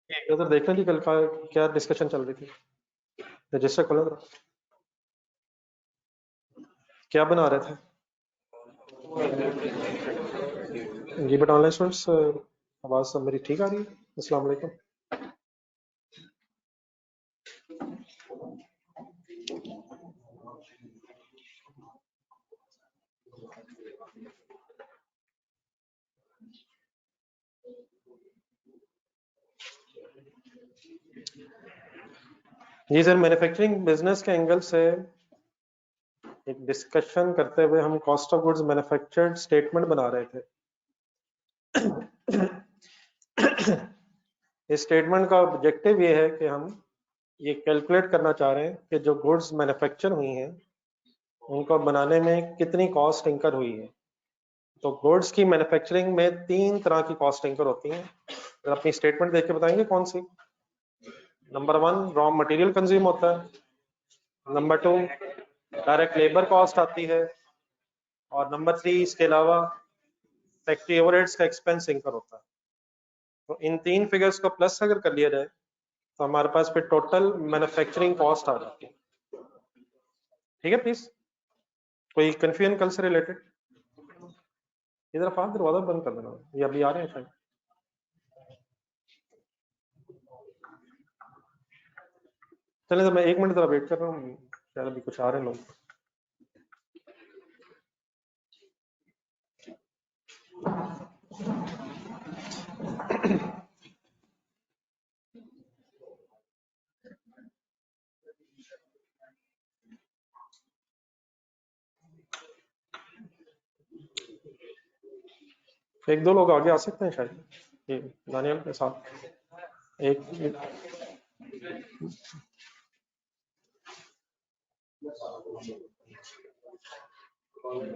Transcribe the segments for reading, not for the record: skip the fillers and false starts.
एक नजर देखना जी कल का क्या डिस्कशन चल रही थी। रजिस्टर खोला था, क्या बना रहे थे जी? बट ऑनलाइन स्टूडेंट्स, आवाज़ सब मेरी ठीक आ रही है? अस्सलाम वालेकुम। जी सर, मैन्युफैक्चरिंग बिजनेस के एंगल से एक डिस्कशन करते हुए हम cost of goods manufactured statement बना रहे थे। इस स्टेटमेंट का ऑब्जेक्टिव ये है कि हम ये कैलकुलेट करना चाह रहे हैं कि जो गुड्स मैन्युफैक्चर हुई हैं उनको बनाने में कितनी कॉस्ट इंकर हुई है। तो गुड्स की मैन्युफैक्चरिंग में 3 तरह की कॉस्ट इंकर होती हैं। अपनी स्टेटमेंट देख के बताएंगे कौन सी। नंबर 1 रॉ मटेरियल कंज्यूम होता है, नंबर 2 डायरेक्ट लेबर कॉस्ट आती है, और नंबर 3 इसके अलावा फैक्ट्री ओवरहेड्स का एक्सपेंस इंकर होता है। तो इन 3 फिगर्स को प्लस अगर कर लिया जाए तो हमारे पास फिर टोटल मैन्युफैक्चरिंग कॉस्ट आ जाती है। ठीक है प्लीज, कोई कंफ्यूजन कल से रिलेटेड? इधर आप दरवाजा बंद कर देना, ये अभी आ रहे हैं शायद। चलिए तो मैं 1 मिनट जरा वेट कर रहा हूँ, शायद अभी कुछ आ रहे हैं लोग। एक दो लोग आगे आ सकते हैं शायद, ये दानियल के साथ। एक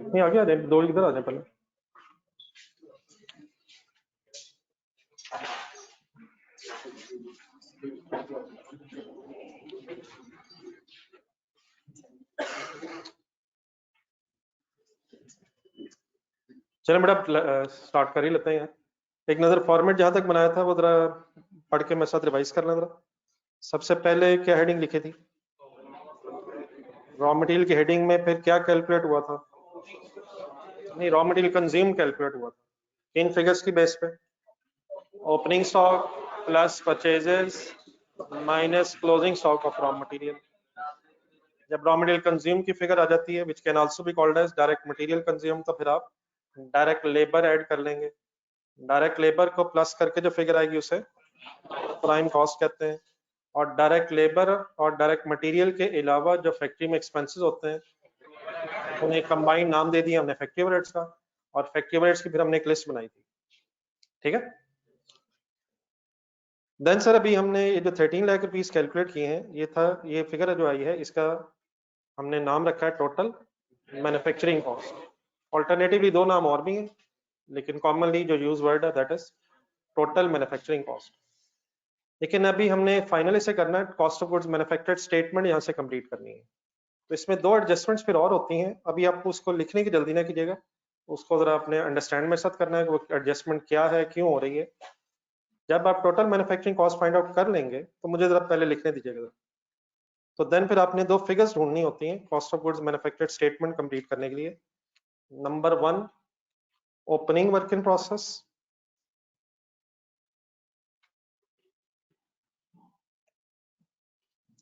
नहीं, आगे आ जाए, दो इधर आ जाए पहले। चलिए बेटा स्टार्ट कर ही लेते हैं यार। एक नजर फॉर्मेट जहां तक बनाया था वो जरा पढ़ के मेरे साथ रिवाइज कर लें जरा। सबसे पहले क्या हेडिंग लिखी थी? रॉ मटेरियल की हेडिंग में फिर क्या कैलकुलेट हुआ था? नहीं, रॉ मटेरियल कंज्यूम कैलकुलेट हुआ था इन फिगर्स की बेस पे। Opening stock plus purchases minus closing stock of raw material. जब रॉ मटेरियल कंज्यूम की फिगर आ जाती है, which can also be called as direct material consume, तो फिर आप डायरेक्ट लेबर ऐड कर लेंगे। डायरेक्ट लेबर को प्लस करके जो फिगर आएगी उसे प्राइम कॉस्ट कहते हैं। और डायरेक्ट लेबर और डायरेक्ट मटेरियल के अलावा जो फैक्ट्री में एक्सपेंसेस होते हैं उन्हें कंबाइंड नाम दे दिया हमने फैक्ट्री ओवरहेड्स का, और फैक्ट्री ओवरहेड्स की फिर हमने एक लिस्ट बनाई थी। ठीक है। देन सर अभी हमने ये जो 13 लाख रुपीस कैलकुलेट किए हैं, ये था, ये फिगर जो आई है इसका हमने नाम रखा है टोटल मैन्युफैक्चरिंग कॉस्ट। ऑल्टरनेटिवली दो नाम और भी हैं, लेकिन कॉमनली जो यूज वर्ड है that is total manufacturing cost. लेकिन अभी हमने फाइनल इसे करना है, cost of goods manufactured statement यहाँ से कंप्लीट करनी है। तो इसमें दो एडजस्टमेंट्स फिर और होती हैं, अभी आपको उसको लिखने की जल्दी ना कीजिएगा, उसको जरा अपने अंडरस्टैंड मेरे साथ करना है कि वो एडजस्टमेंट क्या है, क्यों हो रही है। जब आप total manufacturing cost find out कर लेंगे तो मुझे जरा पहले लिखने दीजिएगा। तो देन फिर आपने दो फिगर्स ढूंढनी होती हैं cost of goods manufactured statement complete करने के लिए। Number 1 opening work in process,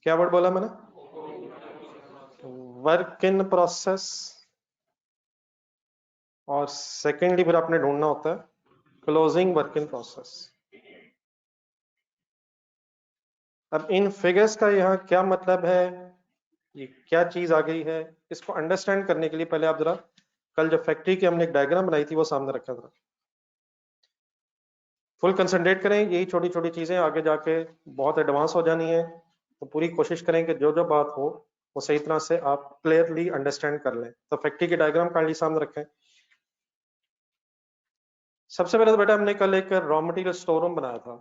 क्या वर्ड बोला मैंने? Work in process. और सेकेंडली फिर आपने ढूंढना होता है क्लोजिंग वर्क इन प्रोसेस। अब इन फिगर्स का यहाँ क्या मतलब है, ये क्या चीज आ गई है, इसको अंडरस्टैंड करने के लिए पहले आप जरा कल जो फैक्ट्री की हमने एक डायग्राम बनाई थी वो सामने रखा था। फुल कंसंट्रेट करें, यही छोटी छोटी चीजें आगे जाके बहुत एडवांस हो जानी है, तो पूरी कोशिश करें कि जो जो बात हो वो सही तरह से आप क्लियरली अंडरस्टैंड कर लें। तो फैक्ट्री की डायग्राम काइंडली सामने रखें। सबसे पहले तो बेटा हमने कल एक रॉ मटेरियल स्टोर रूम बनाया था।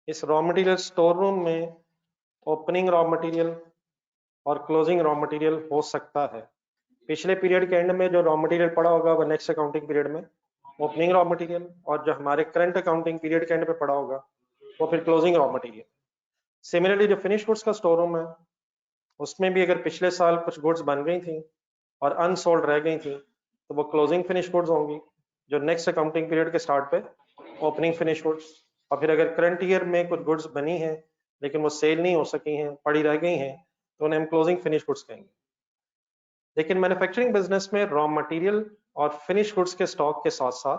इस रॉ मटेरियल स्टोर रूम में ओपनिंग रॉ मटेरियल और क्लोजिंग रॉ मटेरियल हो सकता है। पिछले पीरियड के एंड में जो रॉ मटेरियल पड़ा होगा वो नेक्स्ट अकाउंटिंग पीरियड में ओपनिंग रॉ मटेरियल, और जो हमारे करंट अकाउंटिंग पीरियड के एंड पे पड़ा होगा वो फिर क्लोजिंग रॉ मटेरियल। सिमिलरली जो फिनिश गुड्स का स्टोर रूम है उसमें भी अगर पिछले साल कुछ गुड्स बन गई थी और अनसोल्ड रह गई थी तो वो क्लोजिंग फिनिश गुड्स होंगी, जो नेक्स्ट अकाउंटिंग पीरियड के स्टार्ट पे ओपनिंग फिनिश गुड्स। और फिर अगर करंट ईयर में कुछ गुड्स बनी हैं लेकिन वो सेल नहीं हो सकी हैं, पड़ी रह गई हैं, तो उन्हें हम क्लोजिंग फिनिश गुड्स कहेंगे। लेकिन मैन्युफैक्चरिंग बिजनेस में रॉ मटेरियल और फिनिश गुड्स के स्टॉक के साथ साथ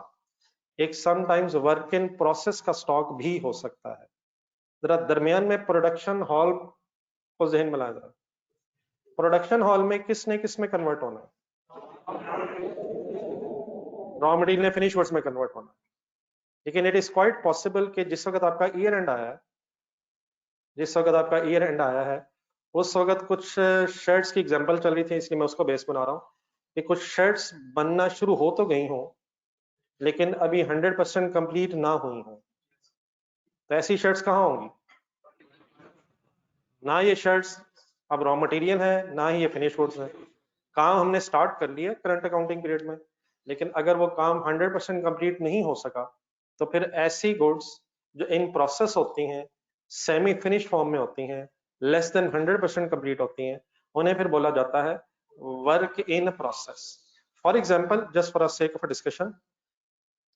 एक समटाइम्स वर्क इन प्रोसेस का स्टॉक भी हो सकता है। जरा दरमियान में प्रोडक्शन हॉल को जहन में लाया, जरा प्रोडक्शन हॉल में किस में कन्वर्ट होना है? रॉ मटेरियल ने फिनिश गुड्स में कन्वर्ट होना है। लेकिन इट इज क्वाइट पॉसिबल कि जिस वक्त आपका ईयर एंड आया है उस वक्त कुछ शर्ट्स की एग्जांपल चल रही थी, इसलिए मैं उसको बेस बना रहा हूँ कि कुछ शर्ट्स बनना शुरू हो तो गई हो लेकिन अभी 100% कंप्लीट ना हुई हो। तो ऐसी शर्ट्स कहाँ होंगी? ना ये शर्ट्स अब रॉ मटेरियल है, ना ही ये फिनिश गुड्स है। काम हमने स्टार्ट कर लिया करंट अकाउंटिंग पीरियड में, लेकिन अगर वो काम 100% कंप्लीट नहीं हो सका तो फिर ऐसी गुड्स जो इन प्रोसेस होती हैं, सेमी फिनिश फॉर्म में होती हैं, लेस देन 100% कंप्लीट होती हैं, उन्हें फिर बोला जाता है work in process. For example, just for sake of discussion,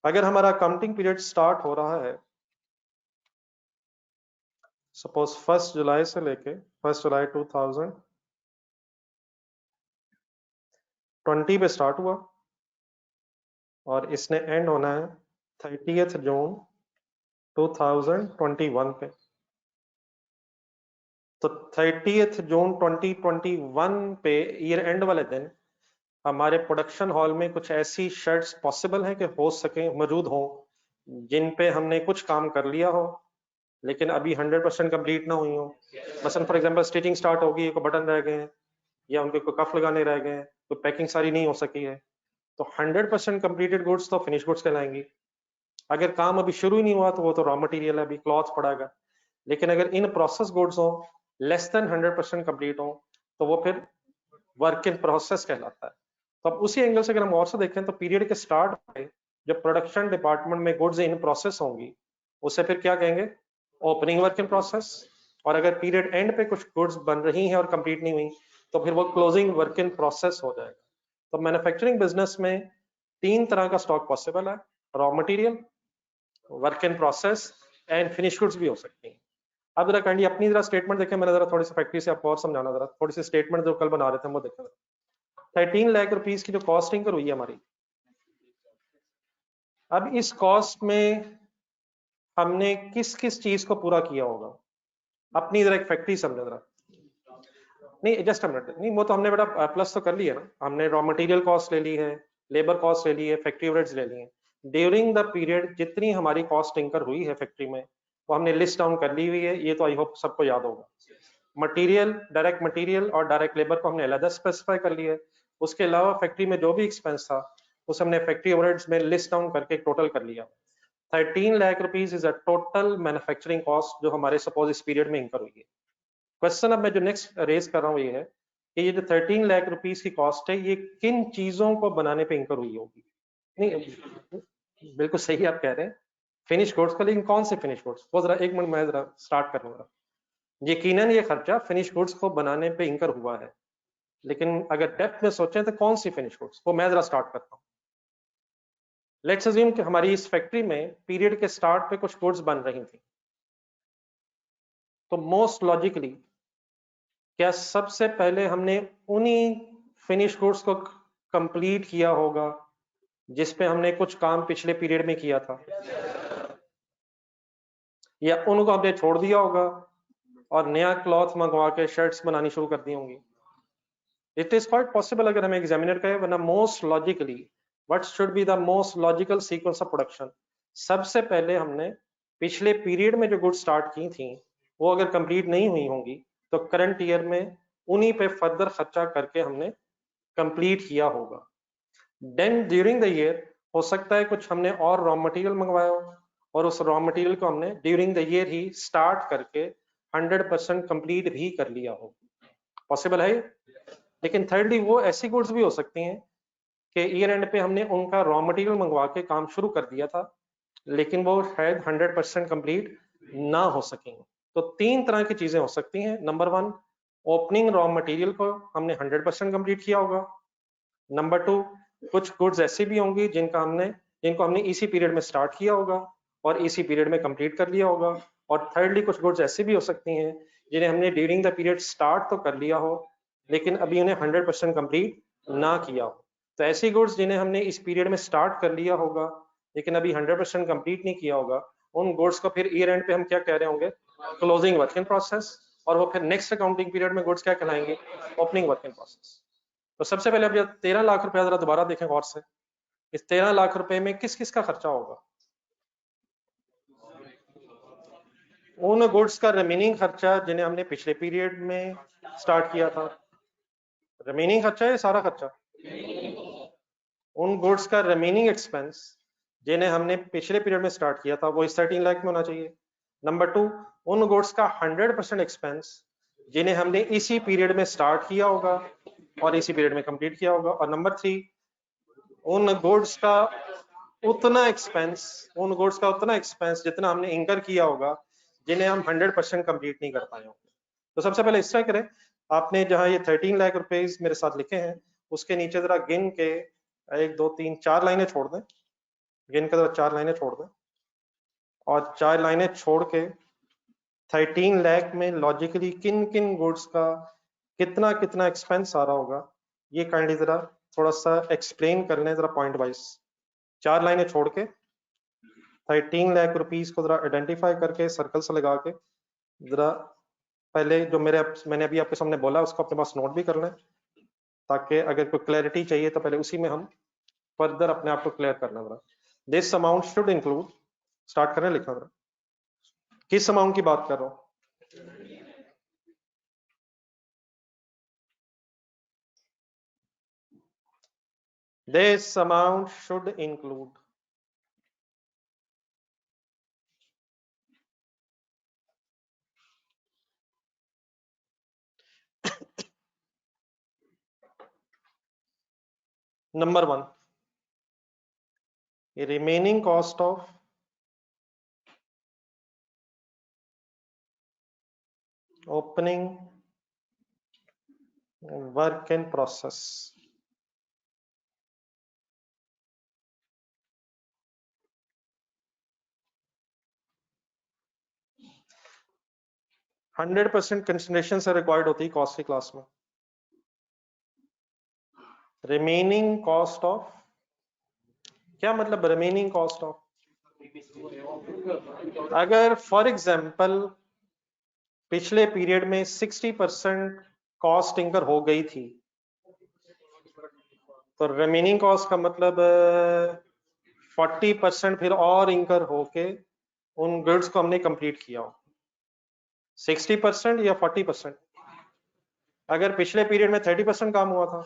अगर हमारा अकाउंटिंग पीरियड स्टार्ट हो रहा है सपोज 1 जुलाई से लेके 1 जुलाई 2020 पे स्टार्ट हुआ और इसने एंड होना है 30 जून 2021 पे। तो 30 जून 2021 पे ईयर एंड वाले दिन हमारे प्रोडक्शन हॉल में कुछ ऐसी शर्ट्स पॉसिबल है कि हो सके, मौजूद हो, जिन पे हमने कुछ काम कर लिया हो लेकिन अभी 100% कंप्लीट ना हुई हो। मसलन फॉर एग्जांपल स्टिचिंग स्टार्ट होगी, कोई बटन रह गए हैं या उनके कोई कफ लगाने रह गए हैं, तो पैकिंग सारी नहीं हो सकी है, तो 100% कंप्लीटेड गुड्स तो फिनिश गुड्स कहलाएंगी। अगर काम अभी शुरू ही नहीं हुआ तो वो तो रॉ मटेरियल है, अभी क्लॉथ पड़ेगा। लेकिन अगर इन प्रोसेस गुड्स हो, लेस देन 100% कंप्लीट हो, तो वो फिर वर्क इन प्रोसेस कहलाता है। तो अब उसी एंगल से अगर हम और से देखें तो पीरियड के स्टार्ट पे जब प्रोडक्शन डिपार्टमेंट में गुड्स इन प्रोसेस होंगी उसे फिर क्या कहेंगे? Opening work in process. और अगर पीरियड एंड पे कुछ गुड्स बन रही हैं और कंप्लीट नहीं हुई तो फिर वो क्लोजिंग वर्क इन प्रोसेस हो जाएगा। तो मैन्युफैक्चरिंग बिजनेस में 3 तरह का स्टॉक पॉसिबल है, raw material, work in process and finish goods भी हो सकती हैं। अब जरा काइंडली अपनी जरा स्टेटमेंट देखें, मैंने जरा थोड़ी सी फैक्ट्री से आपको और समझाना, जरा थोड़ी सी स्टेटमेंट जो कल बना रहे थे वो देखें। 13 लाख रुपीस की जो कॉस्टिंग हुई है हमारी, अब इस कॉस्ट में हमने किस किस चीज को पूरा किया होगा? अपनी जरा एक फैक्ट्री समझे जरा। नहीं जस्ट अ मिनट, नहीं वो तो हमने बेटा प्लस तो कर लिया ना, हमने रॉ मटेरियल कॉस्ट ले ली है, लेबर कॉस्ट ले ली है, फैक्ट्री ओवरहेड्स ले लिए हैं। ड्यूरिंग द पीरियड जितनी हमारी कॉस्ट इंकर हुई है फैक्ट्री में वो हमने लिस्ट डाउन कर ली हुई है, ये तो आई होप सबको याद होगा। मटेरियल, डायरेक्ट मटेरियल और डायरेक्ट लेबर को हमने अलग स्पेसिफाई कर लिया है। उसके अलावा फैक्ट्री में जो भी एक्सपेंस था उसे हमने फैक्ट्री ओवरहेड्स में लिस्ट डाउन करके टोटल कर लिया। 13 lakh rupees is a total manufacturing cost जो हमारे सपोज इस पीरियड में इंकर हुई है। क्वेश्चन अब मैं जो नेक्स्ट रेज कर रहा हूँ ये है कि ये जो 13 लाख रुपीस की कॉस्ट है ये किन चीजों को बनाने पे इंकर हुई होगी? नहीं बिल्कुल सही आप कह रहे हैं, फिनिश गुड्स का, लेकिन कौन से फिनिश गुड्स? वो जरा एक मिनट मैं जरा स्टार्ट कर लूंगा। यकीनन ये खर्चा फिनिश गुड्स को बनाने पे इंकर हुआ है, लेकिन अगर डेप्थ में सोचें तो कौन सी फिनिश गुड्स, वो मैं जरा स्टार्ट करता हूँ। लेट्स अज्यूम कि हमारी इस फैक्ट्री में पीरियड के स्टार्ट पे कुछ गुड्स बन रही थी, तो मोस्ट लॉजिकली क्या सबसे पहले हमने उन्हीं फिनिश गुड्स को कंप्लीट किया होगा जिस पे हमने कुछ काम पिछले पीरियड में किया था, या उनको हमने छोड़ दिया होगा और नया क्लॉथ मंगवा के शर्ट्स बनानी शुरू कर दी होंगी? इट इज क्वाइट पॉसिबल अगर हमें एग्जामिनर कहे, वरना most logically what should be the most logical sequence of production, सबसे पहले हमने पिछले पीरियड में जो गुड्स स्टार्ट की थी वो अगर कंप्लीट नहीं हुई होंगी तो करंट ईयर में उन्हीं पे फर्दर खर्चा करके हमने कंप्लीट किया होगा। देन ड्यूरिंग द ईयर हो सकता है कुछ हमने और रॉ मटेरियल मंगवाया हो और उस रॉ मटेरियल को हमने during the year he start करके 100% कंप्लीट भी कर लिया हो, पॉसिबल है। लेकिन थर्डली वो ऐसी गुड्स भी हो सकती हैं कि ईयर एंड पे हमने उनका रॉ मटेरियल मंगवा के काम शुरू कर दिया था लेकिन वो शायद 100% कंप्लीट ना हो सकेंगे। तो 3 तरह की चीजें हो सकती हैं। नंबर 1, ओपनिंग रॉ मटेरियल को हमने 100% कंप्लीट किया होगा। नंबर 2, कुछ गुड्स ऐसी भी होंगी जिनको हमने इसी पीरियड में स्टार्ट किया होगा और इसी पीरियड में कंप्लीट कर लिया होगा। और थर्डली, कुछ गुड्स ऐसी भी हो सकती हैं जिन्हें हमने ड्यूरिंग द पीरियड स्टार्ट तो कर लिया हो लेकिन अभी उन्हें 100% कंप्लीट ना किया हो। तो ऐसी गुड्स जिन्हें हमने इस पीरियड में स्टार्ट कर लिया होगा लेकिन अभी 100% कंप्लीट नहीं किया होगा, उन गुड्स को फिर ईयर एंड पे हम क्या कह रहे होंगे? Closing work in process. और वो फिर नेक्स्ट अकाउंटिंग पीरियड में गुड्स क्या कहलाएंगे? Opening work in process. तो सबसे पहले अब 13 लाख रुपया जरा दोबारा देखें गौर से। इस 13 लाख रुपए में किस किस का खर्चा होगा? उन गुड्स का रिमेनिंग खर्चा जिन्हें हमने पिछले पीरियड में स्टार्ट किया था। रिमेनिंग खर्चा है सारा खर्चा? उन गुड्स का रिमेनिंग एक्सपेंस जिन्हें हमने पिछले पीरियड में स्टार्ट किया था वो इस 13 लाख में होना चाहिए। नंबर 2, उन गुड्स का 100% एक्सपेंस जिन्हें हमने इसी पीरियड में स्टार्ट किया होगा और इसी पीरियड में कंप्लीट किया होगा। और नंबर 3, उन गुड्स का उतना एक्सपेंस जितना हमने इंकर किया होगा जिन्हें हम 100% कंप्लीट नहीं कर पाए होंगे। तो सबसे पहले इस तरह करें, आपने जहां ये 13 लाख रुपए मेरे साथ लिखे हैं उसके नीचे जरा गिन के 1 2 3 4 लाइनें छोड़ दें। गिन के जरा 4 लाइनें छोड़ दें और 4 लाइनें छोड़ के 13 लाख में लॉजिकली किन किन गुड्स का कितना कितना एक्सपेंस आ रहा होगा ये काइंडली जरा थोड़ा सा एक्सप्लेन कर लें जरा पॉइंट वाइज। 4 लाइनें छोड़ के 13 लाख रुपीस को जरा आइडेंटिफाई करके सर्कल से लगा के जरा पहले जो मैंने अभी आपके सामने बोला उसको अपने पास नोट भी कर लें ताकि अगर कोई क्लैरिटी चाहिए तो पहले उसी में हम फर्दर अपने आप को क्लियर करना जरा। This amount should include, start करें लिखना जरा। किस अमाउंट की बात कर रहा हूं? This amount should include number 1, a remaining cost of opening work in process. Hundred % consideration से रिक्वायर्ड होती है कॉस्ट की क्लास में। रिमेनिंग कॉस्ट ऑफ, क्या मतलब रिमेनिंग कॉस्ट ऑफ? अगर फॉर एग्जांपल पिछले पीरियड में 60% कॉस्ट इंकर हो गई थी तो रिमेनिंग कॉस्ट का मतलब 40% फिर और इंकर होके उन गुड्स को हमने कंप्लीट किया हो। 60% या 40%? अगर पिछले पीरियड में 30% काम हुआ था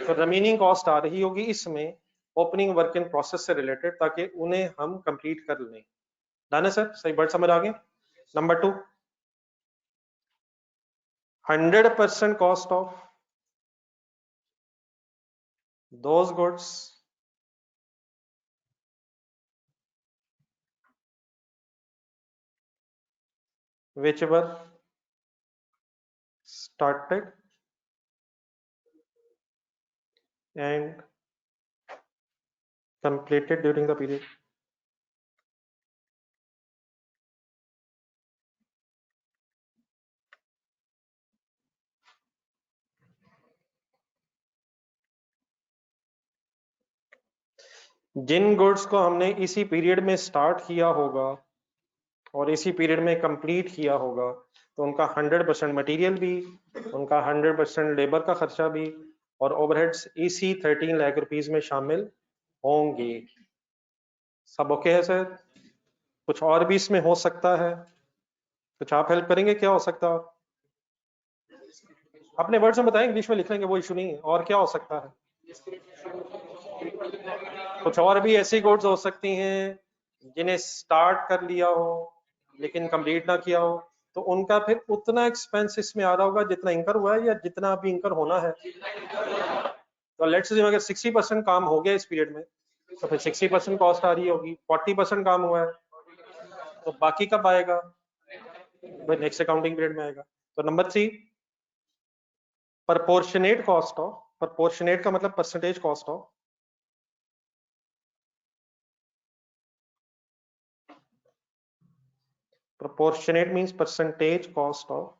तो रिमेनिंग कॉस्ट आ रही होगी इसमें ओपनिंग वर्क इन प्रोसेस से रिलेटेड ताकि उन्हें हम कंप्लीट कर लें। डन है सर? सही वर्ड समझ आ गए? Number 2, 100% cost of those goods which were started and completed during the period. जिन गुड्स को हमने इसी पीरियड में स्टार्ट किया होगा और इसी पीरियड में कंप्लीट किया होगा तो उनका 100% मटेरियल भी, उनका 100% लेबर का खर्चा भी और ओवरहेड्स इसी 13 लाख रुपीस में शामिल होंगे। सब ओके है सर? कुछ और भी इसमें हो सकता है? कुछ आप हेल्प करेंगे? क्या हो सकता है? अपने वर्ड्स में बताएं, इंग्लिश में लिख लेंगे, वो इशू नहीं है। और क्या हो सकता है? कुछ और भी ऐसी गुड्स हो सकती हैं जिन्हें स्टार्ट कर लिया हो लेकिन कंप्लीट ना किया हो तो उनका फिर उतना एक्सपेंस इसमें आ रहा होगा जितना इंकर हुआ है या जितना अभी इंकर होना है। तो लेट्स से अगर 60% काम हो गया इस पीरियड में तो फिर 60% कॉस्ट आ रही होगी। 40% काम हुआ है तो बाकी कब आएगा? नेक्स्ट अकाउंटिंग पीरियड में आएगा। तो number 3, proportionate cost of, proportionate का मतलब percentage cost of, proportionate means percentage cost of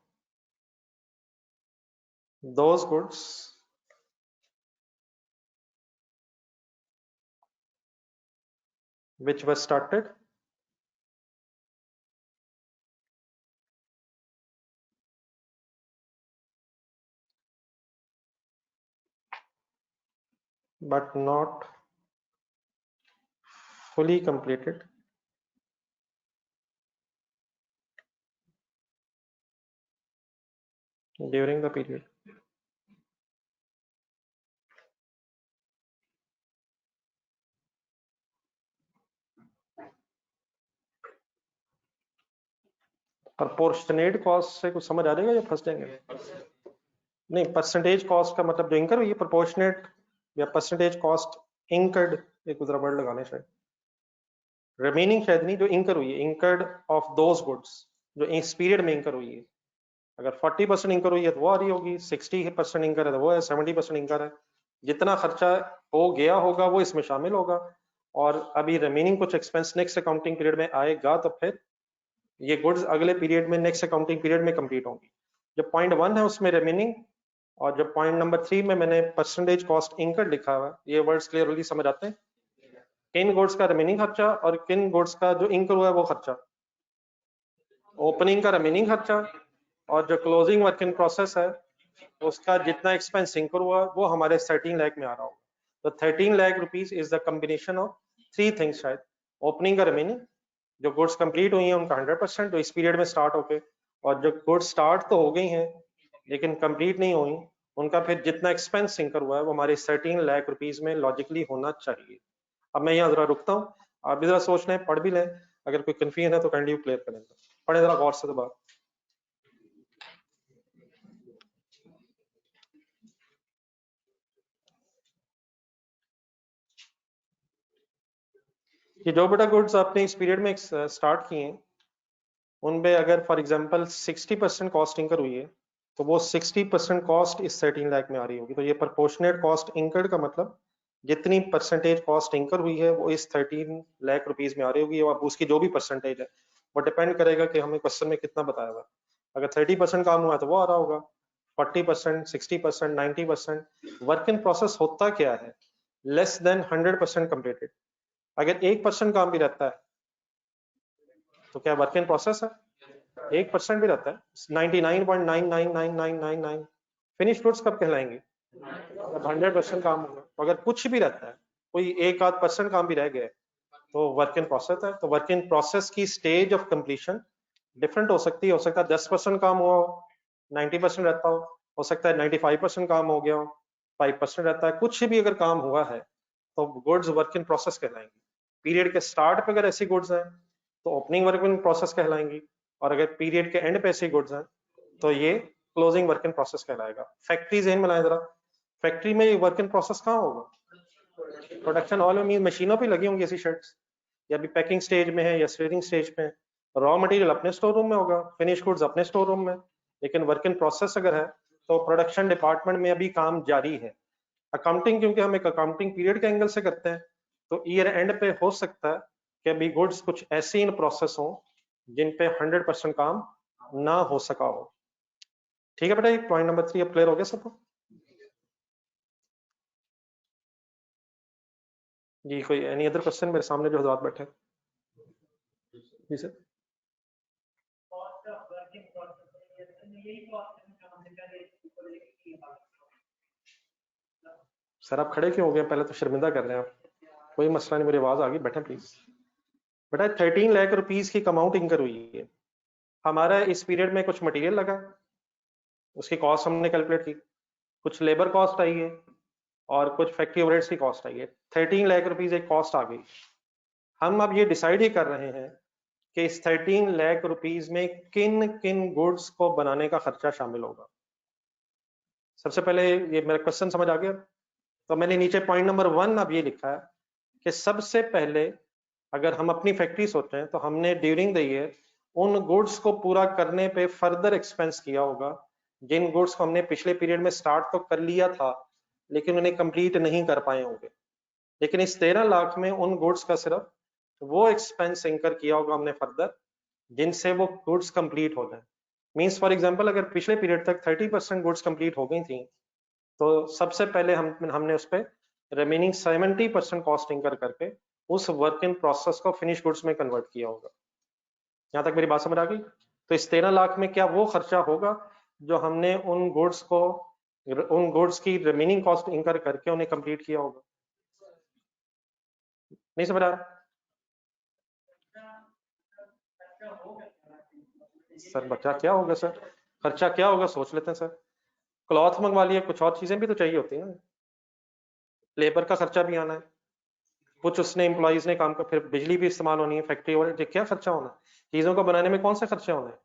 those goods which were started but not fully completed during the period. Proportionate cost से कुछ समझ आ जाएगा या फंस जाएंगे? नहीं, परसेंटेज कॉस्ट का मतलब जो इंकर हुई है, प्रोपोर्शनेट या परसेंटेज कॉस्ट इंकर्ड, एक दूसरा वर्ड लगाने शायद, रिमेनिंग शायद नहीं, जो इंकर हुई है, इंकर्ड ऑफ दोज गुड्स जो इस पीरियड में इंकर हुई है। अगर 40% इंकर हुई है तो वो आ रही होगी, 60% इंकर है तो वो है, 70% इंकर है। जितना खर्चा हो गया होगा वो इसमें शामिल होगा, और अभी रिमेनिंग कुछ एक्सपेंस नेक्स्ट अकाउंटिंग पीरियड में आएगा, तो फिर ये गुड्स अगले पीरियड में नेक्स्ट अकाउंटिंग पीरियड में कंप्लीट होंगी। जो पॉइंट 1 है उसमें रिमेनिंग, और जो पॉइंट नंबर 3 में मैंने परसेंटेज कॉस्ट इंकर लिखा हुआ है, ये वर्ड्स क्लियरली समझ आते हैं? किन गुड्स का रिमेनिंग खर्चा और किन गुड्स का जो इंकर हुआ है वो खर्चा। ओपनिंग का रिमेनिंग खर्चा, और जो क्लोजिंग वर्क इन प्रोसेस है उसका जितना एक्सपेंस इंकर हुआ वो हमारे 13 लाख में आ रहा होगा। तो 13 lakh rupees is the combination of 3 things शायद, ओपनिंग का रिमेनिंग, जो गुड्स कंप्लीट हुई हैं उनका 100% जो इस पीरियड में स्टार्ट होके, और जो गुड्स स्टार्ट तो हो गई हैं लेकिन कंप्लीट नहीं हुई, उनका फिर जितना एक्सपेंस इंकर हुआ है वो हमारे 13 लाख रुपीज में लॉजिकली होना चाहिए। अब मैं यहाँ जरा रुकता हूँ, आप भी जरा सोच लें, पढ़ भी लें, अगर कोई कंफ्यूजन है तो काइंडली क्लियर करें, पढ़े जरा गौर से दोबारा। कि जो बेटा गुड्स आपने इस पीरियड में स्टार्ट किए हैं उनपे अगर फॉर एग्जांपल 60% कॉस्ट इंकर हुई है तो वो 60% कॉस्ट इस 13 लाख में आ रही होगी। तो ये प्रोपोर्शनेट कॉस्ट इंकर्ड का मतलब जितनी परसेंटेज कॉस्ट इंकर हुई है वो इस 13 लाख रुपीज में आ रही होगी, और उसकी जो भी परसेंटेज है वो डिपेंड करेगा कि हमें क्वेश्चन में कितना बताया हुआ। अगर 30% काम हुआ तो वो आ रहा होगा, 40%, 60%, 90%। वर्क इन प्रोसेस होता क्या है? Less than 100% completed. अगर 1% काम भी रहता है तो क्या वर्क इन प्रोसेस है? 1% भी रहता है, 99.999999 फिनिश गुड्स कब कहलाएंगे? जब 100% काम होगा। तो अगर कुछ भी रहता है, कोई 1-8% काम भी रह गया तो वर्क इन प्रोसेस है। तो वर्क इन प्रोसेस की स्टेज ऑफ कंप्लीशन डिफरेंट हो सकती है। हो सकता है 10% काम हुआ हो, 90% रहता हो सकता है 95% काम हो गया हो, 5% रहता है। कुछ भी अगर काम हुआ है तो गुड्स वर्क इन प्रोसेस कहलाएंगी। पीरियड के स्टार्ट पे अगर ऐसी गुड्स हैं तो ओपनिंग वर्क इन प्रोसेस कहलाएंगी, और अगर पीरियड के एंड पे ऐसी गुड्स हैं तो ये क्लोजिंग वर्क इन प्रोसेस कहलाएगा। फैक्ट्री ज़हन में लाएं जरा, फैक्ट्री में ये वर्क इन प्रोसेस कहाँ होगा? प्रोडक्शन हॉल में मशीनों पे लगी होंगी ऐसी शर्ट्स, या अभी पैकिंग स्टेज में है या स्टेरिंग स्टेज पे है। रॉ मटेरियल अपने स्टोर रूम में होगा, फिनिश गुड्स अपने स्टोर रूम में, लेकिन वर्क इन प्रोसेस अगर है तो प्रोडक्शन डिपार्टमेंट में अभी काम जारी है। अकाउंटिंग क्योंकि हम एक अकाउंटिंग पीरियड के एंगल से करते हैं तो ईयर एंड पे हो सकता है कि अभी गुड्स कुछ ऐसी इन प्रोसेस हो जिन पे 100% काम ना हो सका हो। ठीक है बेटा, ये पॉइंट नंबर 3 अब क्लियर हो गया सबको? जी कोई एनी अदर क्वेश्चन? मेरे सामने जो हजरात बैठे जी सर। सर आप खड़े क्यों हो गए? पहले तो शर्मिंदा कर रहे हैं आप। कोई मसला नहीं, मेरी आवाज आ गई, बैठे प्लीज। बेटा 13 लाख रुपीस की अमाउंट इंकर हुई है हमारा इस पीरियड में। कुछ मटेरियल लगा, उसकी कॉस्ट हमने कैलकुलेट की, कुछ लेबर कॉस्ट आई है और कुछ फैक्ट्री ओवरहेड्स की कॉस्ट आई है। 13 लाख रुपीस एक कॉस्ट आ गई। हम अब ये डिसाइड ही कर रहे हैं कि इस 13 लाख रुपीस में किन किन गुड्स को बनाने का खर्चा शामिल होगा। सबसे पहले ये मेरा क्वेश्चन समझ आ गया? तो मैंने नीचे पॉइंट नंबर 1 अब ये लिखा है कि सबसे पहले अगर हम अपनी फैक्ट्री सोचें तो हमने ड्यूरिंग द ईयर उन गुड्स को पूरा करने पे फर्दर एक्सपेंस किया होगा, जिन गुड्स को हमने पिछले पीरियड में स्टार्ट तो कर लिया था लेकिन उन्हें कंप्लीट नहीं कर पाए होंगे। लेकिन इस 13 लाख में उन गुड्स का सिर्फ वो एक्सपेंस इंकर किया होगा हमने फर्दर जिनसे वो गुड्स कंप्लीट हो जाए। मींस फॉर एग्जांपल अगर पिछले पीरियड तक 30% गुड्स कंप्लीट हो गई थी तो सबसे पहले हमने उस पर रिमेनिंग 70% कॉस्ट इंकर करके उस वर्क इन प्रोसेस को फिनिश गुड्स में कन्वर्ट किया होगा। यहाँ तक मेरी बात समझ आ गई? तो इस 13 लाख में क्या वो खर्चा होगा जो हमने उन गुड्स की रिमेनिंग कॉस्ट इंकर करके उन्हें कंप्लीट किया होगा? नहीं समझ आ रहा सर? बच्चा क्या होगा सर? खर्चा क्या होगा सोच लेते हैं सर। क्लॉथ मंगवा लिया, कुछ और चीजें भी तो चाहिए होती है ना, लेबर का खर्चा भी आना है, कुछ उसने एम्प्लॉइज ने काम का, फिर बिजली भी इस्तेमाल होनी है फैक्ट्री और क्या खर्चा होना है? चीजों को बनाने में कौन से खर्चे होने हैं?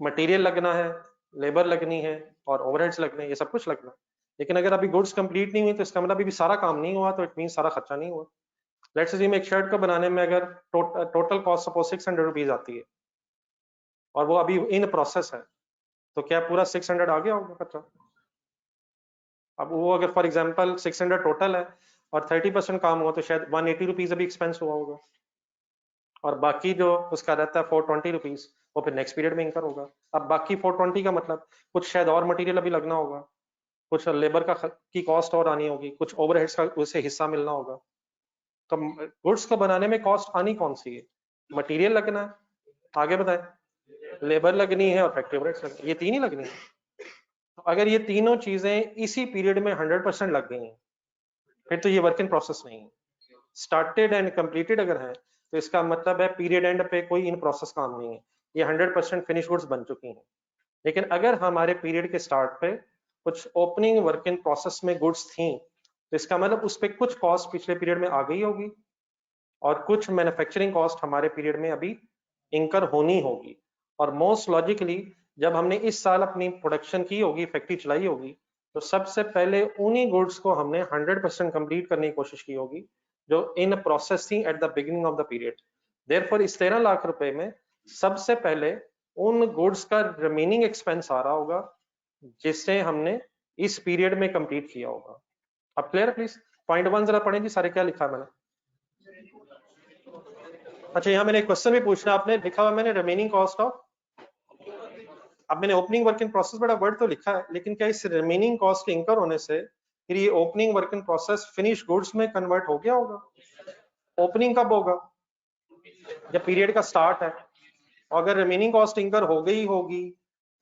मटेरियल लगना है, लेबर लगनी है और ओवरहेड्स लगने हैं, ये सब कुछ लगना है। लेकिन अगर अभी गुड्स कंप्लीट नहीं हुई तो इसका मतलब अभी भी सारा काम नहीं हुआ, तो इट मीन सारा खर्चा नहीं हुआ। लेट्स अज्यूम एक शर्ट को बनाने में अगर टोटल कॉस्ट सपोज 600 रुपीज आती है और वो अभी इन प्रोसेस है, तो क्या पूरा 600 आ गया होगा खर्चा? अब वो अगर फॉर एग्जांपल 600 टोटल है और 30% काम हुआ तो शायद 180 रुपीज अभी एक्सपेंस हुआ होगा, और बाकी जो उसका रहता है 420 रुपीज वो फिर नेक्स्ट पीरियड में इंकर होगा। अब बाकी 420 का मतलब कुछ शायद और मटेरियल अभी लगना होगा, कुछ लेबर की कॉस्ट और आनी होगी, कुछ ओवरहेड्स का उसे हिस्सा मिलना होगा। तो गुड्स को बनाने में कॉस्ट आनी कौन सी है? मटेरियल लगना है, आगे बताएं, लेबर लगनी है और फैक्ट्री ओवरहेड्स लगनी है, ये तीन ही लगनी है। तो अगर ये तीनों चीजें इसी पीरियड में 100% लग गई हैं फिर तो ये वर्क इन प्रोसेस नहीं है। स्टार्टेड एंड कंप्लीटेड अगर है तो इसका मतलब है पीरियड एंड पे कोई इन प्रोसेस काम नहीं है, ये 100% फिनिश गुड्स बन चुकी हैं। लेकिन अगर हमारे पीरियड के स्टार्ट पे कुछ ओपनिंग वर्क इन प्रोसेस में गुड्स थी तो इसका मतलब उस पर कुछ कॉस्ट पिछले पीरियड में आ गई होगी और कुछ मैन्युफैक्चरिंग कॉस्ट हमारे पीरियड में अभी इंकर होनी होगी। और मोस्ट लॉजिकली जब हमने इस साल अपनी प्रोडक्शन की होगी, फैक्ट्री चलाई होगी, तो सबसे पहले उन्हीं गुड्स को हमने 100% कंप्लीट करने की कोशिश की होगी जो इन प्रोसेस थी at the beginning of the period. Therefore इस 13 लाख रुपए में सबसे पहले उन गुड्स का रिमेनिंग एक्सपेंस आ रहा होगा जिससे हमने इस पीरियड में कंप्लीट किया होगा। अब क्लियर प्लीज? पॉइंट 1 जरा पढ़ें जी सारे, क्या लिखा है मैंने? अच्छा, यहाँ मैंने एक क्वेश्चन भी पूछना, आपने लिखा हुआ मैंने रिमेनिंग कॉस्ट ऑफ, अब मैंने ओपनिंग वर्क इन प्रोसेस बड़ा वर्ड तो लिखा है, लेकिन क्या इस रिमेनिंग कॉस्ट के इंकर होने से फिर ये opening work in process finish goods में कन्वर्ट हो गया होगा? ओपनिंग कब होगा? जब पीरियड का स्टार्ट है। अगर रिमेनिंग कॉस्ट इंकर हो गई होगी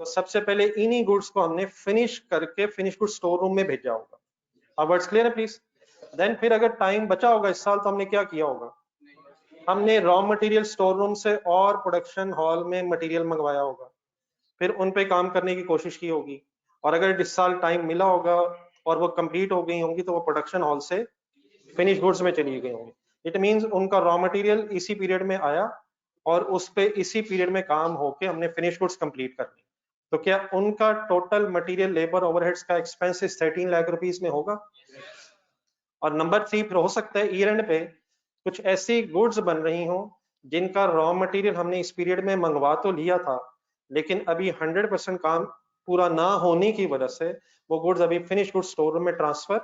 तो सबसे पहले इन्हीं गुड्स को हमने फिनिश करके फिनिश गुड्स स्टोर रूम में भेजा होगा। अब वर्ड्स क्लियर है प्लीज? देन फिर अगर टाइम बचा होगा इस साल तो हमने क्या किया होगा? हमने रॉ मटेरियल स्टोर रूम से और प्रोडक्शन हॉल में मटेरियल मंगवाया होगा, फिर उन पे काम करने की कोशिश की होगी, और अगर इस साल टाइम मिला होगा और वो कंप्लीट हो गई होंगी तो वो प्रोडक्शन हॉल से फिनिश गुड्स में चली गई होंगी। इट मींस उनका रॉ मटेरियल इसी पीरियड में आया और उस पे इसी पीरियड में काम होके हमने फिनिश गुड्स कंप्लीट कर ली। तो क्या उनका टोटल मटेरियल लेबर ओवरहेड्स का एक्सपेंस 13 लाख रुपीस में होगा? और नंबर 3 फिर हो सकता है ईयर एंड पे कुछ ऐसी गुड्स बन रही हो जिनका रॉ मटेरियल हमने इस पीरियड में मंगवा तो लिया था लेकिन अभी 100% काम पूरा ना होने की वजह से वो गुड्स अभी फिनिश गुड्स स्टोर रूम में ट्रांसफर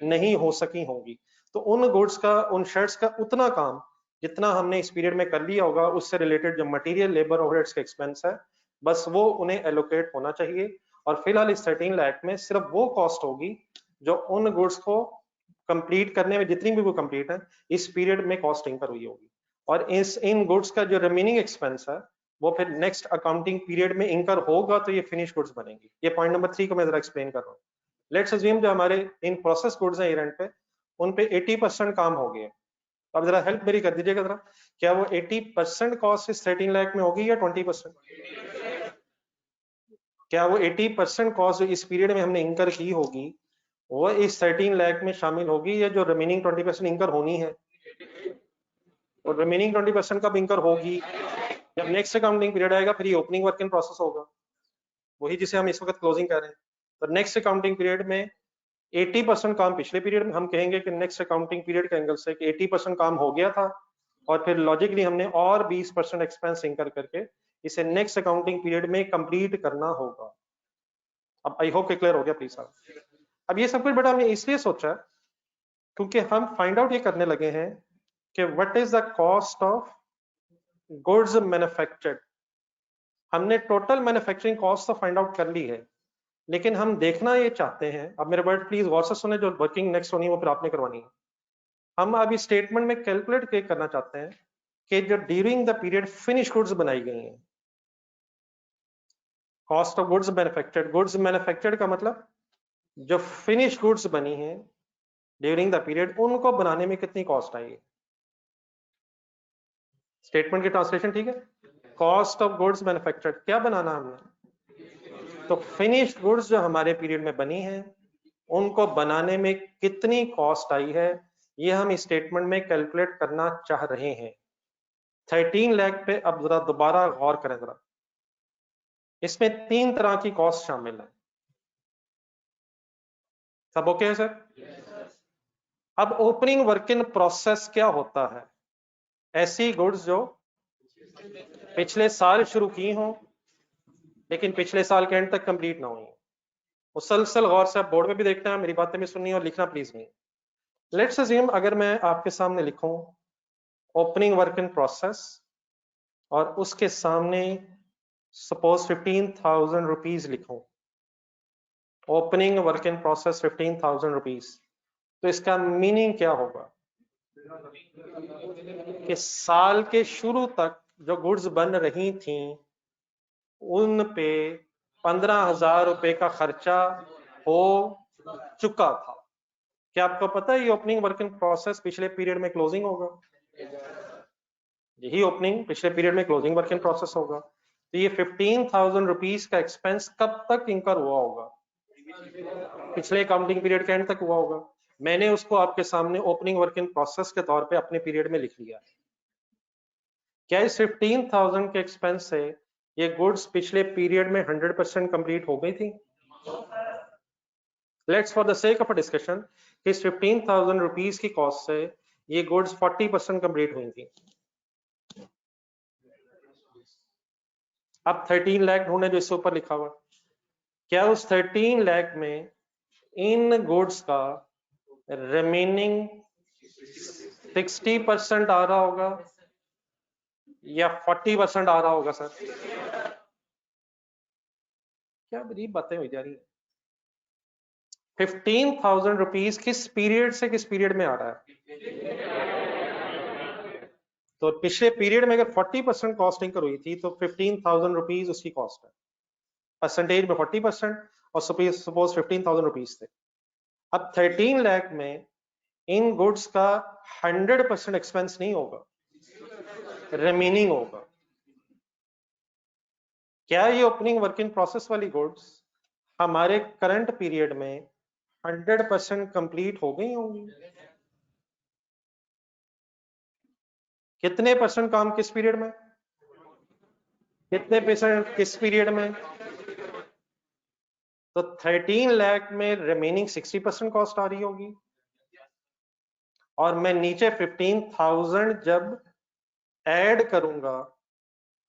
नहीं हो सकी होंगी। तो उन गुड्स का, उन शर्ट्स का उतना काम जितना हमने इस पीरियड में कर लिया होगा उससे रिलेटेड जो मटेरियल लेबर ओवरहेड्स का एक्सपेंस है बस वो उन्हें एलोकेट होना चाहिए। और फिलहाल इस 13 लाख में सिर्फ वो कॉस्ट होगी जो उन गुड्स को कंप्लीट करने में, जितनी भी वो कंप्लीट है, इस पीरियड में कॉस्ट इंकर हुई होगी। और इन गुड्स का जो रिमेनिंग एक्सपेंस है वो फिर नेक्स्ट अकाउंटिंग पीरियड में इंकर होगा तो ये फिनिश गुड्स बनेंगी। ये पॉइंट नंबर 3 को मैं जरा एक्सप्लेन कर रहा हूँ। लेट्स अज्यूम जो हमारे इन प्रोसेस गुड्स हैं ईयर एंड पे उन पे 80% काम हो गया। अब जरा हेल्प मेरी कर दीजिएगा जरा, क्या वो 80% कॉस्ट इस 13 लाख में होगी या 20%? क्या वो 80% कॉस्ट जो इस पीरियड में हमने इंकर की होगी वो इस 13 लाख में शामिल होगी या जो रिमेनिंग 20% इंकर होनी है? और रिमेनिंग 20% कब इंकर होगी? जब नेक्स्ट अकाउंटिंग पीरियड आएगा फिर ये ओपनिंग वर्क इन प्रोसेस होगा, वही जिसे हम इस वक्त क्लोजिंग कर रहे हैं। तो नेक्स्ट अकाउंटिंग पीरियड में 80% काम पिछले पीरियड में, हम कहेंगे कि नेक्स्ट अकाउंटिंग पीरियड के एंगल से कि 80% काम हो गया था और फिर लॉजिकली हमने और 20% एक्सपेंस इंकर करके इसे नेक्स्ट अकाउंटिंग पीरियड में कंप्लीट करना होगा। अब आई होप क्लियर हो गया प्लीज साहब। अब ये सब कुछ बेटा हमने इसलिए सोचा क्योंकि हम फाइंड आउट ये करने लगे हैं कि what is the cost of goods manufactured. हमने टोटल मैन्युफैक्चरिंग कॉस्ट तो फाइंड आउट कर ली है, लेकिन हम देखना ये चाहते हैं, अब मेरे वर्ड प्लीज गौर से सुने, जो वर्किंग नेक्स्ट होनी है वो फिर आपने करवानी है। हम अभी स्टेटमेंट में कैलकुलेट करना चाहते हैं कि जो during the period finish goods बनाई गई हैं, cost of goods manufactured. Goods manufactured का मतलब जो फिनिश गुड्स बनी हैं ड्यूरिंग द पीरियड, उनको बनाने में कितनी कॉस्ट आई है। स्टेटमेंट की ट्रांसलेशन ठीक है, कॉस्ट ऑफ गुड्स मैन्युफैक्चर्ड क्या बनाना हमने, तो फिनिश गुड्स जो हमारे पीरियड में बनी है उनको बनाने में कितनी कॉस्ट आई है, ये हम स्टेटमेंट में कैलकुलेट करना चाह रहे हैं। 13 लाख पे अब जरा दोबारा गौर करें जरा, इसमें 3 तरह की कॉस्ट शामिल है। सब ओके है सर? अब ओपनिंग वर्क इन प्रोसेस क्या होता है, ऐसी गुड्स जो पिछले साल शुरू की हों लेकिन पिछले साल के एंड तक कंप्लीट ना हुई। मुसलसल गौर से आप बोर्ड में भी देखना है, मेरी बातें भी सुननी है और लिखना प्लीज नहीं। लेट्स अज्यूम अगर मैं आपके सामने लिखूं ओपनिंग वर्क इन प्रोसेस और उसके सामने सपोज 15,000 रुपीज लिखूं, opening work in process 15,000 rupees, तो इसका मीनिंग क्या होगा कि साल के शुरू तक जो गुड्स बन रही थी उन पे 15,000 रुपए का खर्चा हो चुका था। क्या आपको पता है ये ओपनिंग वर्क इन प्रोसेस पिछले पीरियड में क्लोजिंग होगा, यही ओपनिंग पिछले पीरियड में क्लोजिंग वर्क इन प्रोसेस होगा। तो ये 15,000 रुपीज का एक्सपेंस कब तक इंकर हुआ होगा, पिछले अकाउंटिंग पीरियड के एंड तक हुआ होगा। मैंने उसको आपके सामने ओपनिंग वर्क इन प्रोसेस के तौर पे अपने पीरियड में लिख लिया। क्या इस 15,000 के एक्सपेंस से ये गुड्स पिछले पीरियड में 100% कंप्लीट हो गई थी? Let's for the sake of a discussion इस 15,000 रुपीज की कॉस्ट से ये गुड्स 40% कंप्लीट हुई थी। अब 13 लाख ढूंढे जो इससे ऊपर लिखा हुआ, क्या उस 13 लाख में इन गुड्स का रिमेनिंग 60% आ रहा होगा या 40% आ रहा होगा सर? क्या अजीब बातें हुई जा रही है। 15,000 रुपीज किस पीरियड से किस पीरियड में आ रहा है, तो पिछले पीरियड में अगर 40% कॉस्ट इंकर हुई थी तो 15,000 रुपीज उसकी कॉस्ट है, परसेंटेज में 40% और सपोज 15,000 रुपीज थे। अब 13 लाख में इन गुड्स का 100% एक्सपेंस नहीं होगा, रिमेनिंग होगा। क्या ये ओपनिंग वर्क इन प्रोसेस वाली गुड्स हमारे करंट पीरियड में 100% कंप्लीट हो गई होंगी? कितने परसेंट काम किस पीरियड में, कितने परसेंट किस पीरियड में, तो 13 लाख में रिमेनिंग 60% कॉस्ट आ रही होगी और मैं नीचे 15,000 जब ऐड करूंगा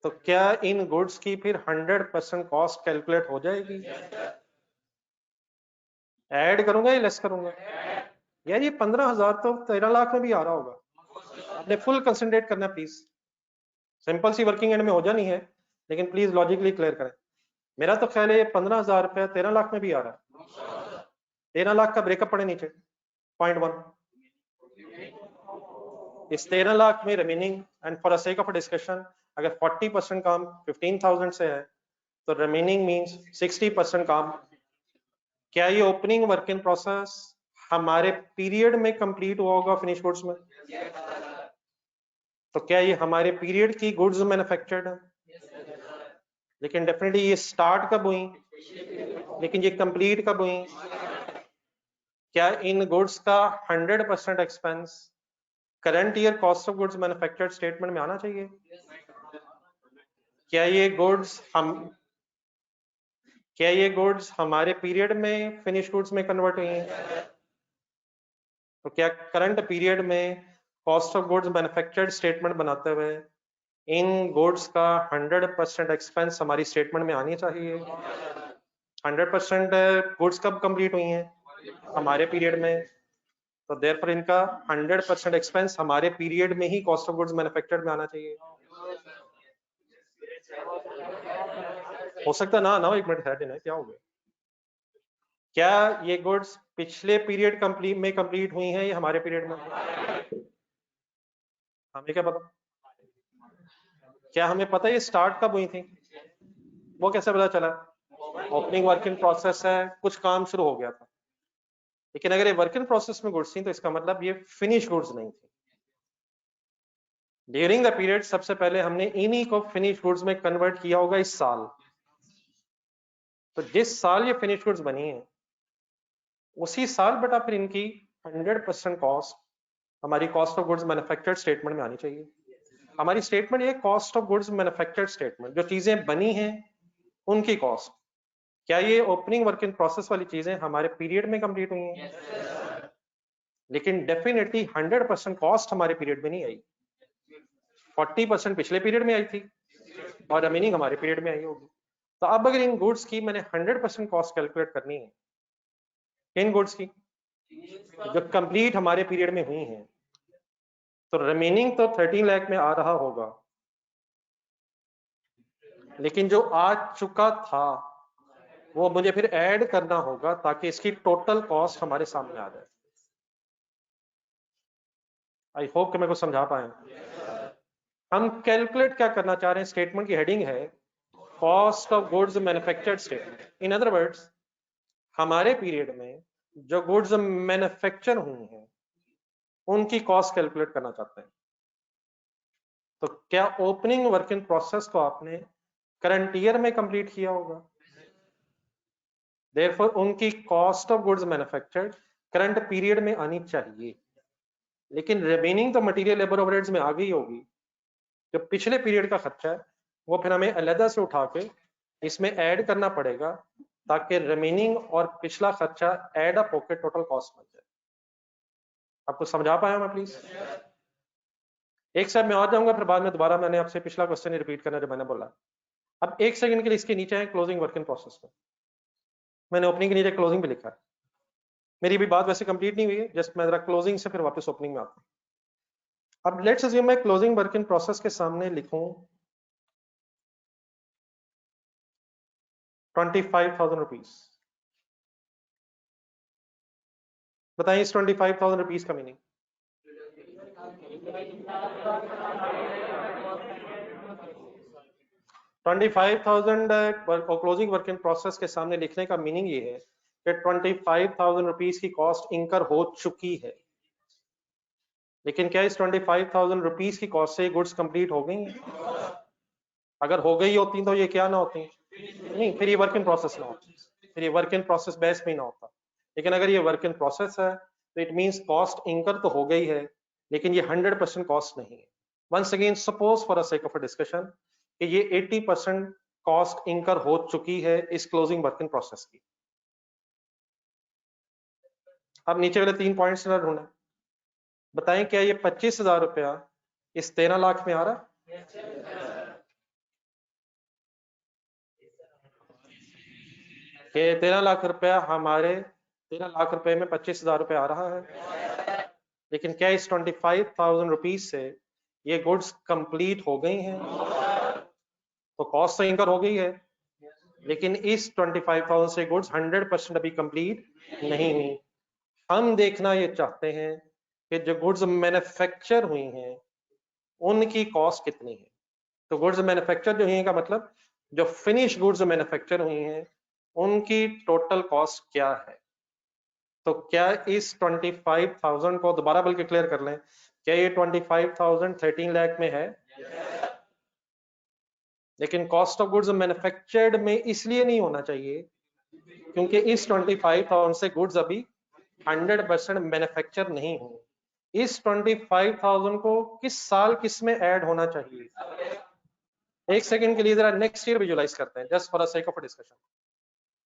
तो क्या इन गुड्स की फिर 100% कॉस्ट कैलकुलेट हो जाएगी? ऐड करूंगा या लेस करूंगा? यार ये 15,000 तो 13 लाख में भी आ रहा होगा। आपने फुल कंसंट्रेट करना प्लीज, सिंपल सी वर्किंग एंड में हो जानी है लेकिन प्लीज लॉजिकली क्लियर करें। मेरा तो ख्याल है 15,000 रुपया 13 लाख में भी आ रहा है। 13 लाख का ब्रेकअप पड़े नीचे, पॉइंट 1 इस 13 लाख में remaining, and for the sake of discussion अगर 40% काम 15,000 से है तो रिमेनिंग मींस 60% काम। क्या ये ओपनिंग वर्क इन प्रोसेस हमारे पीरियड में कंप्लीट हुआ होगा फिनिश गुड्स में? तो क्या ये हमारे पीरियड की गुड्स मैन्युफैक्चर्ड है? लेकिन डेफिनेटली ये स्टार्ट कब हुई, लेकिन ये कंप्लीट कब हुई? क्या इन गुड्स का 100% expense current year cost of goods manufactured statement में आना चाहिए? क्या ये गुड्स हमारे पीरियड में फिनिश गुड्स में कन्वर्ट हुई हैं? तो क्या करंट पीरियड में cost of goods manufactured statement बनाते हुए इन गुड्स का 100% एक्सपेंस हमारी स्टेटमेंट में आनी चाहिए। 100% गुड्स कब कंप्लीट हुई हैं? हमारे पीरियड में, तो देयरफॉर इनका 100% एक्सपेंस हमारे पीरियड में ही कॉस्ट ऑफ गुड्स मैन्युफैक्चर्ड में आना चाहिए। हो सकता ना ना, एक मिनट है, क्या हो गया? क्या ये गुड्स पिछले पीरियड में कंप्लीट हुई हैं या हमारे पीरियड में? हमें क्या पता? क्या हमें पता ये स्टार्ट कब हुई थी? वो कैसे पता चला? ओपनिंग वर्क इन प्रोसेस है, कुछ काम शुरू हो गया था। लेकिन अगर ये वर्क इन प्रोसेस में गुड्स थी तो इसका मतलब ये फिनिश गुड्स नहीं थी। ड्यूरिंग द पीरियड सबसे पहले हमने इन्हीं को फिनिश गुड्स में कन्वर्ट किया होगा इस साल। तो जिस साल ये फिनिश गुड्स बनी है उसी साल बेटा फिर इनकी 100% कॉस्ट हमारी cost of goods manufactured statement में आनी चाहिए। हमारी स्टेटमेंट ये cost of goods manufactured statement, जो चीजें बनी हैं उनकी कॉस्ट। क्या ये ओपनिंग वर्क इन प्रोसेस वाली चीजें हमारे पीरियड में कंप्लीट हुई हैं? लेकिन डेफिनेटली 100% कॉस्ट हमारे पीरियड में नहीं आई। 40% पिछले पीरियड में आई थी और रिमेनिंग हमारे पीरियड में आई होगी। तो अब अगर इन गुड्स की मैंने 100% कॉस्ट कैलकुलेट करनी है, इन गुड्स की जो कंप्लीट हमारे पीरियड में हुई हैं, तो रिमेनिंग तो 13 लाख में आ रहा होगा, लेकिन जो आ चुका था वो मुझे फिर ऐड करना होगा ताकि इसकी टोटल कॉस्ट हमारे सामने आ जाए। आई होप कि मैं कुछ समझा पाए। हम कैलकुलेट क्या करना चाह रहे हैं? स्टेटमेंट की हेडिंग है cost of goods manufactured statement. In other words, हमारे पीरियड में जो गुड्स मैन्युफैक्चर हुई हैं उनकी कॉस्ट कैलकुलेट करना चाहते हैं। तो क्या ओपनिंग वर्क इन प्रोसेस को आपने करंट ईयर में कंप्लीट किया होगा? देयरफॉर उनकी cost of goods manufactured current period में आनी चाहिए। लेकिन रिमेनिंग तो मटेरियल लेबर ओवरहेड्स में आ गई होगी। जो पिछले पीरियड का खर्चा है वो फिर हमें अलग से उठा के इसमें ऐड करना पड़ेगा ताकि रिमेनिंग और पिछला खर्चा ऐड अप होकर टोटल कॉस्ट बन जाए। आपको समझा पाया मैं प्लीज? एक साइड में और जाऊंगा, फिर बाद में दोबारा मैंने आपसे पिछला क्वेश्चन ही रिपीट करना जो मैंने बोला। अब एक सेकंड के लिए इसके नीचे है क्लोजिंग वर्क इन प्रोसेस में। मैंने ओपनिंग के नीचे क्लोजिंग भी लिखा है। मेरी भी बात वैसे कंप्लीट नहीं हुई है, जस्ट मैं जरा क्लोजिंग से फिर वापस ओपनिंग में आता हूं। अब लेट्स अज्यूम मैं क्लोजिंग वर्क इन प्रोसेस के सामने लिखूं 25,000 रुपीज। बताइए इस 25,000 रुपीज का meaning. Closing work in process के सामने लिखने का मीनिंग ये है कि 25,000 रुपीज की कॉस्ट इंकर हो चुकी है। लेकिन क्या इस 25,000 रुपीज की कॉस्ट से गुड्स कंप्लीट हो गई? अगर हो गई होती तो ये क्या ना होती? नहीं, फिर ये वर्क इन प्रोसेस ना होती, फिर ये वर्क इन प्रोसेस बेस पे ना होता। लेकिन अगर ये वर्क इन प्रोसेस है तो इट मींस कॉस्ट इंकर तो हो गई है, लेकिन ये 100% कॉस्ट नहीं है। Once again suppose for a sake of a discussion कि ये 80% कॉस्ट इंकर हो चुकी है इस क्लोजिंग वर्क इन प्रोसेस की। अब नीचे वाले 3 पॉइंट्स ना ढूंढें। बताएं क्या ये 25,000 रुपया इस 13 लाख में आ रहा? कि 13 लाख रुपया हमारे 13 लाख रुपए में 25,000 रुपया आ रहा है। लेकिन क्या इस 25,000 रुपीज से ये गुड्स कंप्लीट हो गई हैं? तो कॉस्ट तो इंकर हो गई है, लेकिन इस 25,000 से गुड्स 100% अभी कंप्लीट नहीं हुई। हम देखना ये चाहते हैं कि जो गुड्स मैन्युफैक्चर हुई हैं उनकी कॉस्ट कितनी है। तो गुड्स मैन्युफैक्चर जो हुई है का मतलब जो फिनिश गुड्स मैन्युफैक्चर हुई हैं उनकी टोटल कॉस्ट क्या है। तो क्या इस 25,000 को दोबारा बल्कि क्लियर कर लें, क्या ये 25,000 13 लाख में है? लेकिन कॉस्ट ऑफ गुड्स मैन्युफैक्चर्ड में इसलिए नहीं होना चाहिए क्योंकि इस 25,000 से गुड्स अभी 100% मैन्युफैक्चर नहीं हुए। इस 25,000 को किस साल किस में ऐड होना चाहिए? एक सेकंड के लिए जरा नेक्स्ट ईयर विजुलाइज करते हैं, just for a sake of discussion.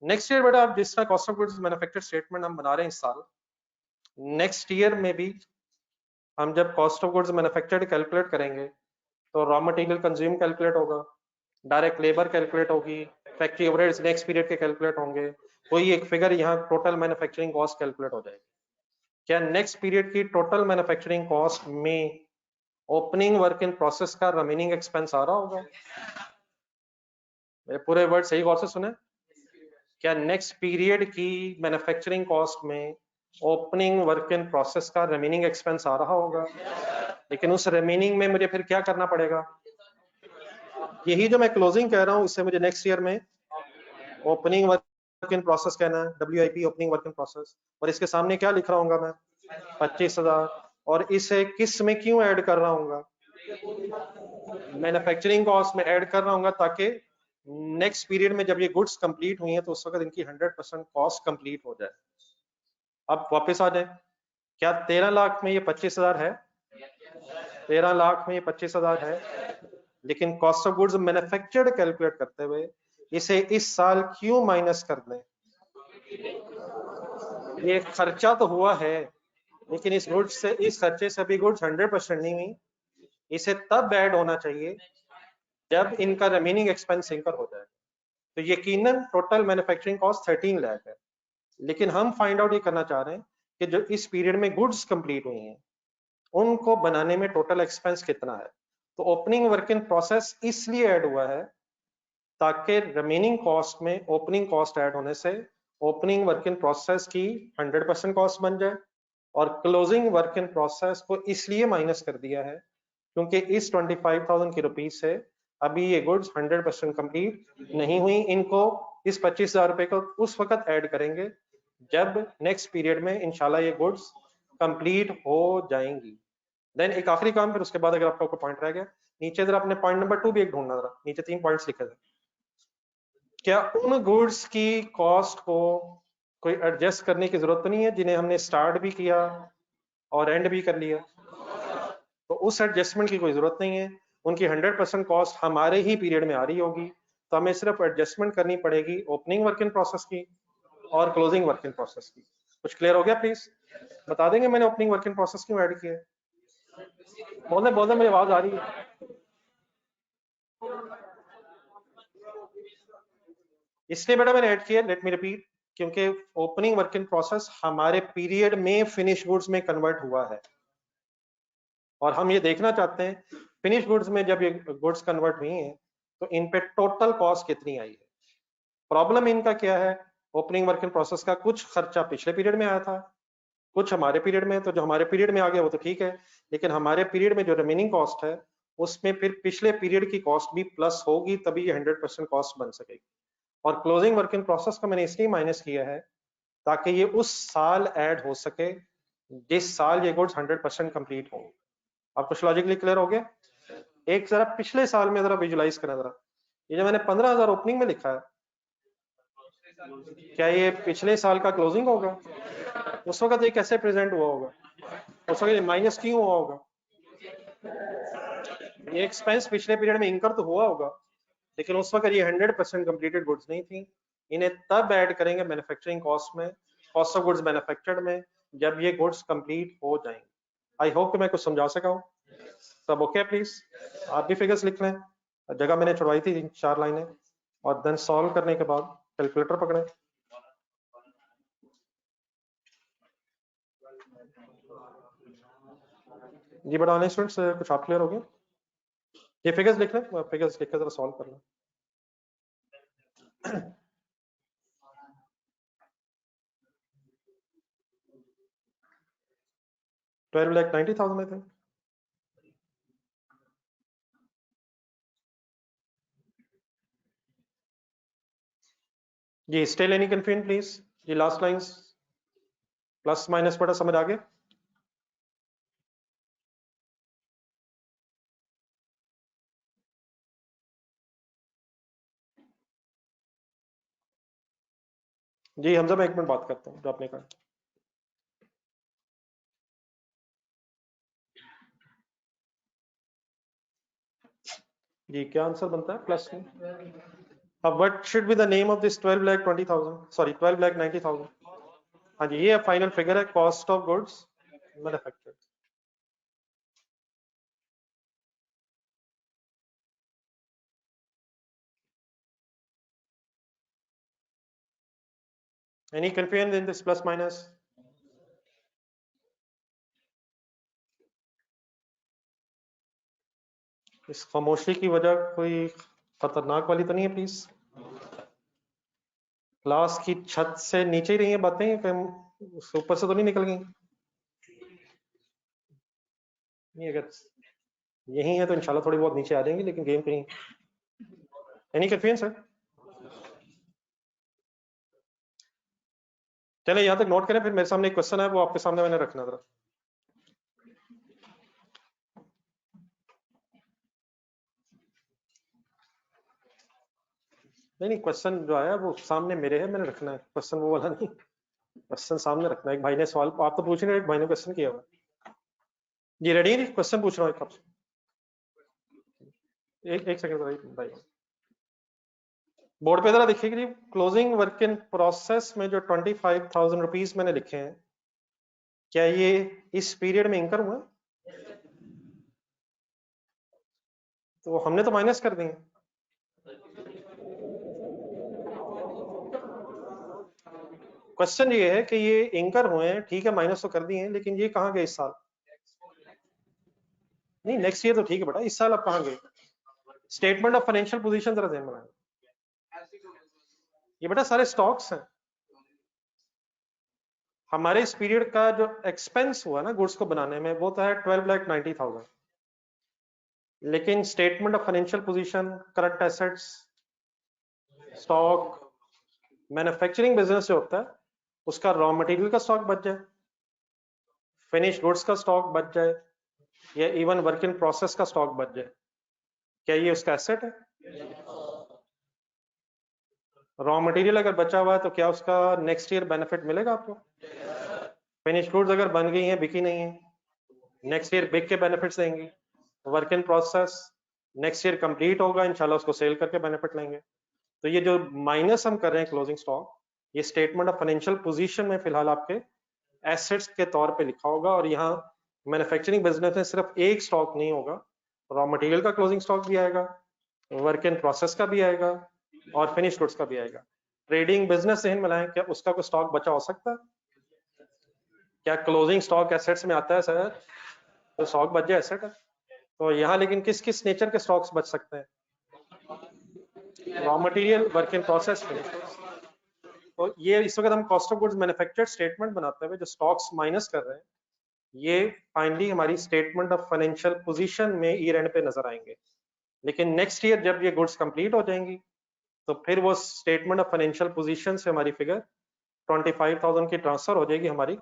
Next year बेटा आप जिस तरह cost of goods manufacture statement हम बना रहे हैं इस साल, नेक्स्ट ईयर में भी हम जब cost of goods manufactured calculate करेंगे तो रॉ मटेरियल कंज्यूम कैलकुलेट होगा, डायरेक्ट लेबर कैलकुलेट होगी, फैक्ट्री ओवरहेड्स नेक्स्ट पीरियड के कैलकुलेट होंगे, कोई एक फिगर यहाँ टोटल मैन्युफैक्चरिंग कॉस्ट कैलकुलेट हो जाएगी। क्या नेक्स्ट पीरियड की टोटल मैन्युफैक्चरिंग कॉस्ट में ओपनिंग वर्क इन प्रोसेस का रिमेनिंग एक्सपेंस आ रहा होगा? मेरे पूरे वर्ड सही गौर से सुने। क्या नेक्स्ट पीरियड की मैन्युफैक्चरिंग कॉस्ट में ओपनिंग वर्क इन प्रोसेस का रिमेनिंग एक्सपेंस आ रहा होगा? लेकिन उस रिमेनिंग में मुझे फिर क्या करना पड़ेगा? यही जो मैं क्लोजिंग कह रहा हूं, इससे मुझे नेक्स्ट ईयर में ओपनिंग वर्क इन प्रोसेस कहना है, WIP opening work in process, और इसके सामने क्या लिख रहा हूँ मैं? 25,000। और इसे किस में क्यों ऐड कर रहा हूँ? मैन्युफैक्चरिंग कॉस्ट में ऐड कर रहा हूँ ताकि नेक्स्ट पीरियड में जब ये गुड्स कंप्लीट हुई हैं तो उस वक्त इनकी 100% कॉस्ट कंप्लीट हो जाए। अब वापस आ जाए, क्या 13 लाख में ये 25,000 है? 13 लाख में ये 25,000 है, लेकिन cost of goods manufactured calculate करते हुए इसे इस साल क्यों माइनस कर दें? ये खर्चा तो हुआ है, लेकिन इस गुड्स से, इस खर्चे से भी गुड्स 100% नहीं हुई। इसे तब ऐड होना चाहिए जब इनका रिमेनिंग एक्सपेंस इंकर हो जाए। तो यकीनन टोटल मैन्युफैक्चरिंग कॉस्ट 13 लाख है, लेकिन हम फाइंड आउट ये करना चाह रहे हैं कि जो इस पीरियड में गुड्स कंप्लीट हुई हैं उनको बनाने में टोटल एक्सपेंस कितना है। तो ओपनिंग वर्क इन प्रोसेस इसलिए ऐड हुआ है ताकि रिमेनिंग कॉस्ट में ओपनिंग कॉस्ट ऐड होने से ओपनिंग वर्क इन प्रोसेस की 100% कॉस्ट बन जाए, और क्लोजिंग वर्क इन प्रोसेस को इसलिए माइनस कर दिया है क्योंकि इस 25,000 की रुपीज से अभी ये गुड्स 100% कंप्लीट नहीं हुई। इनको इस 25,000 रुपए को उस वक्त ऐड करेंगे जब नेक्स्ट पीरियड में इंशाल्लाह ये गुड्स कंप्लीट हो जाएंगी। देन एक आखिरी काम, फिर उसके बाद अगर आपका कोई पॉइंट रह गया, नीचे जरा अपने पॉइंट नंबर 2 भी एक ढूंढना, जरा नीचे 3 पॉइंट्स लिखे थे। क्या उन गुड्स की कॉस्ट को कोई एडजस्ट करने की जरूरत नहीं है जिन्हें हमने स्टार्ट भी किया और एंड भी कर लिया? तो उस एडजस्टमेंट की कोई जरूरत नहीं है, उनकी 100% कॉस्ट हमारे ही पीरियड में आ रही होगी, तो हमें सिर्फ एडजस्टमेंट करनी पड़ेगी ओपनिंग वर्क इन प्रोसेस की और क्लोजिंग वर्क इन प्रोसेस की। कुछ क्लियर हो गया? प्लीज बता देंगे मैंने ओपनिंग वर्क इन प्रोसेस क्यों ऐड किया है? बोलने बोलने मेरी आवाज आ रही है? इसलिए बेटा मैंने ऐड किया, लेट मी रिपीट, क्योंकि ओपनिंग वर्क इन प्रोसेस हमारे पीरियड में फिनिश गुड्स में कन्वर्ट हुआ है, और हम ये देखना चाहते हैं फिनिश गुड्स में जब ये गुड्स कन्वर्ट हुई हैं तो इन पे टोटल कॉस्ट कितनी आई है। प्रॉब्लम इनका क्या है, ओपनिंग वर्क इन प्रोसेस का कुछ खर्चा पिछले पीरियड में आया था, कुछ हमारे पीरियड में, तो जो हमारे पीरियड में आ गया वो तो ठीक है, लेकिन हमारे पीरियड में जो रिमेनिंग कॉस्ट है उसमें फिर पिछले पीरियड की कॉस्ट भी प्लस होगी, तभी ये 100% कॉस्ट बन सकेगी। और क्लोजिंग वर्क इन प्रोसेस को मैंने इसलिए माइनस किया है ताकि ये उस साल ऐड हो सके जिस साल ये गुड्स 100% कंप्लीट हो। अब कुछ लॉजिकली क्लियर हो गया? एक जरा पिछले साल में जरा विजुलाइज करें, जरा ये जो मैंने 15,000 ओपनिंग में लिखा है, क्या ये पिछले साल का क्लोजिंग होगा? उस वक्त ये कैसे प्रेजेंट हुआ होगा? उस वक्त ये माइनस क्यों हुआ होगा? ये एक्सपेंस पिछले पीरियड में इंकर तो हुआ होगा, लेकिन उस वक्त ये 100% कंप्लीटेड गुड्स नहीं थी। इन्हें तब ऐड करेंगे मैन्युफैक्चरिंग कॉस्ट में, कॉस्ट ऑफ गुड्स मैन्युफैक्चर्ड में, जब ये गुड्स कंप्लीट हो जाएंगे। आई होप कि मैं कुछ समझा सका हूँ। सब ओके? प्लीज आप भी फिगर्स लिख लें, जगह मैंने छुड़वाई थी 4 लाइनें, और देन सॉल्व करने के बाद कैलकुलेटर पकड़ें। जी बड़ा ऑनलाइन स्टूडेंट्स, कुछ आप क्लियर हो गया? ये फिगर्स लिख लें, फिगर्स लिख कर जरा सॉल्व कर लें। 12,90,000 I think. जी स्टिल एनी कंफ्यूजन प्लीज? जी लास्ट लाइंस प्लस माइनस पड़ा, समझ आ गया? जी हमजा मैं 1 मिनट बात करता हूँ जो आपने कहा। जी क्या आंसर बनता है प्लस में? अब what should be the name of this 12,20,000, sorry 12,90,000? हाँ जी, ये फाइनल फिगर है cost of goods manufactured. Any confusion in this plus minus? इस खामोशी की वजह कोई खतरनाक वाली तो नहीं है प्लीज? क्लास की छत से नीचे ही रही है बातें, कहीं ऊपर से तो नहीं निकल गई? नहीं, अगर यही है तो इंशाल्लाह थोड़ी बहुत नीचे आ जाएंगी, लेकिन गेम कहीं। Any confusion sir? चले यहाँ तक नोट करें, फिर मेरे सामने एक क्वेश्चन है, वो आपके सामने मैंने रखना जरा। नहीं, क्वेश्चन जो आया वो सामने मेरे है, मैंने रखना है क्वेश्चन, वो वाला नहीं। क्वेश्चन सामने रखना है। एक भाई ने सवाल, आप तो पूछ रहे हैं, एक भाई ने क्वेश्चन किया हुआ। जी रेडी है? क्वेश्चन पूछ रहा हूँ एक आपसे। एक सेकंड भाई, बोर्ड पे जरा देखिए कि क्लोजिंग वर्क इन प्रोसेस में जो 25,000 रुपीज मैंने लिखे हैं, क्या ये इस पीरियड में इंकर हुआ? तो हमने तो माइनस कर दिए। क्वेश्चन ये है कि ये इंकर हुए हैं, ठीक है, माइनस तो कर दिए हैं, लेकिन ये कहाँ गए इस साल? नहीं, नेक्स्ट ईयर तो ठीक है बेटा, इस साल आप कहाँ गए? स्टेटमेंट ऑफ फाइनेंशियल पोजीशन जरा ध्यान में, ये बेटा सारे स्टॉक्स हैं। हमारे इस पीरियड का जो एक्सपेंस हुआ ना गुड्स को बनाने में, वो तो है 12,90,000, लेकिन statement of financial position, current assets, stock, manufacturing business जो होता है उसका रॉ मटेरियल का स्टॉक बच जाए, फिनिश गुड्स का स्टॉक बच जाए, या इवन वर्क इन प्रोसेस का स्टॉक बच जाए, क्या ये उसका एसेट है? रॉ मटेरियल अगर बचा हुआ है तो क्या उसका नेक्स्ट ईयर बेनिफिट मिलेगा आपको? फिनिश गुड्स अगर बन गई हैं, बिकी नहीं है, नेक्स्ट ईयर बिक के बेनिफिट्स देंगी। Work in process next year complete होगा, इंशाल्लाह उसको सेल करके बेनिफिट लेंगे। तो ये जो माइनस हम कर रहे हैं क्लोजिंग स्टॉक, ये स्टेटमेंट ऑफ फाइनेंशियल पोजीशन में फिलहाल आपके एसेट्स के तौर पे लिखा होगा, और यहाँ मैन्युफैक्चरिंग बिजनेस में सिर्फ एक स्टॉक नहीं होगा, रॉ मटेरियल का क्लोजिंग स्टॉक भी आएगा, वर्क इन प्रोसेस का भी आएगा, और फिनिश गुड्स का भी आएगा। ट्रेडिंग बिजनेस से मिलाएं, क्या उसका कोई स्टॉक बचा हो सकता है? क्या क्लोजिंग स्टॉक एसेट्स में आता है सर? तो स्टॉक बच जाए एसेट है। तो यहाँ लेकिन किस किस नेचर के स्टॉक्स बच सकते हैं? Raw material, work in process, finish goods. तो ये इस वक्त हम cost of goods manufactured statement बनाते हुए जो स्टॉक्स माइनस कर रहे हैं, ये फाइनली हमारी स्टेटमेंट ऑफ फाइनेंशियल पोजीशन में ईयर एंड पे नजर आएंगे। लेकिन नेक्स्ट ईयर जब ये गुड्स कंप्लीट हो जाएंगी, तो फिर वो स्टेटमेंट ऑफ फाइनेंशियल पोजीशन से हमारी फिगर 25,000 की ट्रांसफर हो जाएगी हमारी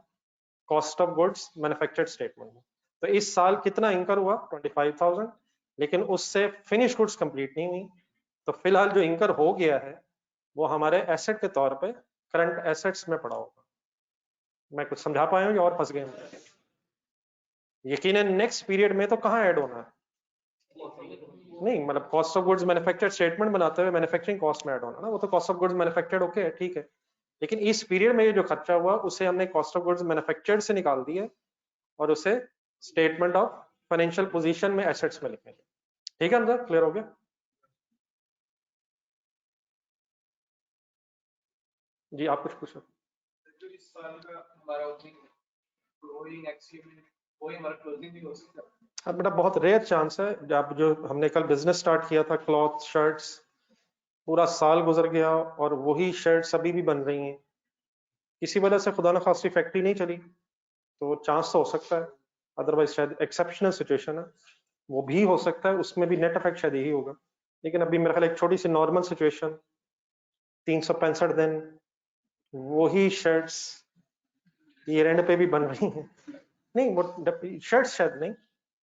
cost of goods manufactured statement में। तो इस साल कितना इंकर हुआ? 25,000, लेकिन उससे फिनिश गुड्स कंप्लीट नहीं हुई। तो फिलहाल जो इंकर हो गया है वो हमारे एसेट के तौर पे करंट एसेट्स में पड़ा होगा। मैं कुछ समझा पाया हूँ या और फंस गए? यकीनन नेक्स्ट पीरियड में तो कहाँ ऐड होना है? नहीं, मतलब cost of goods manufactured statement बनाते हुए मैन्युफैक्चरिंग कॉस्ट में ऐड होना ना, वो तो cost of goods manufactured okay है, ठीक है, लेकिन इस पीरियड में ये जो खर्चा हुआ उसे हमने कॉस्ट ऑफ गुड्स मैन्युफैक्चर्ड से निकाल दिया और उसे स्टेटमेंट ऑफ फाइनेंशियल पोजीशन में एसेट्स में लिखेंगे। ठीक है अंदर क्लियर हो गया? जी आप कुछ पूछो। इस साल का हमारा क्लोजिंग एक्चुअली कोई हमारा क्लोजिंग भी हो सकता है। अब बेटा बहुत रेयर चांस है, जब जो हमने कल बिजनेस स्टार्ट किया था क्लॉथ शर्ट्स, पूरा साल गुजर गया और वही शर्ट्स अभी भी बन रही हैं, किसी वजह से खुदा न खास्ती फैक्ट्री नहीं चली, तो चांस तो हो सकता है, अदरवाइज शायद एक्सेप्शनल सिचुएशन है, वो भी हो सकता है, उसमें भी नेट इफेक्ट शायद यही होगा। लेकिन अभी मेरा ख्याल एक छोटी सी नॉर्मल सिचुएशन, 365 दिन वही शर्ट्स ईयर एंड पे भी बन रही हैं। नहीं वो शर्ट्स शायद नहीं,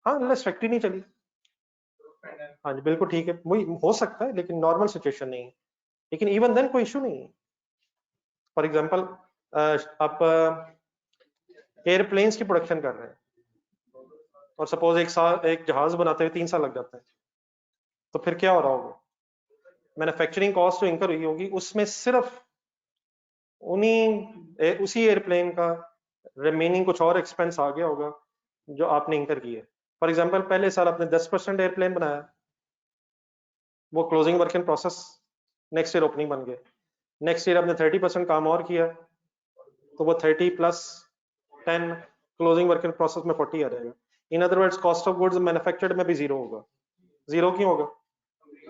हाँ अनलेस फैक्ट्री नहीं चली। हाँ जी बिल्कुल ठीक है, वही हो सकता है, लेकिन नॉर्मल सिचुएशन नहीं है। लेकिन इवन देन कोई इशू नहीं है। फॉर एग्जांपल आप एयरप्लेन्स की प्रोडक्शन कर रहे हैं और सपोज एक जहाज बनाते हुए 3 साल लग जाते हैं, तो फिर क्या हो रहा होगा? मैन्युफैक्चरिंग कॉस्ट जो इंकर हुई होगी उसमें सिर्फ उसी एयरप्लेन का रिमेनिंग कुछ और एक्सपेंस आ गया होगा जो आपने इंकर किए। फॉर एग्जांपल पहले साल आपने 10% एयरप्लेन बनाया, वो closing work in process, next year opening बन गए। नेक्स्ट ईयर आपने 30% काम और किया, तो वो 30 plus 10 closing work in process में 40 आ जाएगा। In other words cost of goods manufactured में भी जीरो होगा। जीरो क्यों होगा?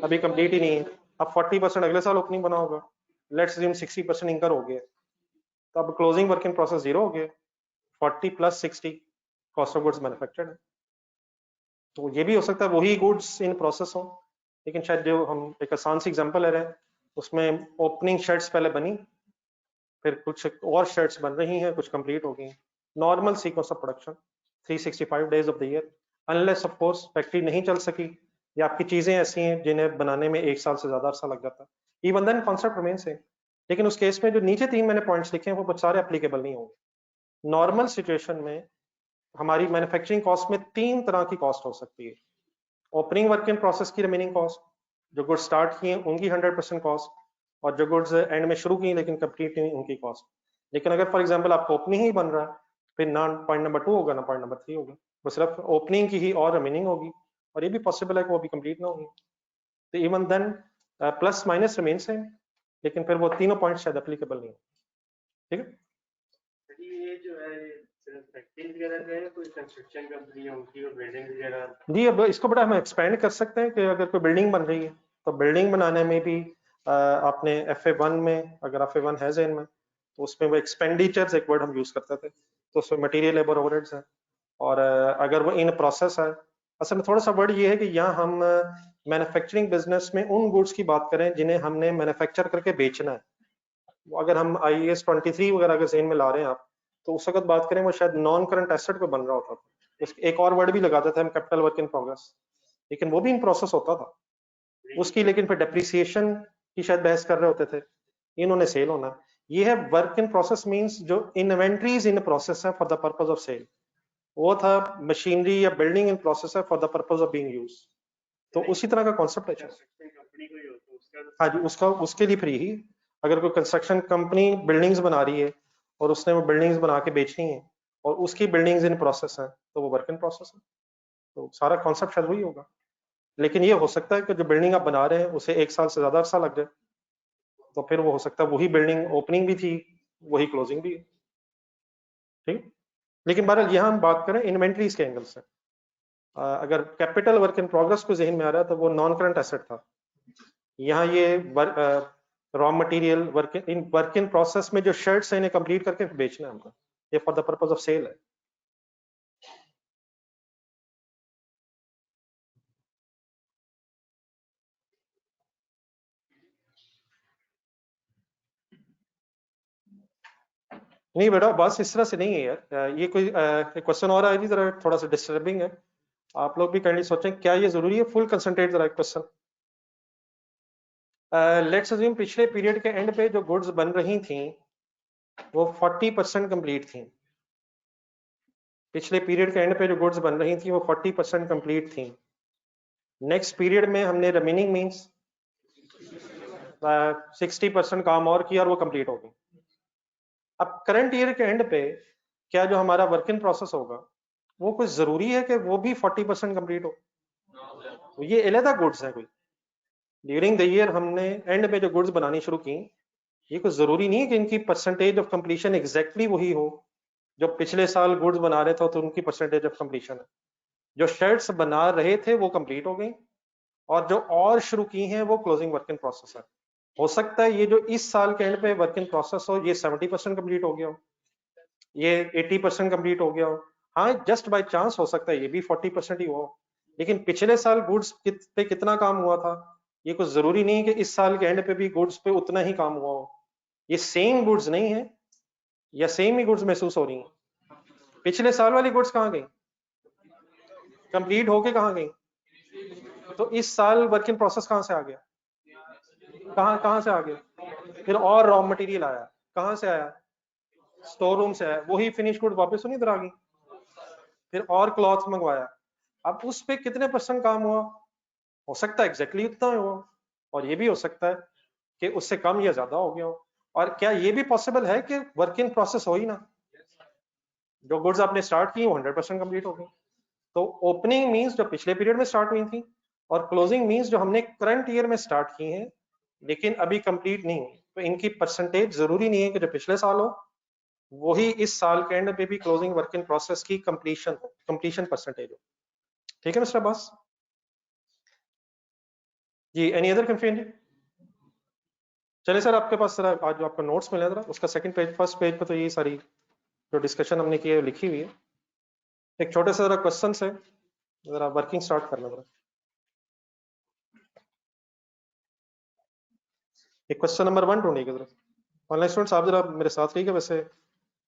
अभी कंप्लीट ही नहीं है। अब 40% अगले साल ओपनिंग बना होगा, लेट्स अज्यूम 60% इंकर हो गया, तो अब closing work in process zero हो गया। 40 plus 60 cost of goods manufactured है। तो ये भी हो सकता है वही गुड्स इन प्रोसेस हो, लेकिन शायद जो हम एक आसान सी एग्जांपल ले रहे हैं उसमें ओपनिंग शर्ट्स पहले बनी, फिर कुछ और शर्ट्स बन रही हैं, कुछ कंप्लीट हो गई। Normal sequence of production 365 days of the year, unless of course factory नहीं चल सकी या आपकी चीजें ऐसी हैं जिन्हें बनाने में 1 साल से ज्यादा अरसा लग जाता है। Even then concept remain same, लेकिन उस केस में जो नीचे 3 मैंने पॉइंट्स लिखे हैं वो सारे एप्लीकेबल नहीं होंगे। नॉर्मल सिचुएशन में हमारी मैन्युफैक्चरिंग कॉस्ट में 3 तरह की कॉस्ट हो सकती है। ओपनिंग वर्क इन प्रोसेस की रिमेनिंग कॉस्ट, जो गुड्स स्टार्ट किए उनकी 100% कॉस्ट, और जो गुड्स एंड में शुरू की लेकिन कंप्लीट नहीं उनकी कॉस्ट। लेकिन अगर फॉर एग्जांपल आपको ओपनिंग ही बन रहा है, फिर ना पॉइंट नंबर 2 होगा ना पॉइंट नंबर 3 होगा, वो सिर्फ ओपनिंग की ही और रिमेनिंग होगी, और ये भी पॉसिबल है कि वो भी कंप्लीट ना होगी। तो even then plus minus remain same, लेकिन फिर वो तीनों पॉइंट शायद एप्लीकेबल नहीं हो। ठीक है, ये जो है फैक्ट्री वगैरह है, कोई कंस्ट्रक्शन कंपनी है उनकी और बिल्डिंग वगैरह। जी अब इसको बड़ा हम एक्सपेंड कर सकते हैं कि अगर कोई बिल्डिंग बन रही है तो बिल्डिंग बनाने में भी आपने FA1 में, अगर FA1 है जेन में, तो उसमें वो एक्सपेंडिचर्स एक वर्ड हम यूज करते थे, तो उसमें मटेरियल लेबर ओवरहेड्स है, और अगर वो इन प्रोसेस है। असल में थोड़ा सा वर्ड ये है कि यहाँ हम मैन्युफैक्चरिंग बिजनेस में उन गुड्स की बात करें जिन्हें हमने मैन्युफैक्चर करके बेचना है। अगर हम IAS 23 वगैरह के जेन में ला रहे हैं आप, तो उस वक्त बात करें वो शायद नॉन करंट एसेट पे बन रहा होता था। एक और वर्ड भी लगाते थे हम, कैपिटल वर्क इन प्रोग्रेस, लेकिन वो भी इन प्रोसेस होता था उसकी, लेकिन फिर डेप्रिसिएशन की शायद बहस कर रहे होते थे। इन्होंने सेल होना, ये है वर्क इन प्रोसेस मींस जो इन्वेंट्रीज इन प्रोसेस है for the purpose of sale. वो था मशीनरी या बिल्डिंग इन प्रोसेस है for the purpose of being use. तो उसी तरह का कॉन्सेप्ट है। कंपनी को ही हो तो उसका हाँ जी, उसका उसके लिए फ्री ही, अगर कोई कंस्ट्रक्शन कंपनी बिल्डिंग्स बना रही है और उसने वो बिल्डिंग्स बना के बेचनी है और उसकी बिल्डिंग्स इन प्रोसेस है, तो वो वर्क इन प्रोसेस है। तो सारा कॉन्सेप्ट शायद वही होगा, लेकिन ये हो सकता है कि जो बिल्डिंग आप बना रहे हैं उसे 1 साल से ज्यादा अरसा लग जाए, तो फिर वो हो सकता है वही बिल्डिंग ओपनिंग भी थी वही क्लोजिंग भी है। ठीक, लेकिन बहरहाल यहाँ हम बात करें इन्वेंट्रीज के एंगल से। अगर कैपिटल वर्क इन प्रोग्रेस को जहन में आ रहा है तो वो नॉन करंट एसेट था। यहाँ ये raw material work in process में जो शर्ट्स है इन्हें कंप्लीट करके बेचना है हमको, ये for the purpose of sale है। नहीं बेटा बस इस तरह से नहीं है यार, ये कोई क्वेश्चन और है जरा थोड़ा सा डिस्टर्बिंग है, आप लोग भी काइंडली सोचें क्या ये जरूरी है। फुल कंसंट्रेट जरा क्वेश्चन। लेट्स अज्यूम पिछले पीरियड के एंड पे जो गुड्स बन रही थी वो 40% कंप्लीट थी। पिछले पीरियड के एंड पे जो गुड्स बन रही थी वो 40% कंप्लीट थी। नेक्स्ट पीरियड में हमने रिमेनिंग मींस 60% काम और किया और वो कंप्लीट हो गई। अब करंट ईयर के एंड पे क्या जो हमारा वर्क इन प्रोसेस होगा वो कुछ जरूरी है कि वो भी 40% कंप्लीट हो? तो ये अलग गुड्स है कोई, ड्यूरिंग द ईयर हमने एंड में जो गुड्स बनानी शुरू की, ये कुछ जरूरी नहीं है कि इनकी परसेंटेज ऑफ कंप्लीशन एग्जैक्टली वही हो जो पिछले साल गुड्स बना रहे थे, तो उनकी परसेंटेज ऑफ कंप्लीशन है। जो शर्ट्स बना रहे थे वो कंप्लीट हो गई और जो और शुरू की हैं वो क्लोजिंग वर्क इन प्रोसेस है। हो सकता है ये जो इस साल के एंड पे वर्क इन प्रोसेस हो ये 70% कंप्लीट हो गया हो, ये 80% कंप्लीट हो गया हो। हाँ जस्ट बाय चांस हो सकता है ये भी 40% ही हो, लेकिन पिछले साल गुड्स पे कितना काम हुआ था ये कुछ जरूरी नहीं है कि इस साल के एंड पे भी गुड्स पे उतना ही काम हुआ हो। ये सेम गुड्स नहीं है या सेम ही गुड्स महसूस हो रही हैं। पिछले साल वाली गुड्स कहाँ गई, कंप्लीट होके कहाँ गई? तो इस साल वर्क इन प्रोसेस कहाँ से आ गया, कहाँ कहाँ से आ गया? फिर और रॉ मटेरियल आया, कहाँ से आया? स्टोर रूम से आया, वही फिनिश गुड वापस नहीं इधर आ गई। फिर और क्लॉथ मंगवाया, अब उस पे कितने % काम हुआ? हो सकता है एग्जैक्टली उतना ही हुआ, और ये भी हो सकता है कि उससे कम या ज्यादा हो गया हो। और क्या ये भी पॉसिबल है कि वर्क इन प्रोसेस हो ही ना, जो गुड्स आपने स्टार्ट की वो 100% कंप्लीट हो गई। तो ओपनिंग मींस जो पिछले पीरियड में स्टार्ट हुई थी, और क्लोजिंग मींस जो हमने करंट ईयर में स्टार्ट की हैं लेकिन अभी कंप्लीट नहीं हुई। तो इनकी परसेंटेज जरूरी नहीं है कि जो पिछले साल हो वही इस साल के एंड पे भी क्लोजिंग वर्क इन प्रोसेस की कंप्लीशन परसेंटेज हो। ठीक है मिस्टर अब्बास जी, एनी अदर कंफ्यूजन? चलिए सर, आपके पास सर आज जो आपका नोट्स मिला जरा उसका सेकंड पेज, फर्स्ट पेज पे तो ये सारी जो डिस्कशन हमने की है लिखी हुई है। एक छोटे से जरा क्वेश्चन है, जरा वर्किंग स्टार्ट करना जरा। एक क्वेश्चन नंबर 1 ढूंढिएगा जरा। ऑनलाइन स्टूडेंट्स आप जरा मेरे साथ रहिएगा। वैसे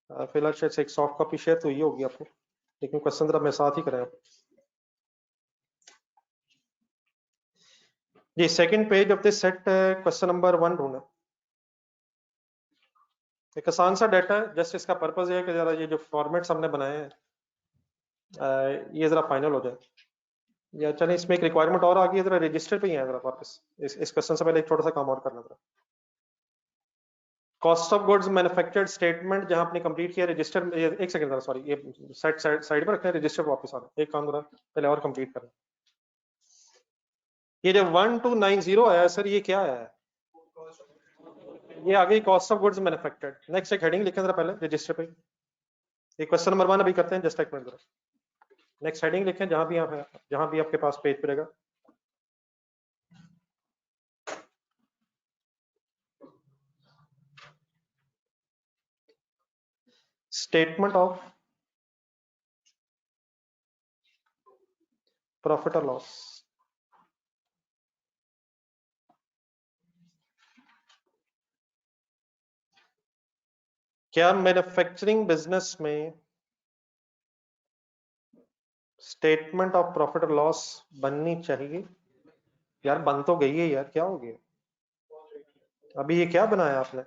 फिलहाल शायद से एक सॉफ्ट कॉपी शेयर तो ये होगी आपको, लेकिन क्वेश्चन जरा मेरे साथ ही करें आप जी। Second page of this set, question number 1 ढूंढना। एक आसान सा डाटा है, जस्ट इसका पर्पज है कि जरा ये जो फॉर्मेट्स हमने बनाए हैं ये जरा फाइनल हो जाए। या चलें, इसमें एक रिक्वायरमेंट और आ गई है, जरा रजिस्टर पे ही है जरा वापस। इस क्वेश्चन से पहले एक छोटा सा काम और करना था। Cost of goods manufactured statement जहां आपने कंप्लीट किया रजिस्टर। एक सेकंड जरा, सॉरी, ये साइड पर रखना है, रजिस्टर वापस आना। एक काम जरा पहले और कंप्लीट करना। ये जो 1290 आया है सर, ये क्या आया है? ये आ गई cost of goods manufactured. Next एक हेडिंग लिखें जरा पहले रजिस्टर पे। ये क्वेश्चन नंबर 1 अभी करते हैं, जस्ट एक मिनट जरा। नेक्स्ट हेडिंग लिखें जहां भी आपके पास पेज पे रहेगा। स्टेटमेंट ऑफ प्रॉफिट और लॉस। क्या मैन्युफैक्चरिंग बिजनेस में स्टेटमेंट ऑफ प्रॉफिट और लॉस बननी चाहिए? यार बन तो गई है यार, क्या हो गया अभी? ये क्या बनाया आपने?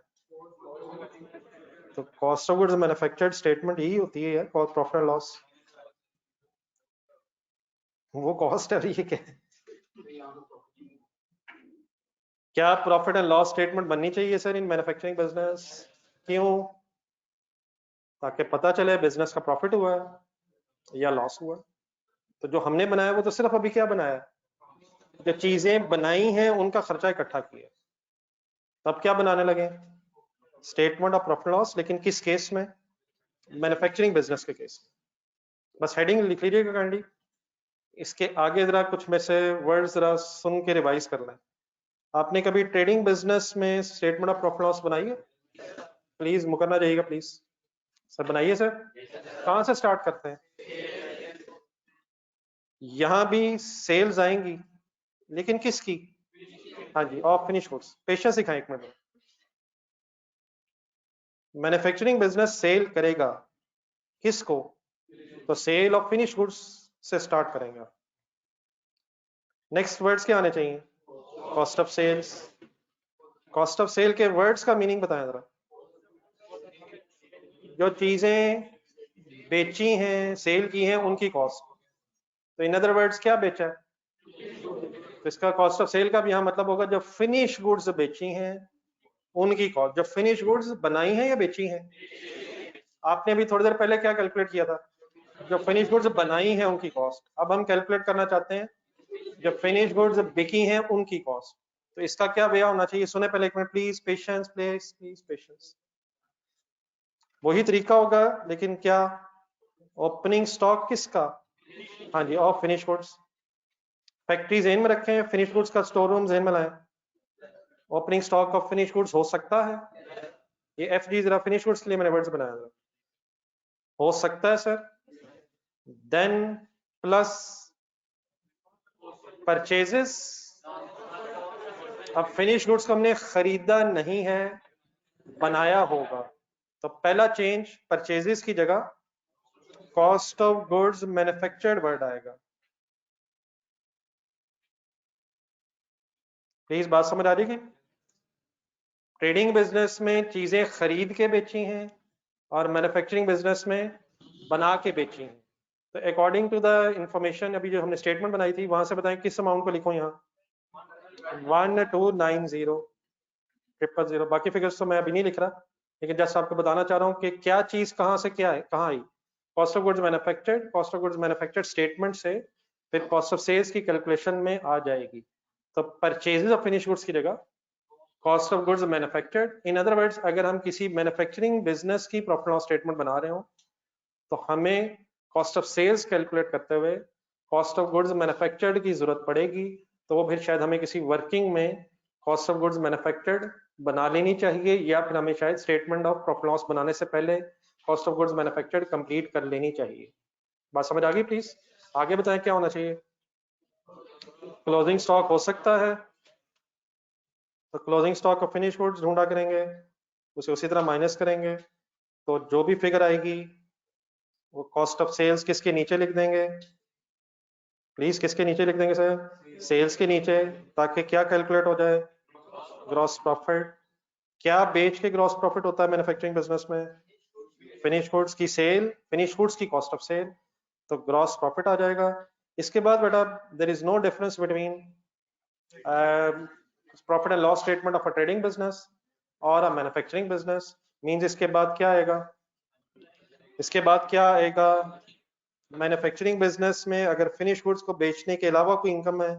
तो cost of goods manufactured statement यही होती है यार, प्रॉफिट और लॉस। वो कॉस्ट है, ये क्या है? क्या प्रॉफिट एंड लॉस स्टेटमेंट बननी चाहिए सर इन मैन्युफैक्चरिंग बिजनेस? क्यों? ताकि पता चले बिजनेस का प्रॉफिट हुआ है या लॉस हुआ। तो जो हमने बनाया वो तो सिर्फ अभी क्या बनाया, जो चीजें बनाई हैं उनका खर्चा इकट्ठा किया। तब क्या बनाने लगे? Statement of profit loss. लेकिन किस केस में? मैन्युफैक्चरिंग बिजनेस के केस में। बस हेडिंग लिख लीजिएगा काइंडली। इसके आगे जरा कुछ में से वर्ड जरा सुन के रिवाइज करना है। आपने कभी ट्रेडिंग बिजनेस में स्टेटमेंट ऑफ प्रॉफिट लॉस बनाई है? प्लीज मुकरना चाहिएगा प्लीज। सर बनाइए सर। कहां से स्टार्ट करते हैं? यहां भी सेल्स आएंगी, लेकिन किसकी? हाँ जी, ऑफ फिनिश गुड्स। पेशेंस सिखाएं एक मिनट। मैन्युफैक्चरिंग बिजनेस सेल करेगा किसको? तो सेल ऑफ फिनिश गुड्स से स्टार्ट करेंगे। नेक्स्ट वर्ड्स क्या आने चाहिए? Cost of sales. Cost of sale के वर्ड्स का मीनिंग बताएं जरा। जो चीजें बेची हैं, सेल की हैं, उनकी कॉस्ट। तो इन अदर वर्ड्स क्या बेचा है? तो इसका कॉस्ट ऑफ सेल का भी यहाँ मतलब होगा जो फिनिश गुड्स बेची हैं उनकी कॉस्ट। जो फिनिश गुड्स बनाई हैं या बेची हैं? आपने अभी थोड़ी देर पहले क्या कैलकुलेट किया था? जो फिनिश गुड्स बनाई हैं उनकी कॉस्ट। अब हम कैलकुलेट करना चाहते हैं जो फिनिश गुड्स बिकी हैं उनकी कॉस्ट। तो इसका क्या वे होना चाहिए? सुने पहले एक minute please, patience please, please patience. वही तरीका होगा, लेकिन क्या? ओपनिंग स्टॉक किसका? हाँ जी, ऑफ फिनिश गुड्स। फैक्ट्री जेन में रखें, फिनिश गुड्स का स्टोर रूम जेन में लाएं। Opening stock of finish goods हो सकता है, ये एफ जी जरा फिनिश गुड्स के लिए मैंने वर्ड्स बनाया था, हो सकता है सर। Then plus purchases. अब फिनिश गुड्स को हमने खरीदा नहीं है, बनाया होगा, तो पहला चेंज परचेजेस की जगह cost of goods manufactured word आएगा। प्लीज बात समझ आ रही है? ट्रेडिंग बिजनेस में चीजें खरीद के बेची हैं और मैन्युफैक्चरिंग बिजनेस में बना के बेची हैं। तो अकॉर्डिंग टू द इंफॉर्मेशन अभी जो हमने स्टेटमेंट बनाई थी वहां से बताएं किस अमाउंट को लिखूं यहाँ? 1290,000। बाकी फिगर्स तो मैं अभी नहीं लिख रहा, लेकिन जस्ट आपको बताना चाह रहा हूँ कि क्या चीज कहाँ से क्या है, कहाँ आई। Cost of goods manufactured, cost of goods manufactured statement से फिर कॉस्ट ऑफ सेल्स की कैलकुलेशन में आ जाएगी। तो परचेजेस ऑफ फिनिश गुड्स की जगह cost of goods manufactured. In other words, अगर हम किसी मैन्युफैक्चरिंग बिजनेस की प्रॉफिट लॉस स्टेटमेंट बना रहे हो तो हमें कॉस्ट ऑफ सेल्स कैलकुलेट करते हुए कॉस्ट ऑफ गुड्स मैन्युफैक्चर्ड की जरूरत पड़ेगी, तो वो फिर शायद हमें किसी वर्किंग में कॉस्ट ऑफ गुड्स मैन्युफैक्चर्ड बना लेनी चाहिए, या फिर हमें शायद स्टेटमेंट ऑफ प्रॉफिट लॉस बनाने से पहले cost of goods manufactured complete कर लेनी चाहिए। बात समझ आ गई? प्लीज आगे बताएं क्या होना चाहिए। क्लोजिंग स्टॉक हो सकता है, तो closing stock of finish goods ढूंढा करेंगे, उसे उसी तरह माइनस करेंगे, तो जो भी फिगर आएगी वो कॉस्ट ऑफ सेल्स किसके नीचे लिख देंगे? प्लीज किसके नीचे लिख देंगे सर? सेल्स के नीचे, ताकि क्या कैलकुलेट हो जाए? Gross profit. क्या बेच के ग्रॉस प्रॉफिट होता है मैन्युफैक्चरिंग बिजनेस में? फिनिश गुड्स की सेल, फिनिश गुड्स की कॉस्ट ऑफ सेल, तो ग्रॉस प्रॉफिट आ जाएगा। इसके बाद बेटा there is no difference between profit and loss statement of a trading business और अ मैन्युफैक्चरिंग बिजनेस। मींस इसके बाद क्या आएगा? इसके बाद क्या आएगा? मैन्युफैक्चरिंग बिजनेस में अगर फिनिश गुड्स को बेचने के अलावा कोई इनकम है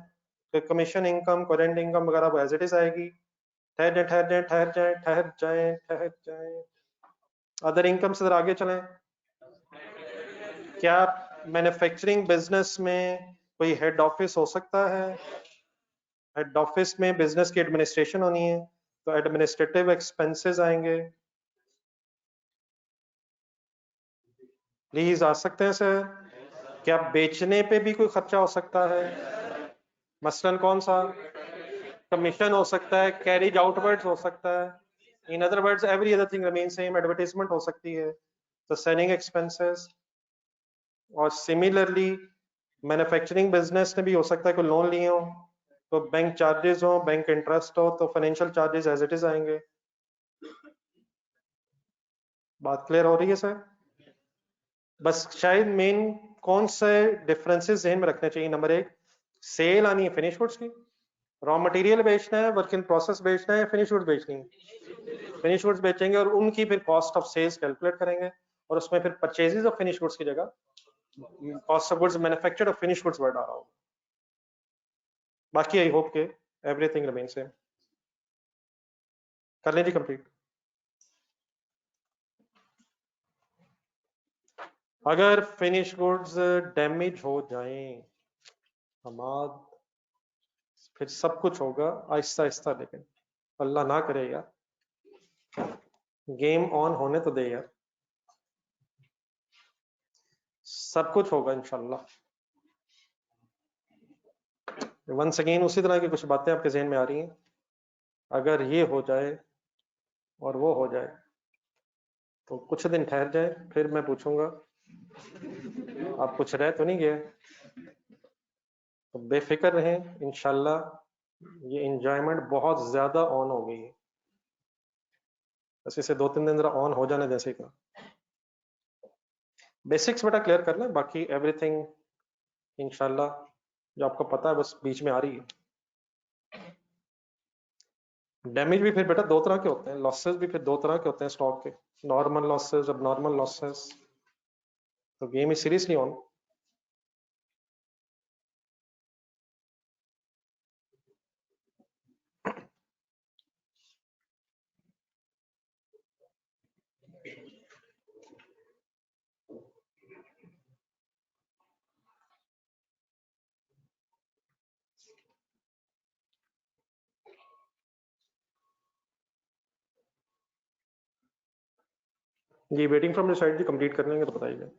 तो कमीशन इनकम, करेंट इनकम वगैरह वो एज इट इज आएगी। ठहर जाए ठहर जाए ठहर जाए ठहर जाए ठहर जाए, अदर इनकम से आगे चलें। क्या मैन्युफैक्चरिंग बिजनेस में कोई हेड ऑफिस हो सकता है? हेड ऑफिस में बिजनेस की एडमिनिस्ट्रेशन होनी है, तो एडमिनिस्ट्रेटिव एक्सपेंसेस आएंगे। प्लीज आ सकते हैं सर? क्या बेचने पे भी कोई खर्चा हो सकता है? मसलन कौन सा? कमीशन हो सकता है, कैरिज आउटवर्ड्स हो सकता है, in other words every other thing remain same. Advertisement हो सकती है, तो सेलिंग एक्सपेंसेस। और सिमिलरली मैन्युफैक्चरिंग बिजनेस में भी हो सकता है कोई लोन लिए हो तो बैंक चार्जेस हो, बैंक इंटरेस्ट हो, तो financial charges as it is आएंगे। बात क्लियर हो रही है सर? बस शायद मेन कौन से डिफरेंसेस ध्यान में रखने चाहिए? नंबर एक, सेल आनी है फिनिश गुड्स की, रॉ मटेरियल बेचना है, वर्क इन प्रोसेस बेचना है, फिनिश गुड्स बेचनी है। फिनिश गुड्स बेचेंगे और उनकी फिर कॉस्ट ऑफ सेल्स कैलकुलेट करेंगे, और उसमें फिर परचेजेस ऑफ फिनिश गुड्स की जगह cost of goods manufactured of finish goods word आ रहा होगा। बाकी आई होप के एवरीथिंग रिमेन सेम। कर लें जी कंप्लीट। अगर फिनिश गुड्स डैमेज हो जाएं हमाद, फिर सब कुछ होगा आहिस्ता आहिस्ता, लेकिन अल्लाह ना करे यार, गेम ऑन होने तो दे यार, सब कुछ होगा इंशाल्लाह। वंस अगेन उसी तरह की कुछ बातें आपके जहन में आ रही हैं, अगर ये हो जाए और वो हो जाए तो कुछ दिन ठहर जाए, फिर मैं पूछूंगा आप कुछ रह तो नहीं गए? तो बेफिक्र रहें, इंशाल्लाह ये इंजॉयमेंट बहुत ज्यादा ऑन हो गई है, बस इसे 2-3 दिन जरा ऑन हो जाने जैसे का। बेसिक्स बेटा क्लियर कर लें, बाकी एवरीथिंग इंशाल्लाह जो आपको पता है बस बीच में आ रही है। डैमेज भी फिर बेटा दो तरह के होते हैं, लॉसेस भी फिर दो तरह के होते हैं स्टॉक के, नॉर्मल लॉसेस, अब नॉर्मल लॉसेस, तो गेम इज सीरियसली ऑन। जी वेटिंग फ्रॉम द साइड जी, कंप्लीट कर लेंगे तो बताइए।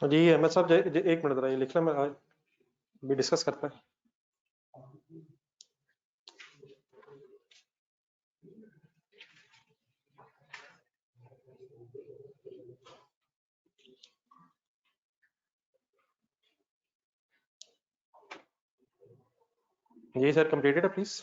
जी अहमद साहब, एक मिनट जरा ये लिख लें, मैं अभी डिस्कस करते हैं। जी सर, कंप्लीटेड है प्लीज।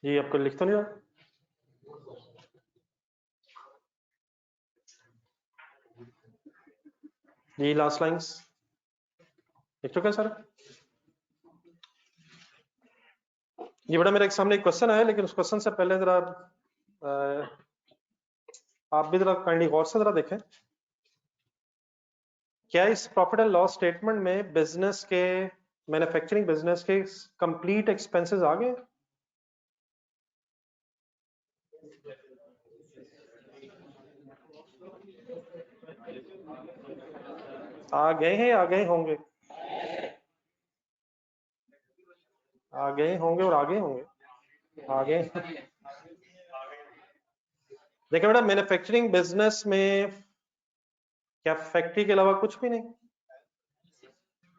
जी आपको लिख तो नहीं रहा? जी लास्ट लाइंस लिख चुका है सर? ये बड़ा मेरे सामने एक क्वेश्चन आया, लेकिन उस क्वेश्चन से पहले जरा आप भी जरा काइंडली गौर से जरा देखें, क्या इस प्रॉफिट एंड लॉस स्टेटमेंट में बिजनेस के, मैन्युफैक्चरिंग बिजनेस के कंप्लीट एक्सपेंसेस आ गए? आ गए हैं, आ गए होंगे, आ गए होंगे और आगे होंगे, आ गए। देखिए बेटा, मैन्युफैक्चरिंग बिजनेस में क्या फैक्ट्री के अलावा कुछ भी नहीं?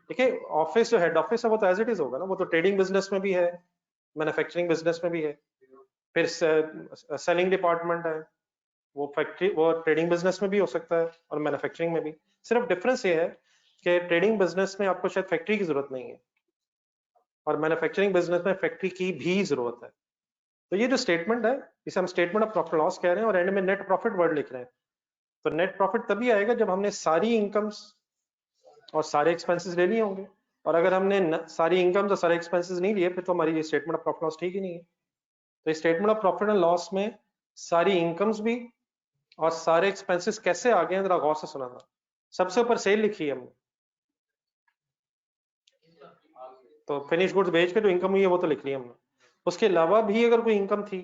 देखिए ऑफिस जो हेड ऑफिस है वो तो एज इट इज होगा ना, वो तो ट्रेडिंग बिजनेस में भी है, मैन्युफैक्चरिंग बिजनेस में भी है, फिर सेलिंग डिपार्टमेंट है, वो फैक्ट्री, वो ट्रेडिंग बिजनेस में भी हो सकता है और मैन्युफैक्चरिंग में भी। सिर्फ डिफरेंस ये है कि ट्रेडिंग बिजनेस में आपको शायद फैक्ट्री की जरूरत नहीं है और मैन्युफैक्चरिंग बिजनेस में फैक्ट्री की भी जरूरत है। तो ये जो स्टेटमेंट है, इसे हम स्टेटमेंट ऑफ प्रॉफिट लॉस कह रहे हैं और एंड में नेट प्रॉफिट वर्ड लिख रहे हैं। तो नेट प्रॉफिट तभी आएगा जब हमने सारी इनकम्स और सारे एक्सपेंसेस ले लिए होंगे, और अगर हमने सारी इनकम्स और सारे एक्सपेंसेस नहीं लिए, फिर तो हमारी ये स्टेटमेंट ऑफ प्रॉफिट लॉस ठीक ही नहीं है। तो statement of profit and loss में सारी इनकम्स भी और सारे एक्सपेंसेस कैसे आ गए हैं जरा गौर से सुना था। सबसे ऊपर सेल लिखी है हमने, तो फिनिश गुड्स बेच के जो इनकम हुई है वो तो लिख ली हमने। उसके अलावा भी अगर कोई इनकम थी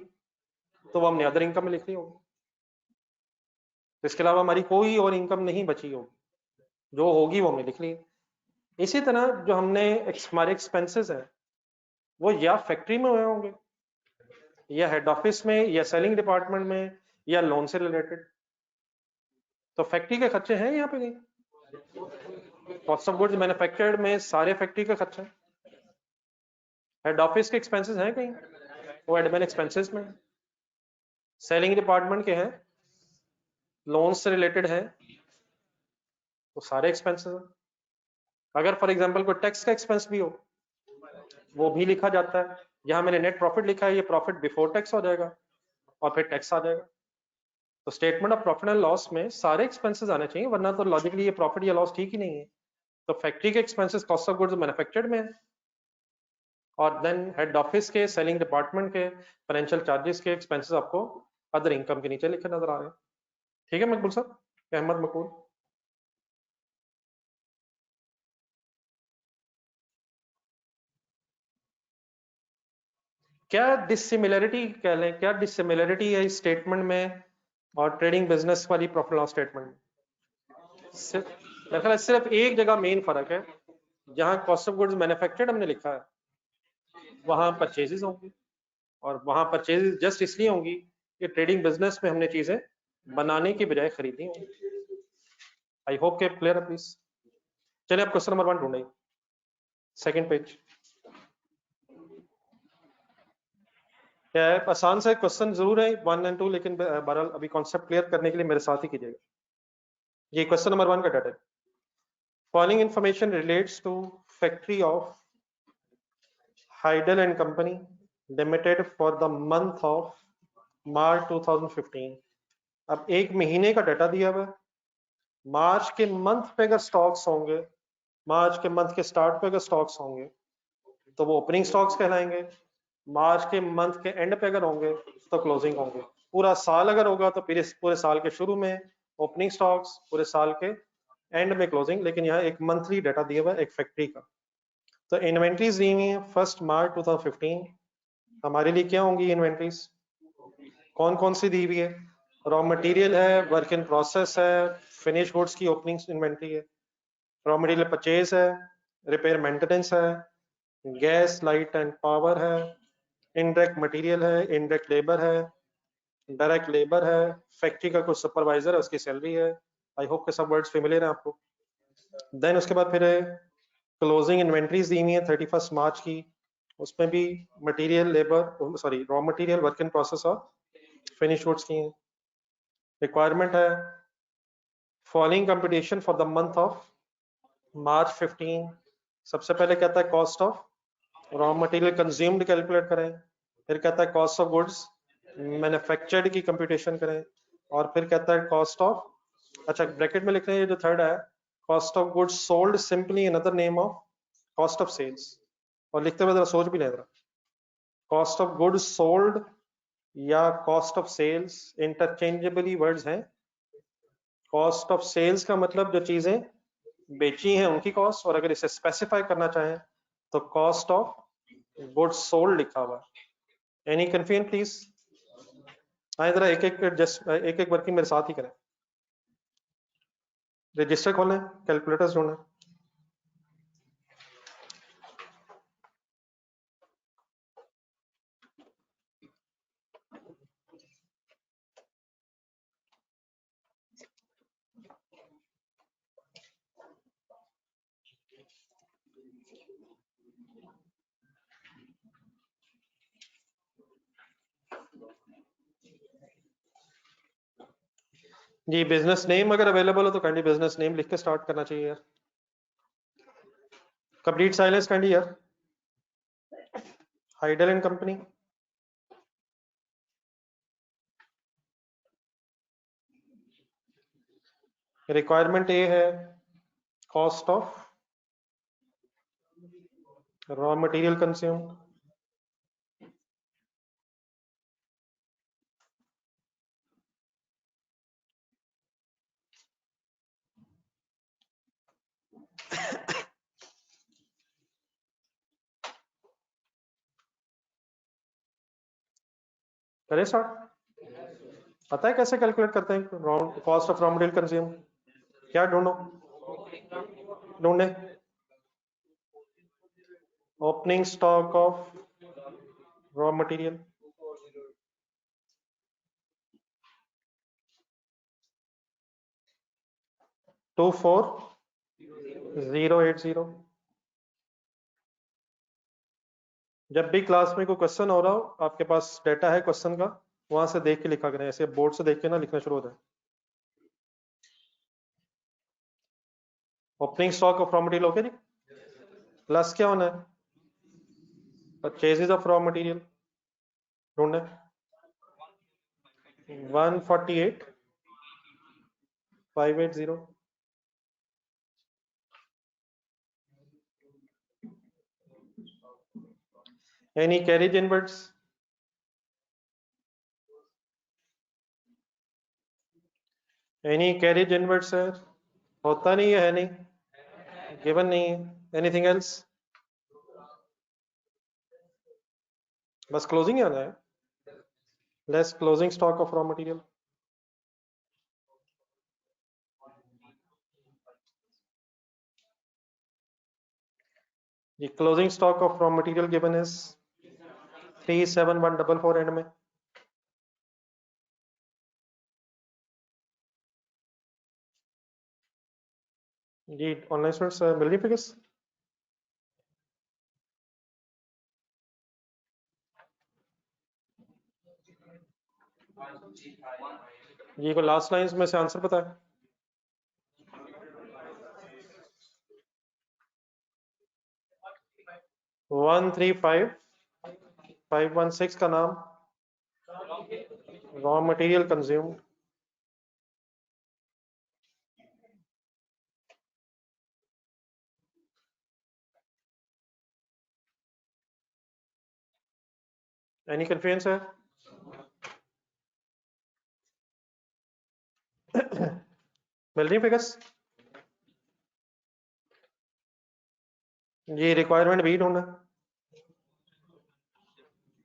तो वो हमने अदर इनकम में लिख ली होगी। तो इसके अलावा हमारी कोई और इनकम नहीं बची होगी, जो होगी वो हमने लिख ली। इसी तरह जो हमने हमारे एक्सपेंसेस हैं वो या फैक्ट्री में हुए होंगे, या हेड ऑफिस में, या सेलिंग डिपार्टमेंट में, या लोन से रिलेटेड। तो फैक्ट्री के खर्चे हैं यहाँ पे नहीं। कॉस्ट ऑफ गुड्स मैन्युफैक्चर्ड में सारे फैक्ट्री के खर्चे हैं। हेड ऑफिस के एक्सपेंसेस हैं कहीं, वो एडमिन एक्सपेंसेस में। सेलिंग डिपार्टमेंट के हैं, लोन से रिलेटेड है, तो सारे एक्सपेंसेस हैं। अगर फॉर एग्जांपल कोई टैक्स का एक्सपेंस भी हो वो भी लिखा जाता है। यहाँ मैंने नेट प्रॉफिट लिखा है, ये प्रॉफिट बिफोर टैक्स हो जाएगा और फिर टैक्स आ जाएगा। तो statement of profit and loss में सारे एक्सपेंसेस आने चाहिए, वरना तो लॉजिकली ये प्रॉफिट या लॉस ठीक ही नहीं है। तो फैक्ट्री के expenses cost of goods manufactured में है, और देन हेड ऑफिस के, सेलिंग डिपार्टमेंट के, फाइनेंशियल चार्जेस के एक्सपेंसेस आपको अदर इनकम के नीचे लिखे नजर आ रहे हैं। ठीक है मकबूल साहब, अहमद मकबूल। क्या डिसिमिलरिटी कह लें, क्या डिसिमिलरिटी है इस स्टेटमेंट में और ट्रेडिंग बिजनेस वाली प्रॉफिट लॉस स्टेटमेंट में? मेरे ख्याल सिर्फ एक जगह मेन फर्क है, जहां कॉस्ट ऑफ गुड्स मैन्युफैक्चर्ड हमने लिखा है वहां परचेजेस होंगी, और वहां परचेजेस जस्ट इसलिए होंगी कि ट्रेडिंग बिजनेस में हमने चीजें बनाने की बजाय खरीदी होंगी। आई होप के क्लियर है प्लीज। चलिए आप क्वेश्चन नंबर 1 ढूंढिए, सेकंड पेज। क्या है, आसान से क्वेश्चन जरूर है 1 और 2, लेकिन बहरहाल अभी कॉन्सेप्ट क्लियर करने के लिए मेरे साथ ही कीजिएगा। ये क्वेश्चन नंबर 1 का डाटा है। Following information relates to factory of Hydel and company limited for the month of March 2015। अब एक महीने का डाटा दिया हुआ है, मार्च के मंथ पे अगर स्टॉक्स होंगे, मार्च के मंथ के स्टार्ट पे अगर स्टॉक्स होंगे तो वो ओपनिंग स्टॉक्स कहलाएंगे, मार्च के मंथ के एंड पे अगर होंगे तो क्लोजिंग होंगे। पूरा साल अगर होगा तो फिर इस पूरे साल के शुरू में ओपनिंग स्टॉक्स, पूरे साल के एंड में क्लोजिंग। लेकिन यहाँ एक मंथली डाटा दिया हुआ है एक फैक्ट्री का। तो इन्वेंट्रीज दी हुई है 1 मार्च 2015। हमारे लिए क्या होंगी इन्वेंट्रीज, कौन कौन सी दी हुई है? रॉ मटेरियल है, वर्क इन प्रोसेस है, फिनिश गुड्स की ओपनिंग इन्वेंट्री है, रॉ मटेरियल परचेज है, रिपेयर मेंटेनेंस है, गैस लाइट एंड पावर है, इनडायरेक्ट मटेरियल है, इनडायरेक्ट लेबर है, डायरेक्ट लेबर है, फैक्ट्री का कुछ सुपरवाइजर है, उसकी सैलरी है। आई होप के सब वर्ड्स फेमिलियर हैं आपको। देन उसके बाद फिर क्लोजिंग इन्वेंट्रीज दी हुई है 31 मार्च की, उसमें भी material, labour, sorry raw material, work in process और फिनिश गुड्स की हैं। रिक्वायरमेंट है following competition for the month of मार्च 15। सबसे पहले कहता है cost of raw material consumed calculate करें, फिर कहता है कॉस्ट ऑफ गुड्स मैन्युफैक्चर्ड की कंप्यूटेशन करें, और फिर कहता है कॉस्ट ऑफ, अच्छा ब्रैकेट में लिख रहे हैं ये जो थर्ड है, cost of goods sold simply another name of cost of sales. और लिखते हुए जरा सोच भी लें जरा, कॉस्ट ऑफ गुड्स सोल्ड या cost of sales interchangeably words हैं। कॉस्ट ऑफ सेल्स का मतलब जो चीजें बेची हैं उनकी कॉस्ट, और अगर इसे स्पेसिफाई करना चाहें तो कॉस्ट ऑफ गुड्स सोल्ड लिखा हुआ है। Any confusion please? आए जरा एक एक जस्ट एक एक वर्किंग मेरे साथ ही करें। रजिस्टर खोलें, कैलकुलेटर्स ढूंढें। जी बिजनेस नेम अगर अवेलेबल हो तो काइंडली बिजनेस नेम लिख के स्टार्ट करना चाहिए यार। कंप्लीट साइलेंस काइंडली यार। Hydel and company, requirement A है cost of raw material consume, करें स्टार्ट। पता है कैसे कैलकुलेट करते हैं cost of raw material consume? क्या ढूंढो, ढूंढे opening stock of raw material, to 4080। जब भी क्लास में कोई क्वेश्चन हो रहा हो, आपके पास डाटा है क्वेश्चन का, वहां से देख के लिखा करें, ऐसे बोर्ड से देख के ना लिखना शुरू हो जाए। Opening stock of raw material okay जी, प्लस क्या होना है परचेजेज ऑफ रॉ मटेरियल, ढूंढे 148580। Any carriage inwards? Any carriage inwards है? होता नहीं है नहीं, गिवन नहीं है। Anything else? बस क्लोजिंग ही आना है, less closing stock of raw material. The closing stock of raw material given is 37144 end में। जी ऑनलाइन स्टूडेंट्स मिल रही फिगर्स? जी को लास्ट लाइंस में से आंसर पता है? वन 135,516 का नाम raw material consumed, any confusion है? मिल रही फिगर्स? जी रिक्वायरमेंट भी ढूंढना,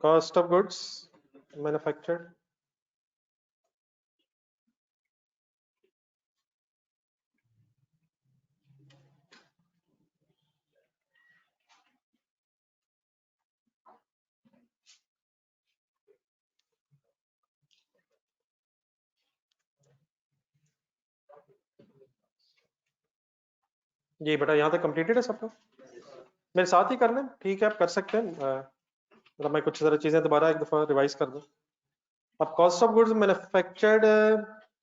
कॉस्ट ऑफ गुड्स मैन्युफैक्चर्ड, जी बेटा, यहाँ तक कंप्लीटेड है सबका? मेरे साथ ही कर लें, ठीक है, आप कर सकते हैं। जरा मैं कुछ ज़रा चीज़ें दोबारा एक दफ़ा रिवाइज कर दूँ। अब cost of goods manufactured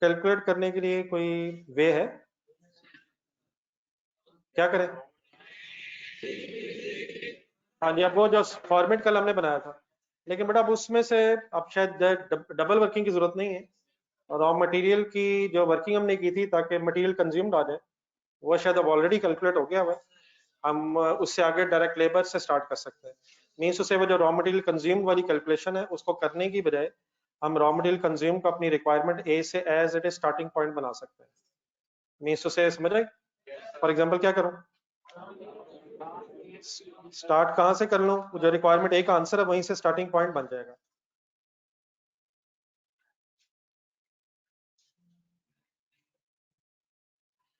calculate करने के लिए कोई वे है? क्या करें? हाँ जी, अब वो जो फॉर्मेट कल हमने बनाया था, लेकिन बेटा अब उसमें से अब शायद डबल वर्किंग की जरूरत नहीं है। रॉ मटेरियल की जो वर्किंग हमने की थी ताकि मटेरियल कंज्यूम्ड आ जाए, वो शायद अब ऑलरेडी कैलकुलेट हो गया हुआ है। हम उससे आगे डायरेक्ट लेबर से स्टार्ट कर सकते हैं। मीन्स उससे वो जो रॉ मटेरियल कंज्यूम वाली कैलकुलेशन है उसको करने की बजाय हम रॉ मटेरियल कंज्यूम को अपनी रिक्वायरमेंट ए से as it is starting point बना सकते हैं। मीन्स उससे समझ रहे? फॉर एग्जाम्पल क्या करूं, स्टार्ट कहां से कर लूं? जो रिक्वायरमेंट ए का आंसर है वहीं से स्टार्टिंग पॉइंट बन जाएगा।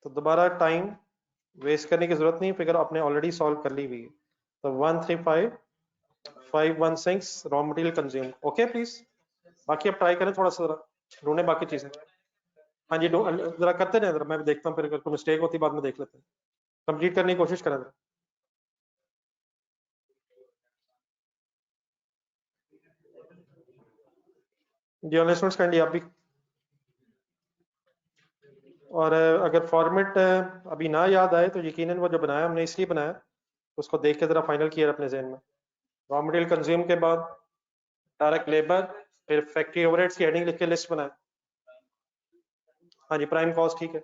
तो दोबारा टाइम वेस्ट करने की जरूरत नहीं, फिगर आपने ऑलरेडी सॉल्व कर ली हुई है। तो 135,516 raw material consume. Okay please, बाकी आप ट्राई करें थोड़ा सा, जरा ढूंढें बाकी चीजें। हाँ जी, जरा करते रहें, जरा मैं देखता हूँ, फिर अगर कोई मिस्टेक होती बाद में देख लेते हैं। कंप्लीट करने की कोशिश करें जरा। जी ऑनलाइन स्टूडेंट्स कैंडी आप भी। और अगर फॉर्मेट अभी ना याद आए तो यकीनन वो जो बनाया हमने इसलिए बनाया, उसको देख के जरा फाइनल किया अपने जहन में। रॉ मटेरियल कंज्यूम के बाद डायरेक्ट लेबर, फिर फैक्ट्री ओवरहेड्स की हेडिंग लिख के लिस्ट बनाए। हाँ जी, प्राइम कॉस्ट ठीक है।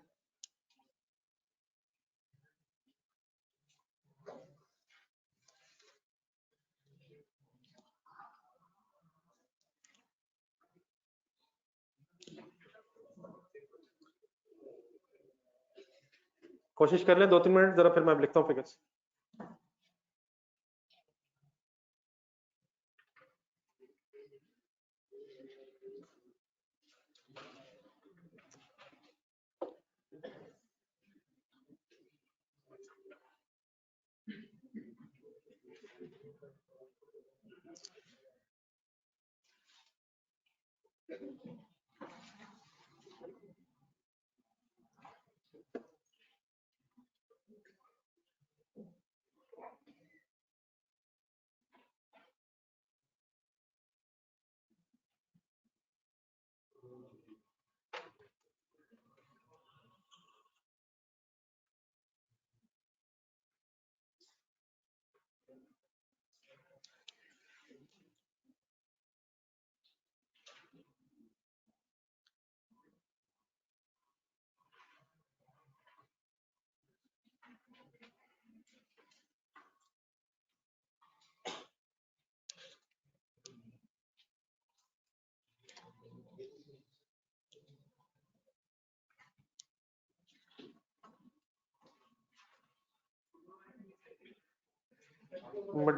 कोशिश कर लें 2-3 मिनट जरा, फिर मैं लिखता हूँ फिगर्स।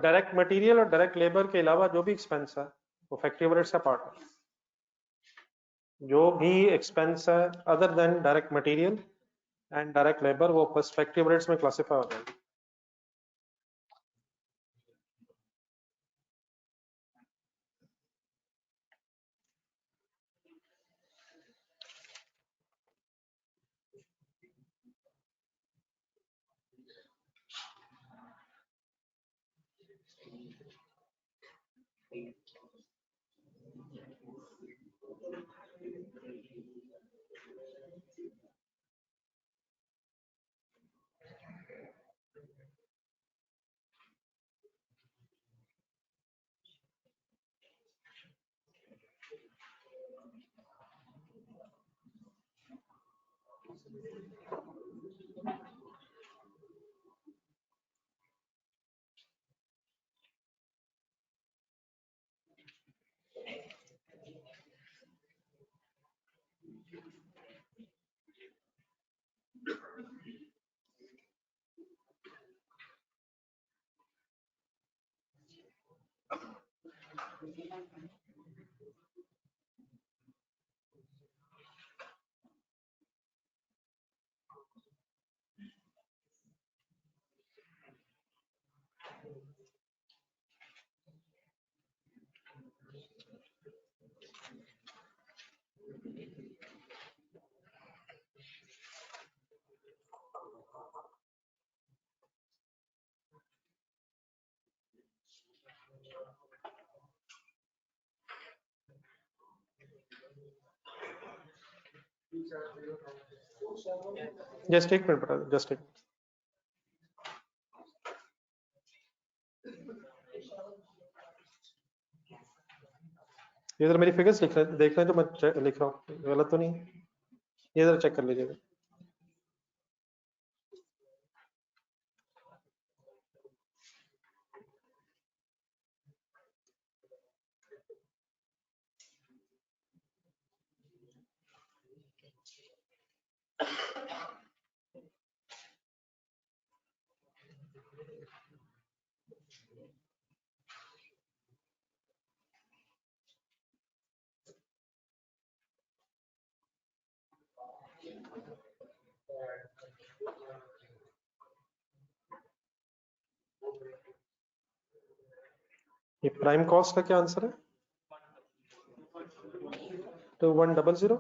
डायरेक्ट मटेरियल और डायरेक्ट लेबर के अलावा जो भी एक्सपेंस है वो फैक्ट्री ओवरहेड्स का पार्ट है। जो भी एक्सपेंस है other than direct material and direct labour, वो फर्स्ट फैक्ट्री ओवरहेड्स में क्लासिफाई हो जाएगी। जस्ट एक मिनट बता, जस्ट एक मिनट। ये जरा मेरी फिगर्स लिख रहे, देख रहे हैं जो मैं लिख रहा हूँ, गलत तो नहीं? ये जरा चेक कर लीजिएगा। ये प्राइम कॉस्ट का क्या आंसर है? 2100।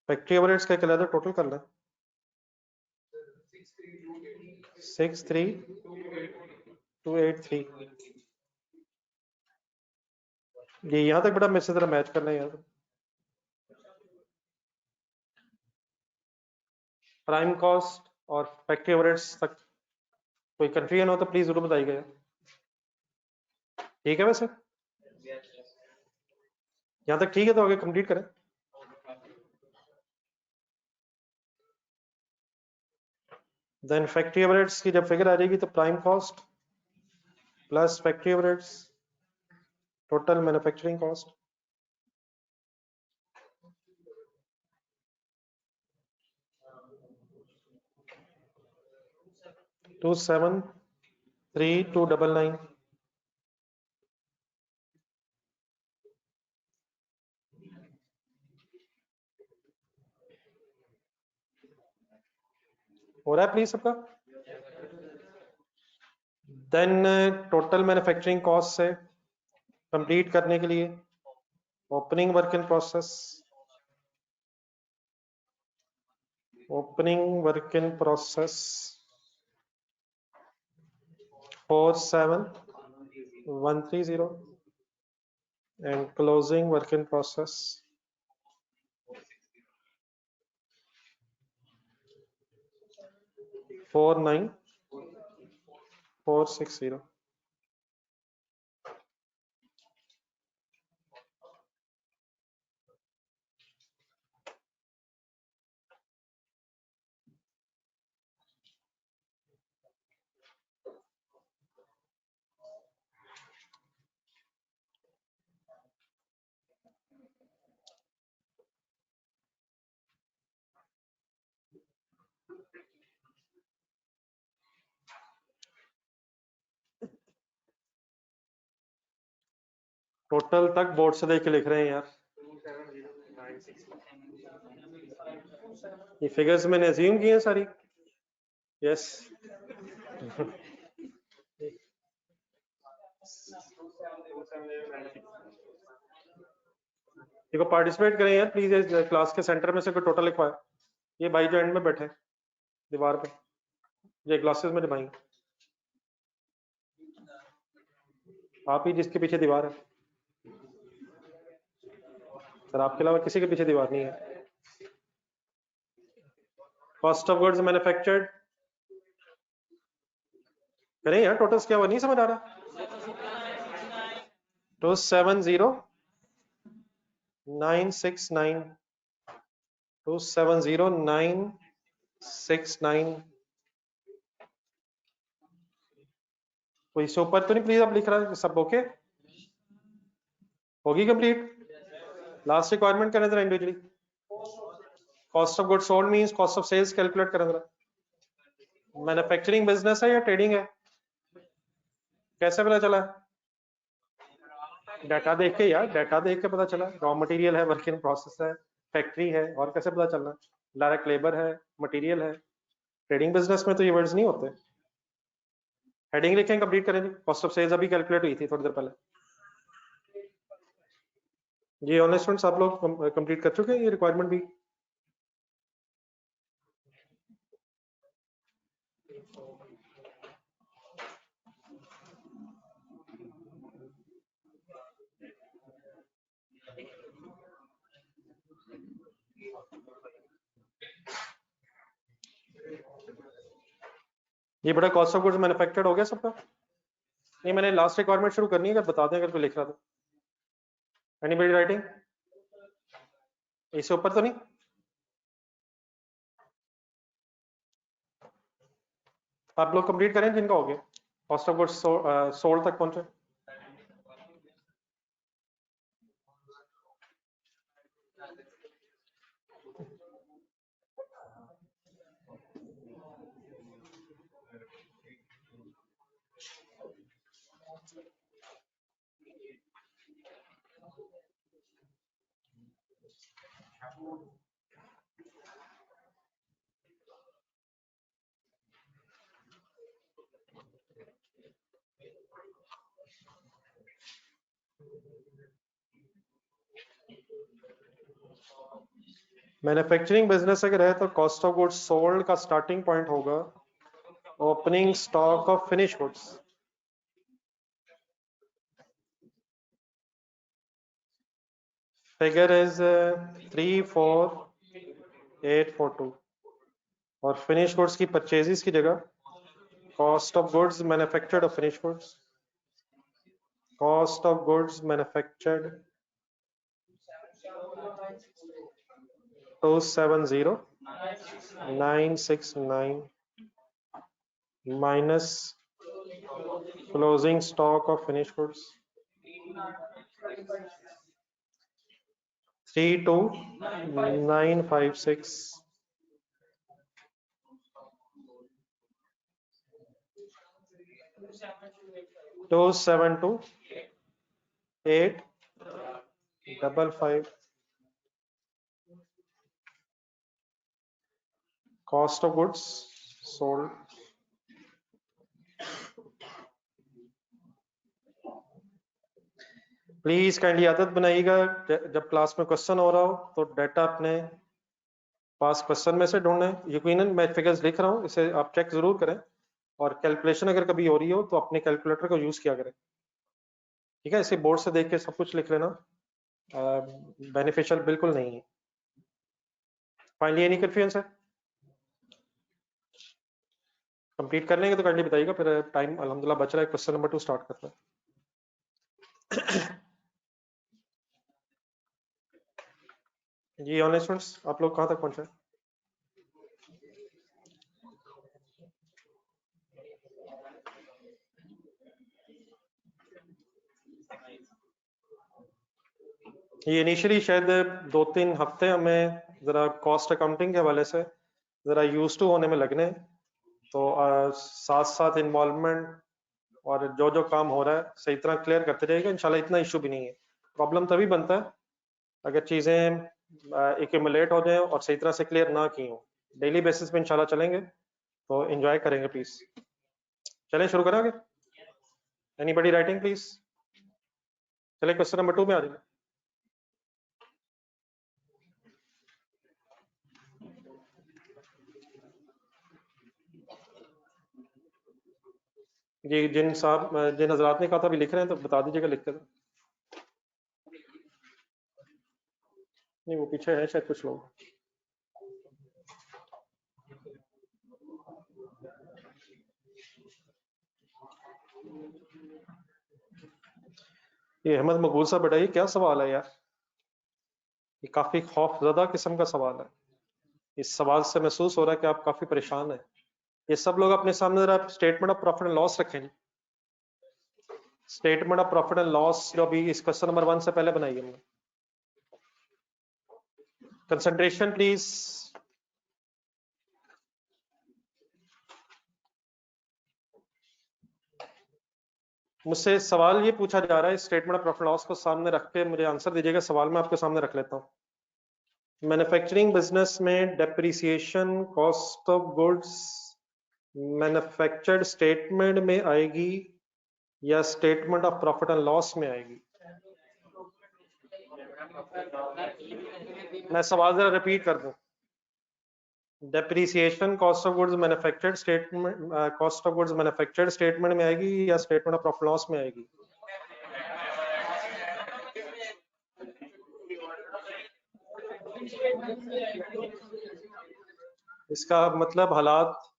फैक्ट्री ओवरहेड्स का कहलाता है, टोटल करना है 63283। ये यहाँ तक बेटा मेरे से जरा मैच करना है यार। प्राइम कॉस्ट और फैक्ट्री ओवरहेड्स तक कोई कंफ्यूजन हो तो प्लीज जरूर बताइएगा। ठीक है वैसे यहाँ तक ठीक है, तो आगे कंप्लीट करें। देन फैक्ट्री ओवरहेड्स की जब फिगर आ जाएगी तो prime cost plus factory overheads total manufacturing cost, to 73299। हो रहा है प्लीज सबका? देन टोटल मैन्युफैक्चरिंग कॉस्ट से कंप्लीट करने के लिए opening work in process, opening work in process 47130 and closing work in process 49460। Total तक बोर्ड से देख के लिख रहे हैं यार। 27096। ये फिगर्स मैंने अज्यूम की हैं सारी। यस देखो पार्टिसिपेट करें यार प्लीज, क्लास के सेंटर में से कोई टोटल लिखवाए। ये भाई जो एंड में बैठे दीवार पे, ये ग्लासेस में भाई, आप ही जिसके पीछे दीवार है सर, आपके अलावा किसी के पीछे दीवार नहीं है। कॉस्ट ऑफ गुड्स मैन्युफैक्चर्ड करें यार, टोटल्स क्या हुआ नहीं समझ आ रहा? 270969 270969। कोई इससे ऊपर तो नहीं प्लीज आप लिख रहा है? सब ओके होगी कंप्लीट? लास्ट रिक्वायरमेंट करें जरा individually. Cost of goods sold means cost of sales calculate करें जरा। मैन्युफैक्चरिंग बिजनेस है या ट्रेडिंग है? कैसे पता चला? डाटा देख के यार, डाटा देख के पता चला। रॉ मटेरियल है, वर्क इन प्रोसेस है, फैक्ट्री है, और कैसे पता चलना? डायरेक्ट लेबर है, मटेरियल है। ट्रेडिंग बिजनेस में तो ये वर्ड्स नहीं होते। हेडिंग लिखें, कंप्लीट करें। कॉस्ट ऑफ सेल्स अभी कैलकुलेट हुई थी थोड़ी देर पहले। ये ऑनलाइन स्टूडेंट्स आप लोग कंप्लीट कर चुके हैं ये रिक्वायरमेंट भी? ये बड़ा कॉस्ट ऑफ गुड्स मैन्युफैक्चर्ड हो गया सबका? नहीं, मैंने लास्ट रिक्वायरमेंट शुरू करनी है, अगर बता दें अगर कोई लिख रहा था। Anybody writing? इससे ऊपर तो नहीं? आप लोग कंप्लीट करें जिनका हो गया, कॉस्ट ऑफ गुड्स सोल्ड तक पहुंचे। मैन्युफैक्चरिंग बिजनेस अगर है तो कॉस्ट ऑफ गुड्स सोल्ड का स्टार्टिंग पॉइंट होगा opening stock of finish goods. Figure is 34842 और फिनिश गुड्स की परचेजेस की जगह cost of goods manufactured of finish goods, cost of goods manufactured 270969 minus closing stock of finished goods 32956 2728555 cost of goods sold please kindly आदत बनाइएगा जब class में question हो रहा हो तो डाटा अपने पास क्वेश्चन में से ढूंढना है। यकीनन मैं फिगर्स लिख रहा हूँ, इसे आप चेक जरूर करें और कैलकुलेशन अगर कभी हो रही हो तो अपने कैलकुलेटर को यूज किया करें, ठीक है? इसे बोर्ड से देख के सब कुछ लिख लेना बेनिफिशियल बिल्कुल नहीं है। फाइनली एनी कंफ्यूजन है? कंप्लीट कर लेंगे तो काइंडली बताइएगा, फिर टाइम अल्हम्दुलिल्लाह बच रहा है, क्वेश्चन नंबर 2 स्टार्ट करते हैं। जी ऑनलाइन स्टूडेंट्स आप लोग कहाँ तक पहुंचे? ये इनिशियली शायद 2-3 हफ्ते हमें जरा कॉस्ट अकाउंटिंग के हवाले से जरा यूज टू होने में लगने, तो साथ साथ इन्वॉल्वमेंट और जो जो काम हो रहा है सही तरह क्लियर करते जाइएगा, इंशाल्लाह इतना इशू भी नहीं है। प्रॉब्लम तभी बनता है अगर चीजें एक्यूमुलेट हो जाए और सही तरह से क्लियर ना की हो। डेली बेसिस पे इंशाल्लाह चलेंगे तो एंजॉय करेंगे प्लीज। चलें शुरू करेंगे? Anybody writing please? चले क्वेश्चन नंबर 2 में आ जाएंगे। जी जिन हजरात ने कहा था अभी लिख रहे हैं तो बता दीजिएगा लिख कर। नहीं वो पीछे है शायद कुछ लोग। ये अहमद मकबूल साहब बेटा, ये क्या सवाल है यार? ये काफी खौफजदा किस्म का सवाल है। इस सवाल से महसूस हो रहा है कि आप काफी परेशान हैं। ये सब लोग अपने सामने जरा statement of profit and loss रखें। Statement of profit and loss जो अभी इस क्वेश्चन नंबर 1 से पहले बनाई हमने। Concentration please. मुझसे सवाल ये पूछा जा रहा है, स्टेटमेंट ऑफ प्रॉफिट लॉस को सामने रख के मुझे आंसर दीजिएगा। सवाल मैं आपके सामने रख लेता हूँ। मैन्युफैक्चरिंग बिजनेस में depreciation cost of goods manufactured statement में आएगी या statement of profit and loss में आएगी? मैं सवाल जरा रिपीट कर दूं। Depreciation cost of goods manufactured statement cost of goods manufactured statement में आएगी या स्टेटमेंट ऑफ प्रॉफिट लॉस में आएगी? इसका मतलब हालात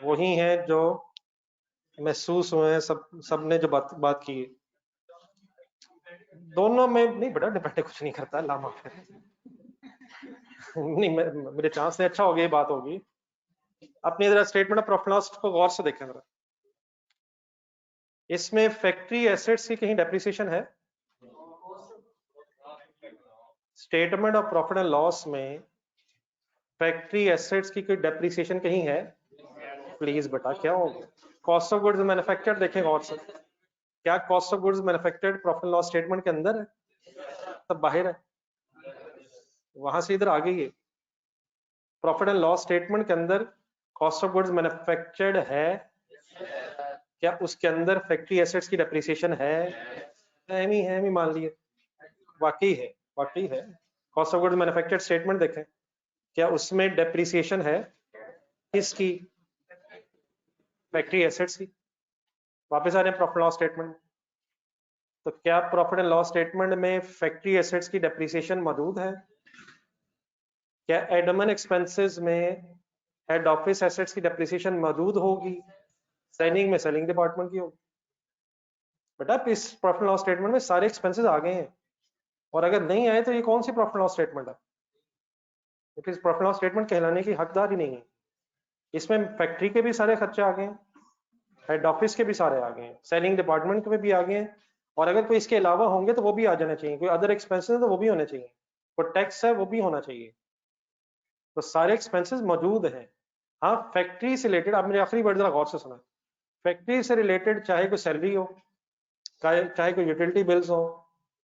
वही हैं जो महसूस हुए हैं, सबने जो बात की है। दोनों में नहीं बेटा, डिपेंड कुछ नहीं करता, लामा फिर नहीं, मेरे चांस से अच्छा हो गया, बात होगी। अपनी जरा स्टेटमेंट ऑफ प्रॉफिट लॉस को गौर से देखें जरा। इसमें फैक्ट्री एसेट्स की कहीं डेप्रिसिएशन है? Statement of profit and loss में फैक्ट्री एसेट्स की कोई डेप्रिसिएशन कहीं है? प्लीज बेटा, क्या हो गया? कॉस्ट ऑफ गुड्स मैन्युफैक्चर्ड देखें गौर से। क्या cost of goods manufactured profit loss statement के अंदर है? तब बाहर है, वहां से इधर आ गई है। प्रॉफिट एंड लॉस स्टेटमेंट के अंदर कॉस्ट ऑफ गुड्स मैन्युफैक्चर्ड है? क्या उसके अंदर फैक्ट्री एसेट्स की डेप्रिसिएशन है? है मान लिए, वाकई है, वाकई है। Cost of goods manufactured statement देखें, क्या उसमें डेप्रिसिएशन है? किसकी? फैक्ट्री एसेट्स की। वापस आ रहे हैं प्रॉफिट लॉस स्टेटमेंट। तो क्या प्रॉफिट एंड लॉस स्टेटमेंट में फैक्ट्री एसेट्स की डेप्रिसिएशन मौजूद है? क्या एडमिन एक्सपेंसेस में हेड ऑफिस एसेट्स की डेप्रिसिएशन मौजूद होगी? सेलिंग में सेलिंग डिपार्टमेंट की होगी। बेटा इस प्रॉफिट लॉस स्टेटमेंट में सारे एक्सपेंसेस आ गए हैं, और अगर नहीं आए तो ये कौन सी प्रॉफिट लॉस स्टेटमेंट है? इस प्रॉफिट लॉस स्टेटमेंट कहलाने की हकदार ही नहीं है। इसमें फैक्ट्री के भी सारे खर्चे आ गए हैं, हेड ऑफिस के भी सारे आ गए हैं, सेलिंग डिपार्टमेंट के भी आ गए हैं, और अगर कोई इसके अलावा होंगे तो वो भी आ जाने चाहिए। कोई अदर एक्सपेंसेस है तो वो भी होने चाहिए, कोई टैक्स है वो भी होना चाहिए। तो सारे एक्सपेंसेस मौजूद हैं। हाँ, फैक्ट्री से रिलेटेड, आप मेरे आखिरी वर्ड जरा गौर से सुना। फैक्ट्री से रिलेटेड चाहे कोई सैलरी हो, चाहे कोई यूटिलिटी बिल्स हो,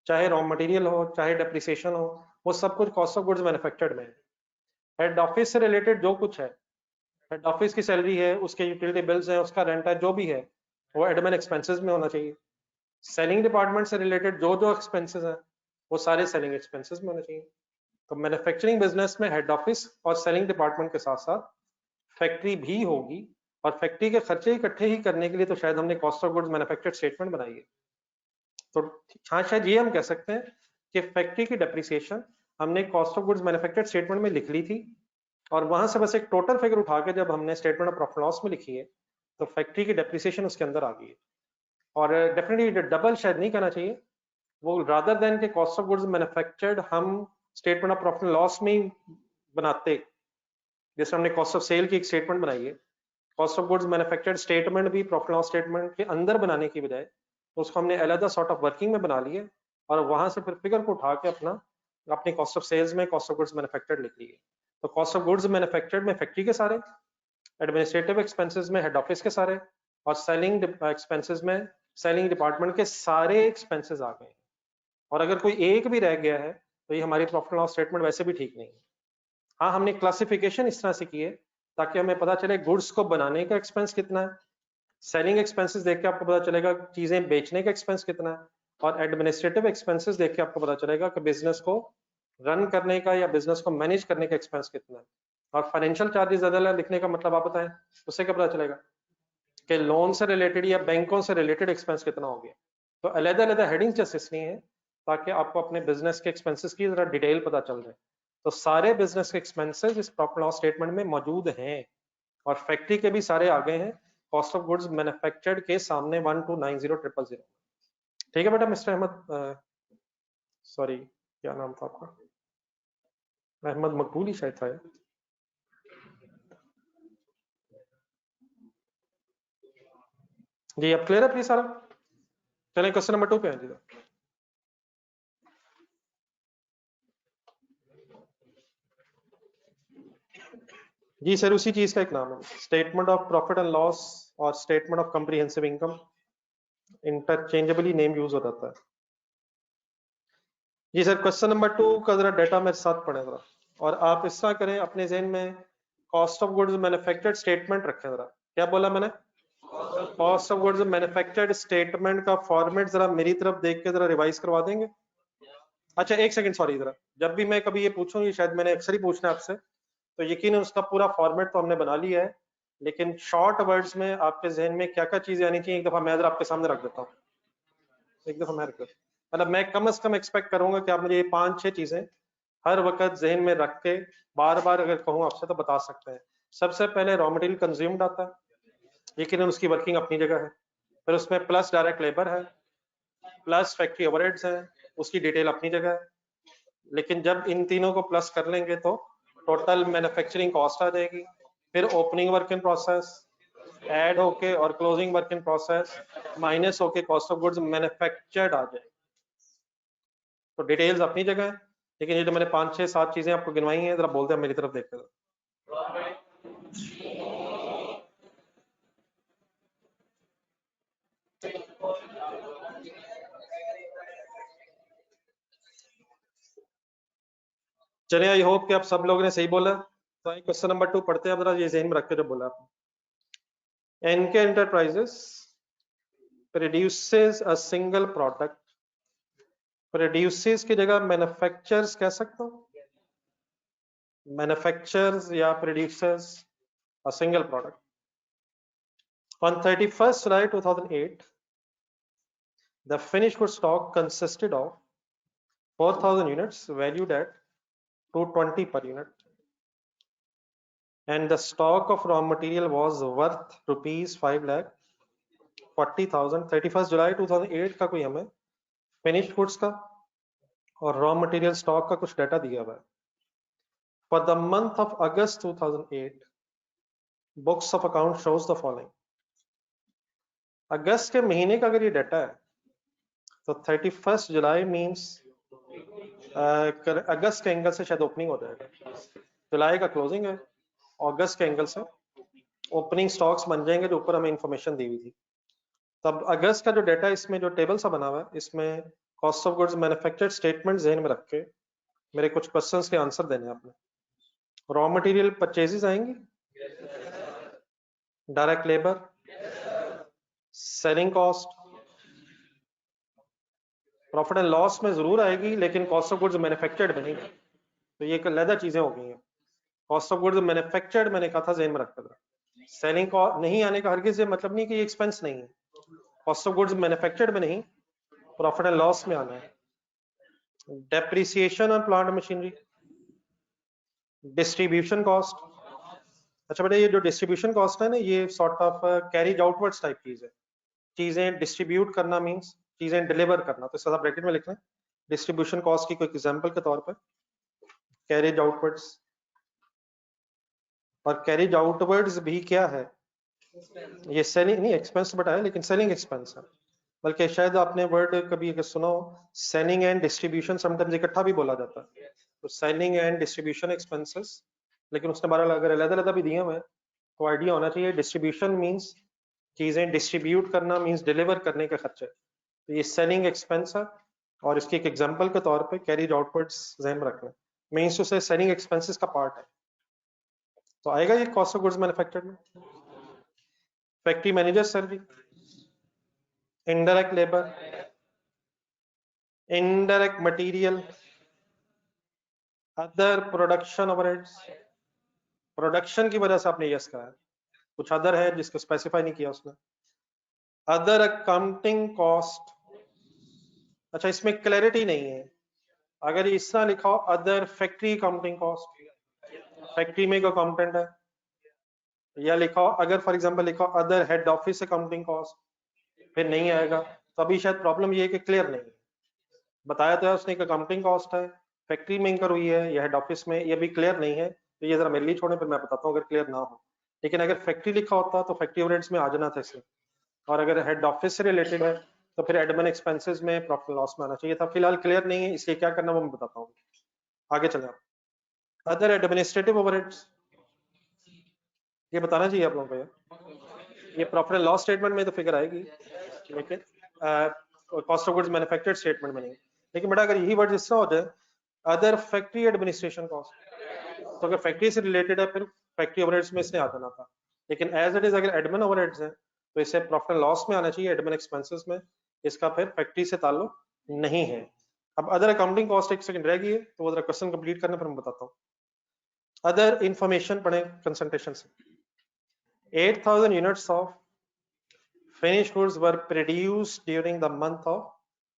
चाहे रॉ मटेरियल हो, चाहे डेप्रिसिएशन हो, वो सब कुछ कॉस्ट ऑफ गुड्स मैन्युफैक्चर्ड में है। हेड ऑफिस से रिलेटेड जो कुछ है, हेड ऑफिस की सैलरी है, उसके यूटिलिटी बिल्स है, उसका रेंट है, जो भी है, वो एडमिन एक्सपेंसेस में होना चाहिए। सेलिंग डिपार्टमेंट से रिलेटेड जो जो एक्सपेंसेस हैं, वो सारे सेलिंग एक्सपेंसेस में होने चाहिए। तो मैन्युफैक्चरिंग बिजनेस में हेड ऑफिस और सेलिंग डिपार्टमेंट के साथ साथ फैक्ट्री भी होगी, और फैक्ट्री के खर्चे इकट्ठे ही करने के लिए तो शायद हमने cost of goods manufactured statement बनाई है। तो हाँ, शायद ये हम कह सकते हैं कि फैक्ट्री की डेप्रिसिएशन हमने cost of goods manufactured statement में लिख ली थी, और वहां से बस एक टोटल फिगर उठा के जब हमने स्टेटमेंट ऑफ प्रॉफिट लॉस में लिखी है, तो फैक्ट्री की डेप्रिसिएशन उसके अंदर आ गई है। और डेफिनेटली डबल शायद नहीं करना चाहिए, वो रादर देन के कॉस्ट ऑफ गुड्स मैन्युफैक्चर्ड हम स्टेटमेंट ऑफ प्रॉफिट लॉस में ही बनाते, जैसे हमने कॉस्ट ऑफ सेल की एक स्टेटमेंट बनाई है, cost of goods manufactured statement भी प्रॉफिट लॉस स्टेटमेंट के अंदर बनाने की बजाय तो उसको हमने अलग सॉर्ट ऑफ वर्किंग में बना लिए, और वहां से फिर फिगर को उठा के अपनी कॉस्ट ऑफ सेल्स में कॉस्ट ऑफ गुड्स मैन्युफैक्चर्ड लिख लिए। तो कॉस्ट ऑफ गुड्स मैन्युफैक्चर्ड में फैक्ट्री के सारे, एडमिनिस्ट्रेटिव एक्सपेंसेस में हेड ऑफिस के सारे, और सेलिंग एक्सपेंसेस में सेलिंग डिपार्टमेंट के सारे एक्सपेंसेस आ गए। और अगर कोई एक भी रह गया है तो ये हमारी प्रॉफिट लॉस स्टेटमेंट वैसे भी ठीक नहीं है। हाँ, हमने क्लासिफिकेशन इस तरह से की है ताकि हमें पता चले गुड्स को बनाने का एक्सपेंस कितना है, सेलिंग एक्सपेंसेस देख के आपको पता चलेगा चीजें बेचने का एक्सपेंस कितना है, और एडमिनिस्ट्रेटिव एक्सपेंसेस देख के आपको पता चलेगा कि बिजनेस को रन करने का या बिजनेस को मैनेज करने का एक्सपेंस कितना है। और फाइनेंशियल चार्जेस ज्यादा लिखने का मतलब आप बताएं, उससे क्या पता चलेगा कि लोन से रिलेटेड या बैंकों से रिलेटेड एक्सपेंस कितना हो गया। तो अलग-अलग हेडिंग्स जैसे इसलिए हैं ताकि आपको अपने बिजनेस के एक्सपेंसेस की जरा डिटेल पता चल जाए। तो सारे बिजनेस के एक्सपेंसेस इस प्रॉफिट लॉस स्टेटमेंट में मौजूद हैं, और फैक्ट्री के भी सारे आ गए हैं कॉस्ट ऑफ गुड्स मैन्युफैक्चर्ड के सामने 1290000। ठीक है बेटा मिस्टर अहमद, सॉरी क्या नाम था आपका? अहमद मकबूल ही शायद था यार। जी अब क्लियर है प्लीज सारा? चलें क्वेश्चन नंबर 2 पे आए जी। जी सर, उसी चीज का एक नाम है, statement of profit and loss और statement of comprehensive income, interchangeably name use हो जाता है। जी सर, क्वेश्चन नंबर 2 का जरा डाटा मेरे साथ पढ़े जरा, और आप इस तरह करें अपने जहन में cost of goods manufactured statement रखें जरा। क्या बोला मैंने? Cost of goods manufactured statement का फॉर्मेट जरा मेरी तरफ देख के जरा रिवाइज करवा देंगे? अच्छा एक सेकंड, सॉरी, जरा जब भी मैं कभी ये पूछूं, ये शायद मैंने अक्सर ही पूछना है आपसे, तो यकीन उसका पूरा फॉर्मेट तो हमने बना लिया है, लेकिन शॉर्ट वर्ड्स में आपके जहन में क्या क्या चीजें आनी चाहिए, एक दफा मैं जरा आपके सामने रख देता हूँ। एक दफा मैं रख, मतलब मैं कम से कम एक्सपेक्ट करूंगा कि आप मुझे ये 5-6 चीजें हर वक्त जहन में रख के बार बार अगर कहूँ आपसे तो बता सकते हैं। सबसे पहले रॉ मटेरियल कंज्यूम्ड आता है, लेकिन उसकी वर्किंग अपनी जगह है, फिर उसमें प्लस डायरेक्ट लेबर है, प्लस फैक्ट्री ओवरहेड्स है, उसकी डिटेल अपनी जगह है। लेकिन जब इन तीनों को प्लस कर लेंगे तो टोटल मैन्युफैक्चरिंग कॉस्ट आ जाएगी, फिर opening work in process add होके और closing work in process minus होके कॉस्ट ऑफ गुड्स मैन्युफैक्चर्ड आ जाए। तो डिटेल्स अपनी जगह है, लेकिन ये जो मैंने 5, 6, 7 चीजें आपको गिनवाई हैं, जरा बोलते हैं मेरी तरफ देखते हैं। चलिए, आई होप कि आप सब लोगों ने सही बोला। तो क्वेश्चन नंबर 2 पढ़ते हैं, जरा ये ज़हन में रख के जो बोला आपने। NK enterprises produces a single product, produces की जगह मैन्युफैक्चर्स कह सकता हूँ, मैन्युफैक्चर्स या producers a single product. On 31st July 2008, the finished goods stock consisted of 4,000 units valued at 220 per unit, and the stock of raw material was worth rupees 5,40,000। 31st July 2008 का कोई हमें finished goods का और raw material stock का कुछ data दिया हुआ है। For the month of August 2008, books of account shows the following। अगस्त के महीने का अगर ये डाटा है तो 31st जुलाई मीन्स अगस्त के एंगल से शायद ओपनिंग हो जाएगा, जुलाई का क्लोजिंग है, अगस्त के एंगल से ओपनिंग स्टॉक्स बन जाएंगे जो ऊपर हमें इंफॉर्मेशन दी हुई थी। तब अगस्त का जो डाटा इसमें जो टेबल सा बना हुआ है, इसमें cost of goods manufactured statement जहन में रख के मेरे कुछ क्वेश्चंस के आंसर देने हैं आपने। रॉ मटेरियल परचेजेस आएंगी, direct labour, selling cost, profit and loss में जरूर आएगी लेकिन कॉस्ट ऑफ गुड्स मैन्युफैक्चर्ड में नहीं। तो ये लहदा चीजें हो गई हैं। कॉस्ट ऑफ गुड्स मैन्युफैक्चर्ड मैंने कहा था जहन में रखा था। सेलिंग कॉस्ट नहीं आने का हरगिज ये मतलब नहीं कि ये एक्सपेंस नहीं है, कॉस्ट ऑफ गुड्स मैन्युफैक्चर्ड में नहीं, प्रॉफिट एंड लॉस में आना है। Depreciation on plant machinery, distribution cost. अच्छा बेटा, ये जो डिस्ट्रीब्यूशन कॉस्ट है ना, ये sort of carries outwards type चीज है। चीजें डिस्ट्रीब्यूट करना मींस चीजें डिलीवर करना, तो इसका ब्रैकेट में लिखना है डिस्ट्रीब्यूशन कॉस्ट की कोई एग्जांपल के तौर पर कैरीज आउटवर्ड्स। और कैरीज आउटवर्ड्स भी क्या है, ये सेलिंग नहीं एक्सपेंस बटा है, लेकिन सेलिंग एक्सपेंस है। बल्कि शायद आपने वर्ड कभी अगर सुना हो, सेलिंग एंड डिस्ट्रीब्यूशन समटाइम्स इकट्ठा भी बोला जाता है, तो सेलिंग एंड डिस्ट्रीब्यूशन एक्सपेंसेस। लेकिन उसने बारह अगर अलग-अलग भी दिए हुए हैं तो आइडिया होना चाहिए। डिस्ट्रीब्यूशन मींस चीजें डिस्ट्रीब्यूट करना, मींस डिलीवर करने के खर्चे, तो ये सेलिंग एक्सपेंस है। और इसकी एक एग्जांपल के तौर पे कैरीज आउटवर्ड्स ध्यान में रखना, मींस उसे सेलिंग एक्सपेंसेस का पार्ट है। तो आएगा ये कॉस्ट ऑफ गुड्स मैन्युफैक्चर्ड में। Factory manager salary, indirect labour, indirect material, other production overheads. Production की वजह से आपने यस कहा है, कुछ अदर है जिसको स्पेसिफाई नहीं किया उसने। अदर अकाउंटिंग कॉस्ट, अच्छा इसमें क्लैरिटी नहीं है। अगर इस तरह लिखा हो other factory accounting cost, factory में एक अकाउंटेंट है, या लिखा हो अगर फॉर एग्जांपल लिखा हो other head office accounting cost, फिर नहीं आएगा। तो अभी शायद प्रॉब्लम ये है कि क्लियर नहीं है। बताया तो है उसने एक अकाउंटिंग कॉस्ट है, फैक्ट्री में इंकर हुई है या हेड ऑफिस में, ये भी क्लियर नहीं है। तो ये जरा मेरे लिए छोड़े, फिर मैं बताता हूँ अगर क्लियर ना हो। लेकिन अगर फैक्ट्री लिखा होता तो फैक्ट्री ओवरहेड्स में आ जाना था इसमें, और अगर हेड ऑफिस से रिलेटेड है तो फिर एडमिन एक्सपेंसेस में प्रॉफिट लॉस में आना चाहिए था। फिलहाल क्लियर नहीं है, इसलिए क्या करना वो मैं बताता हूँ। आगे चले आप। अदर एडमिनिस्ट्रेटिव ओवरहेड्स, ये बताना चाहिए आप लोगों को यार। ये प्रॉफिट एंड लॉस स्टेटमेंट में तो फिगर आएगी, लेकिन cost of goods manufactured statement में नहीं। लेकिन बेटा अगर यही वर्ड जिस तरह हो जाए अदर फैक्ट्री एडमिनिस्ट्रेशन कॉस्ट, तो अगर फैक्ट्री से रिलेटेड है फिर फैक्ट्री ओवरहेड्स में इसने आ जाना था। लेकिन एज इट इज अगर एडमिन ओवरहेड्स है तो इसे प्रॉफिट एंड लॉस में आना चाहिए, एडमिन एक्सपेंसेस में। इसका फिर फैक्ट्री से ताल्लुक नहीं है। अब अदर अकाउंटिंग कॉस्ट एक सेकंड रह गई है, तो वो जरा क्वेश्चन कंप्लीट करना फिर मैं बताता हूँ। अदर इंफॉर्मेशन पढ़े कंसंट्रेशन से। 8,000 units of finished goods were produced during the month of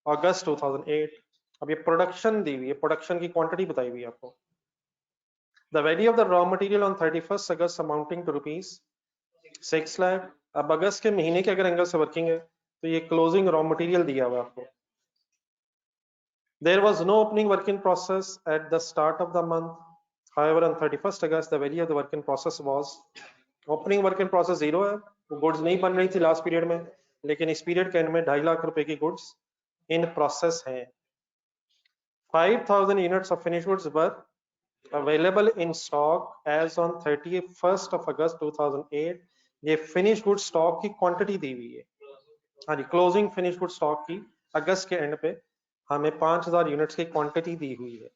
August 2008। अब ये प्रोडक्शन दी हुई है, प्रोडक्शन की क्वांटिटी बताई हुई है आपको। The value of the raw material on 31st August amounting to ₹6 lakh. अब अगस्त के महीने के अगर एंगल से वर्किंग है तो ये क्लोजिंग रॉ मटेरियल दिया हुआ आपको। There was no opening work in process at the start of the month. However, on 31st August, the value of the work in process was opening work in process 0 है, वो goods नहीं बन रही थी last period में, लेकिन इस period के एंड में 2.5 लाख रुपए की गुड्स इन प्रोसेस हैं। 5,000 units of finish goods were available in stock as on 31st of August 2008। ये फिनिश गुड स्टॉक की क्वांटिटी दी हुई है। हाँ जी, क्लोजिंग फिनिश गुड स्टॉक की अगस्त के एंड पे हमें 5,000 यूनिट्स की क्वांटिटी दी हुई है।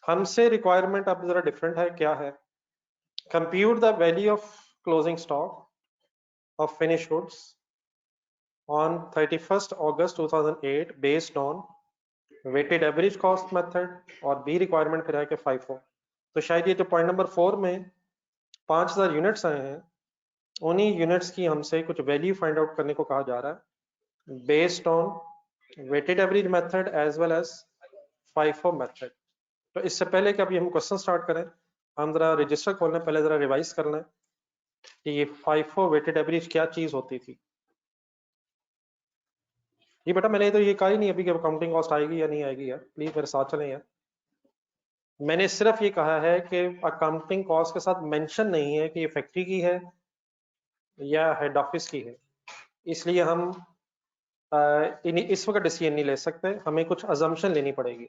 हमसे रिक्वायरमेंट अब जरा डिफरेंट है, क्या है? Compute the value of closing stock of finish goods on 31st August 2008 based on weighted average cost method, और बी रिक्वायरमेंट फिर है कि FIFO। तो शायद ये जो पॉइंट नंबर 4 में 5,000 यूनिट्स आए हैं, उन्हीं यूनिट्स की हमसे कुछ वैल्यू फाइंड आउट करने को कहा जा रहा है based on weighted average method as well as FIFO method. तो इससे पहले कि अभी हम क्वेश्चन स्टार्ट करें, हम जरा रजिस्टर खोलने पहले जरा रिवाइज कर लें कि ये FIFO वेटेड एवरेज क्या चीज होती थी। ये बेटा मैंने तो ये कहा ही नहीं अभी कि अकाउंटिंग कॉस्ट आएगी या नहीं आएगी यार, प्लीज मेरे साथ चलें यार। मैंने सिर्फ ये कहा है कि अकाउंटिंग कॉस्ट के साथ मेंशन नहीं है कि ये फैक्ट्री की है या हेड ऑफिस की है, इसलिए हम इस वक्त डिसीजन नहीं ले सकते, हमें कुछ अजम्पशन लेनी पड़ेगी।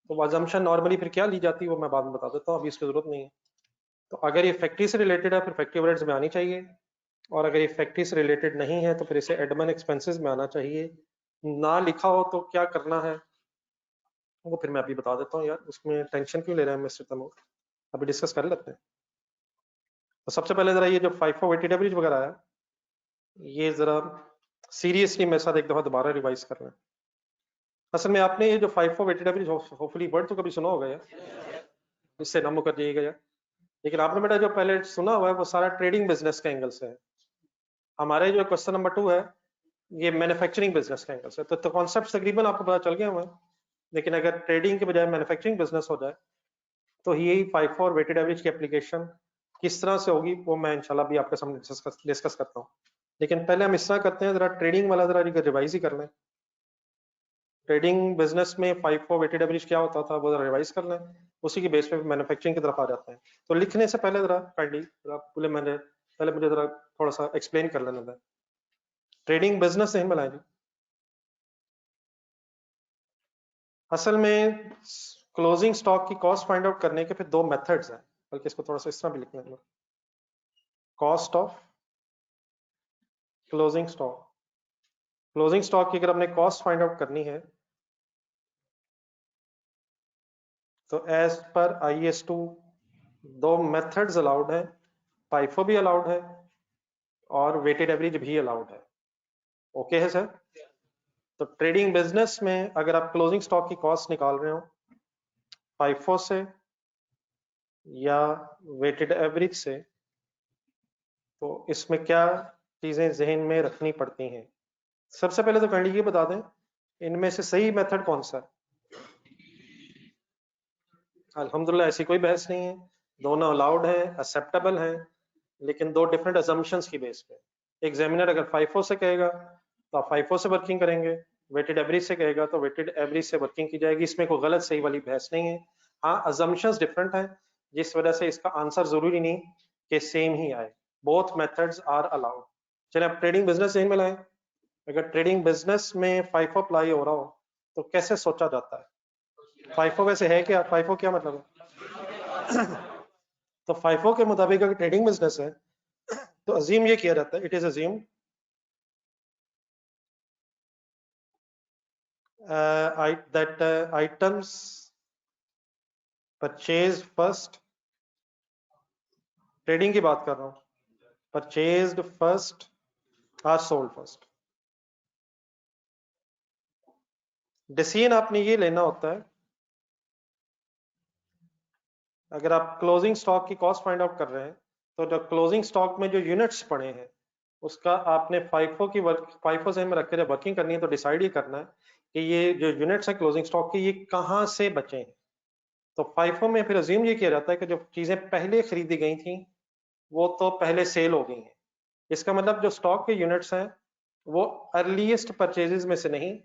तो वो अजम्पशन नॉर्मली फिर क्या ली जाती है वो मैं बाद में बता देता हूँ, अभी इसकी जरूरत नहीं है। तो अगर ये फैक्ट्री से रिलेटेड है फिर फैक्ट्री ओवरहेड्स में आनी चाहिए, और अगर ये फैक्ट्री से रिलेटेड नहीं है तो फिर इसे एडमिन एक्सपेंसेस में आना चाहिए। ना लिखा हो तो क्या करना है वो फिर मैं अभी बता देता हूँ यार, उसमें टेंशन क्यों ले रहे हैं मिस्टर तैमूर, अभी डिस्कस कर लेते हैं। तो सबसे पहले जरा ये जो FIFO वेटेड एवरेज वगैरह है, ये जरा सीरियसली मेरे साथ एक दफा दोबारा रिवाइज कर लें। असल में आपने ये जो FIFO weighted average hopefully word तो कभी सुना होगा यार, इससे ना मुकर जाइएगा यार, लेकिन आपने बेटा जो पहले सुना हुआ है वो सारा ट्रेडिंग बिजनेस के एंगल से है। हमारे जो क्वेश्चन नंबर 2 है ये मैन्युफैक्चरिंग बिजनेस के एंगल से, तो कॉन्सेप्ट तकरीबन आपको पता चल गया हुआ है, लेकिन अगर ट्रेडिंग के बजाय मैन्युफैक्चरिंग बिजनेस हो जाए तो यही FIFO और वेटेड एवरेज की एप्लीकेशन किस तरह से होगी वो मैं इंशाल्लाह भी आपके सामने डिस्कस करता हूँ। लेकिन पहले हम इस तरह करते हैं, जरा ट्रेडिंग वाला जरा रिवाइज ही कर लें। ट्रेडिंग बिजनेस में FIFO वेटेड एवरेज क्या होता था वो जरा रिवाइज कर लें, उसी के बेस पे मैन्युफैक्चरिंग की तरफ आ जाते हैं। तो लिखने से पहले जरा काइंडली पहले मुझे जरा थोड़ा सा एक्सप्लेन कर लेना था। ट्रेडिंग बिजनेस नहीं बनाए जी, असल में क्लोजिंग स्टॉक की कॉस्ट फाइंड आउट करने के फिर 2 मेथड्स हैं, बल्कि इसको थोड़ा सा इस तरह भी लिखना है, cost of closing stock. Closing stock की अगर हमने कॉस्ट फाइंड आउट करनी है तो as per IS2 2 methods allowed है, FIFO भी अलाउड है और वेटेड एवरेज भी अलाउड है। ओके है सर? तो ट्रेडिंग बिजनेस में अगर आप क्लोजिंग स्टॉक की कॉस्ट निकाल रहे हो FIFO से या वेटेड एवरेज से, तो इसमें क्या चीजें जहन में रखनी पड़ती हैं? सबसे पहले तो काइंडली ये बता दें इनमें से सही मेथड कौन सा है। अल्हम्दुलिल्लाह ऐसी कोई बहस नहीं है, दोनों अलाउड है, एक्सेप्टेबल है, लेकिन 2 डिफरेंट असम्पशंस की बेस पे। एग्जामिनर अगर FIFO से कहेगा तो आप FIFO से वर्किंग करेंगे, वेटेड एवरेज से कहेगा तो वेटेड एवरेज से वर्किंग की जाएगी, इसमें कोई गलत सही वाली बहस नहीं है। हाँ, असम्पशंस डिफरेंट है, जिस वजह से इसका आंसर जरूरी नहीं कि सेम ही आए। Both methods are allowed. चलिए आप ट्रेडिंग बिजनेस में लाएं। अगर ट्रेडिंग बिजनेस में FIFO अप्लाई हो रहा हो तो कैसे सोचा जाता है? FIFO वैसे है क्या? FIFO क्या मतलब है? तो FIFO के मुताबिक अगर ट्रेडिंग बिजनेस है तो अजीम ये किया जाता है, it is assumed that items purchased first, trading की बात कर रहा हूं, purchased first or sold first। Decision आपने ये लेना होता है, अगर आप क्लोजिंग स्टॉक की कॉस्ट फाइंड आउट कर रहे हैं तो जो क्लोजिंग स्टॉक में जो यूनिट्स पड़े हैं उसका आपने FIFO से में रख के जब वर्किंग करनी है तो डिसाइड ये करना है कि ये जो यूनिट्स है क्लोजिंग स्टॉक के ये कहां से बचे हैं। तो FIFO में फिर अज्यूम ये किया जाता है कि जो चीजें पहले खरीदी गई थी वो तो पहले सेल हो गई हैं। इसका मतलब जो स्टॉक के यूनिट्स हैं वो अर्लीस्ट परचेजेस में से नहीं,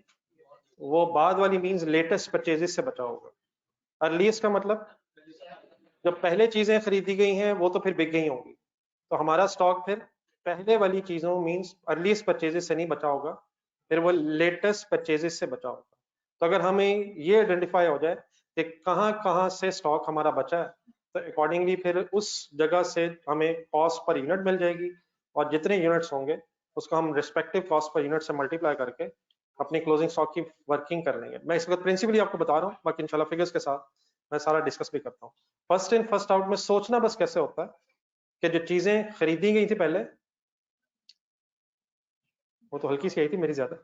वो बाद वाली मींस लेटेस्ट परचेजेस से बचा होगा। अर्लीस्ट का मतलब जब पहले चीजें खरीदी गई हैं वो तो फिर बिक गई होंगी, तो हमारा स्टॉक फिर पहले वाली चीजों मींस अर्लीस्ट परचेजेस से नहीं बचा होगा, फिर वो लेटेस्ट परचेजेस से बचा होगा। तो अगर हमें ये आइडेंटिफाई हो जाए कि कहाँ कहाँ से स्टॉक हमारा बचा है, तो अकॉर्डिंगली फिर उस जगह से हमें कॉस्ट पर यूनिट मिल जाएगी, और जितने यूनिट्स होंगे उसको हम रिस्पेक्टिव कॉस्ट पर यूनिट से मल्टीप्लाई करके अपनी क्लोजिंग स्टॉक की वर्किंग कर लेंगे। मैं इस वक्त प्रिंसिपली आपको बता रहा हूँ, बाकी इंशाल्लाह फिगर्स के साथ मैं सारा डिस्कस भी करता हूँ। फर्स्ट इन फर्स्ट आउट में सोचना बस कैसे होता है कि जो चीजें खरीदी गई थी पहले, वो तो हल्की सी आई थी मेरी ज्यादा,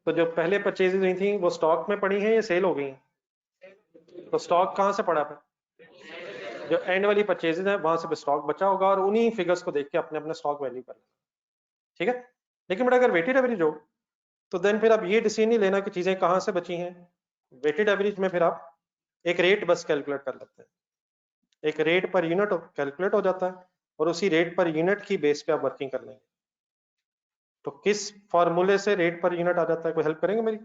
तो जो पहले परचेज हुई थी वो स्टॉक में पड़ी है या सेल हो गई हैं? तो स्टॉक कहाँ से पड़ा है? जो एंड वाली परचेजेज है वहां से स्टॉक बचा होगा, और उन्हीं फिगर्स को देख के अपने अपने स्टॉक वैल्यू कर लेना, ठीक है। लेकिन बेटा अगर वेटेड एवरेज हो तो देन फिर आप ये डिसीजन नहीं लेना कि चीजें कहाँ से बची हैं। वेटेड एवरेज में फिर आप एक रेट बस कैलकुलेट कर लेते हैं, एक रेट पर यूनिट कैलकुलेट हो जाता है, और उसी रेट पर यूनिट की बेस पे आप वर्किंग कर लेंगे। तो किस फॉर्मूले से रेट पर यूनिट आ जाता है, कोई हेल्प करेंगे मेरी?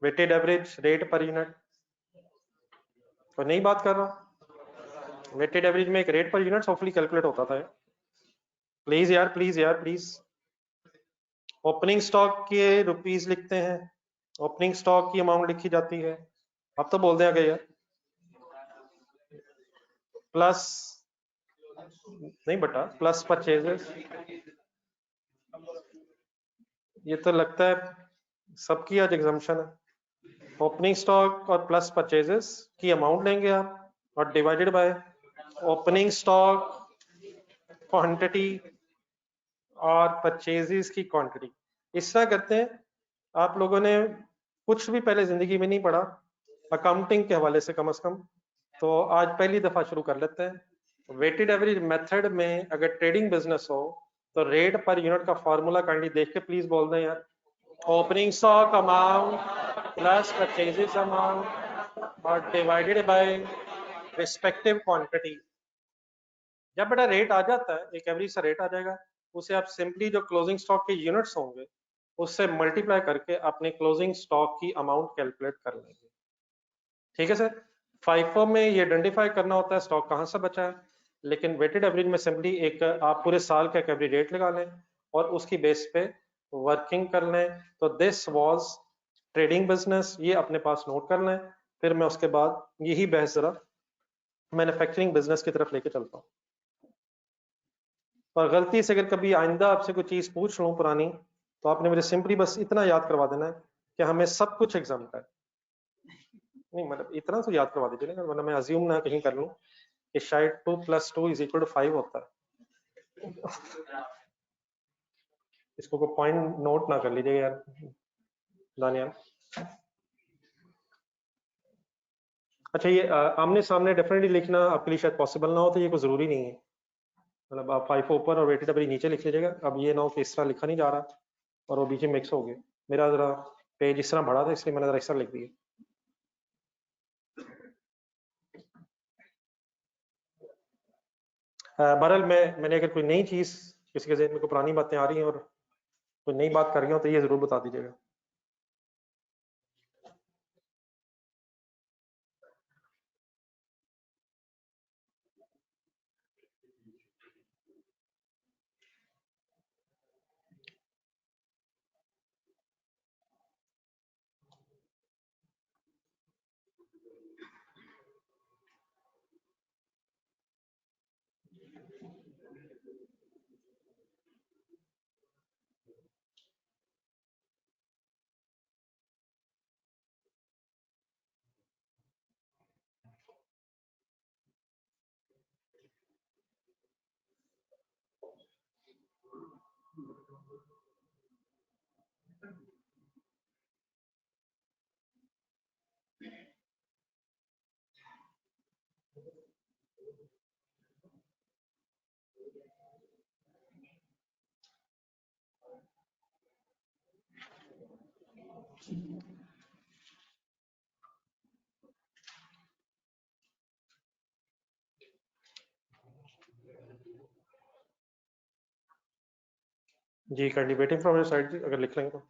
Weighted average rate per unit, तो नहीं बात कर रहा हूँ। वेटेड एवरेज में एक rate per unit hopefully calculate होता था। प्लीज यार, प्लीज यार, प्लीज। ओपनिंग स्टॉक के रुपीस लिखते हैं, ओपनिंग स्टॉक की अमाउंट लिखी जाती है। अब तो बोल दें आगे यार, प्लस नहीं बटा प्लस परचेजेस। ये तो लगता है सबकी आज एग्जाम्पशन है। ओपनिंग स्टॉक और प्लस परचेजेस की अमाउंट लेंगे आप, और divided by opening stock quantity और परचेजेस की क्वांटिटी। इस तरह करते हैं। आप लोगों ने कुछ भी पहले जिंदगी में नहीं पढ़ा अकाउंटिंग के हवाले से, कम कम, तो आज पहली दफा शुरू कर लेते हैं। वेटेड एवरेज मेथड में अगर ट्रेडिंग बिजनेस हो तो रेट पर यूनिट का फॉर्मूला काइंडली देख के प्लीज बोल दें यार। Opening stock amount plus purchases amount और डिवाइडेड बाय रिस्पेक्टिव क्वांटिटी। जब बेटा रेट आ जाता है, एक एवरेज सा रेट आ जाएगा, उसे आप सिंपली जो क्लोजिंग स्टॉक के यूनिट्स होंगे उससे मल्टीप्लाई करके अपने क्लोजिंग स्टॉक की अमाउंट कैलकुलेट कर लेंगे, ठीक है सर। FIFO में ये आइडेंटिफाई करना होता है स्टॉक कहाँ से बचा है, लेकिन वेटेड एवरेज में सिंपली एक आप पूरे साल का एक एवरेज रेट लगा लें और उसकी बेस पे वर्किंग कर लें। तो दिस वाज ट्रेडिंग बिजनेस, ये अपने पास नोट कर लें। फिर मैं उसके बाद यही बहस जरा मैन्युफैक्चरिंग बिजनेस की तरफ लेके चलता हूँ। और गलती से अगर कभी आइंदा आपसे कोई चीज पूछ लूँ पुरानी, तो आपने मुझे सिंपली बस इतना याद करवा देना है कि हमें सब कुछ एग्जाम का है। नहीं मतलब इतना तो याद करवा दीजिए ना, वरना मैं अज्यूम ना कहीं कर लूँ कि शायद 2 + 2 = 5 होता है। इसको कोई पॉइंट नोट ना कर लीजिएगा यार दानियाल। अच्छा ये आमने सामने डेफिनेटली लिखना आपके लिए शायद पॉसिबल ना हो, तो ये कोई जरूरी नहीं है। मतलब आप 5 ऊपर और वेटेड एवरेज नीचे लिख लीजिएगा। अब ये ना हो कि इस तरह लिखा नहीं जा रहा और वो बीच में मिक्स हो गए। मेरा जरा पेज इस तरह बढ़ा था इसलिए मैंने जरा इस तरह लिख दिया। बहरहाल मैंने अगर कोई नई चीज किसी के ज़हन में कोई पुरानी बातें आ रही हैं और कोई नई बात कर रही हो तो ये जरूर बता दीजिएगा। जी kindly waiting from your side जी, अगर लिख लेंगे तो।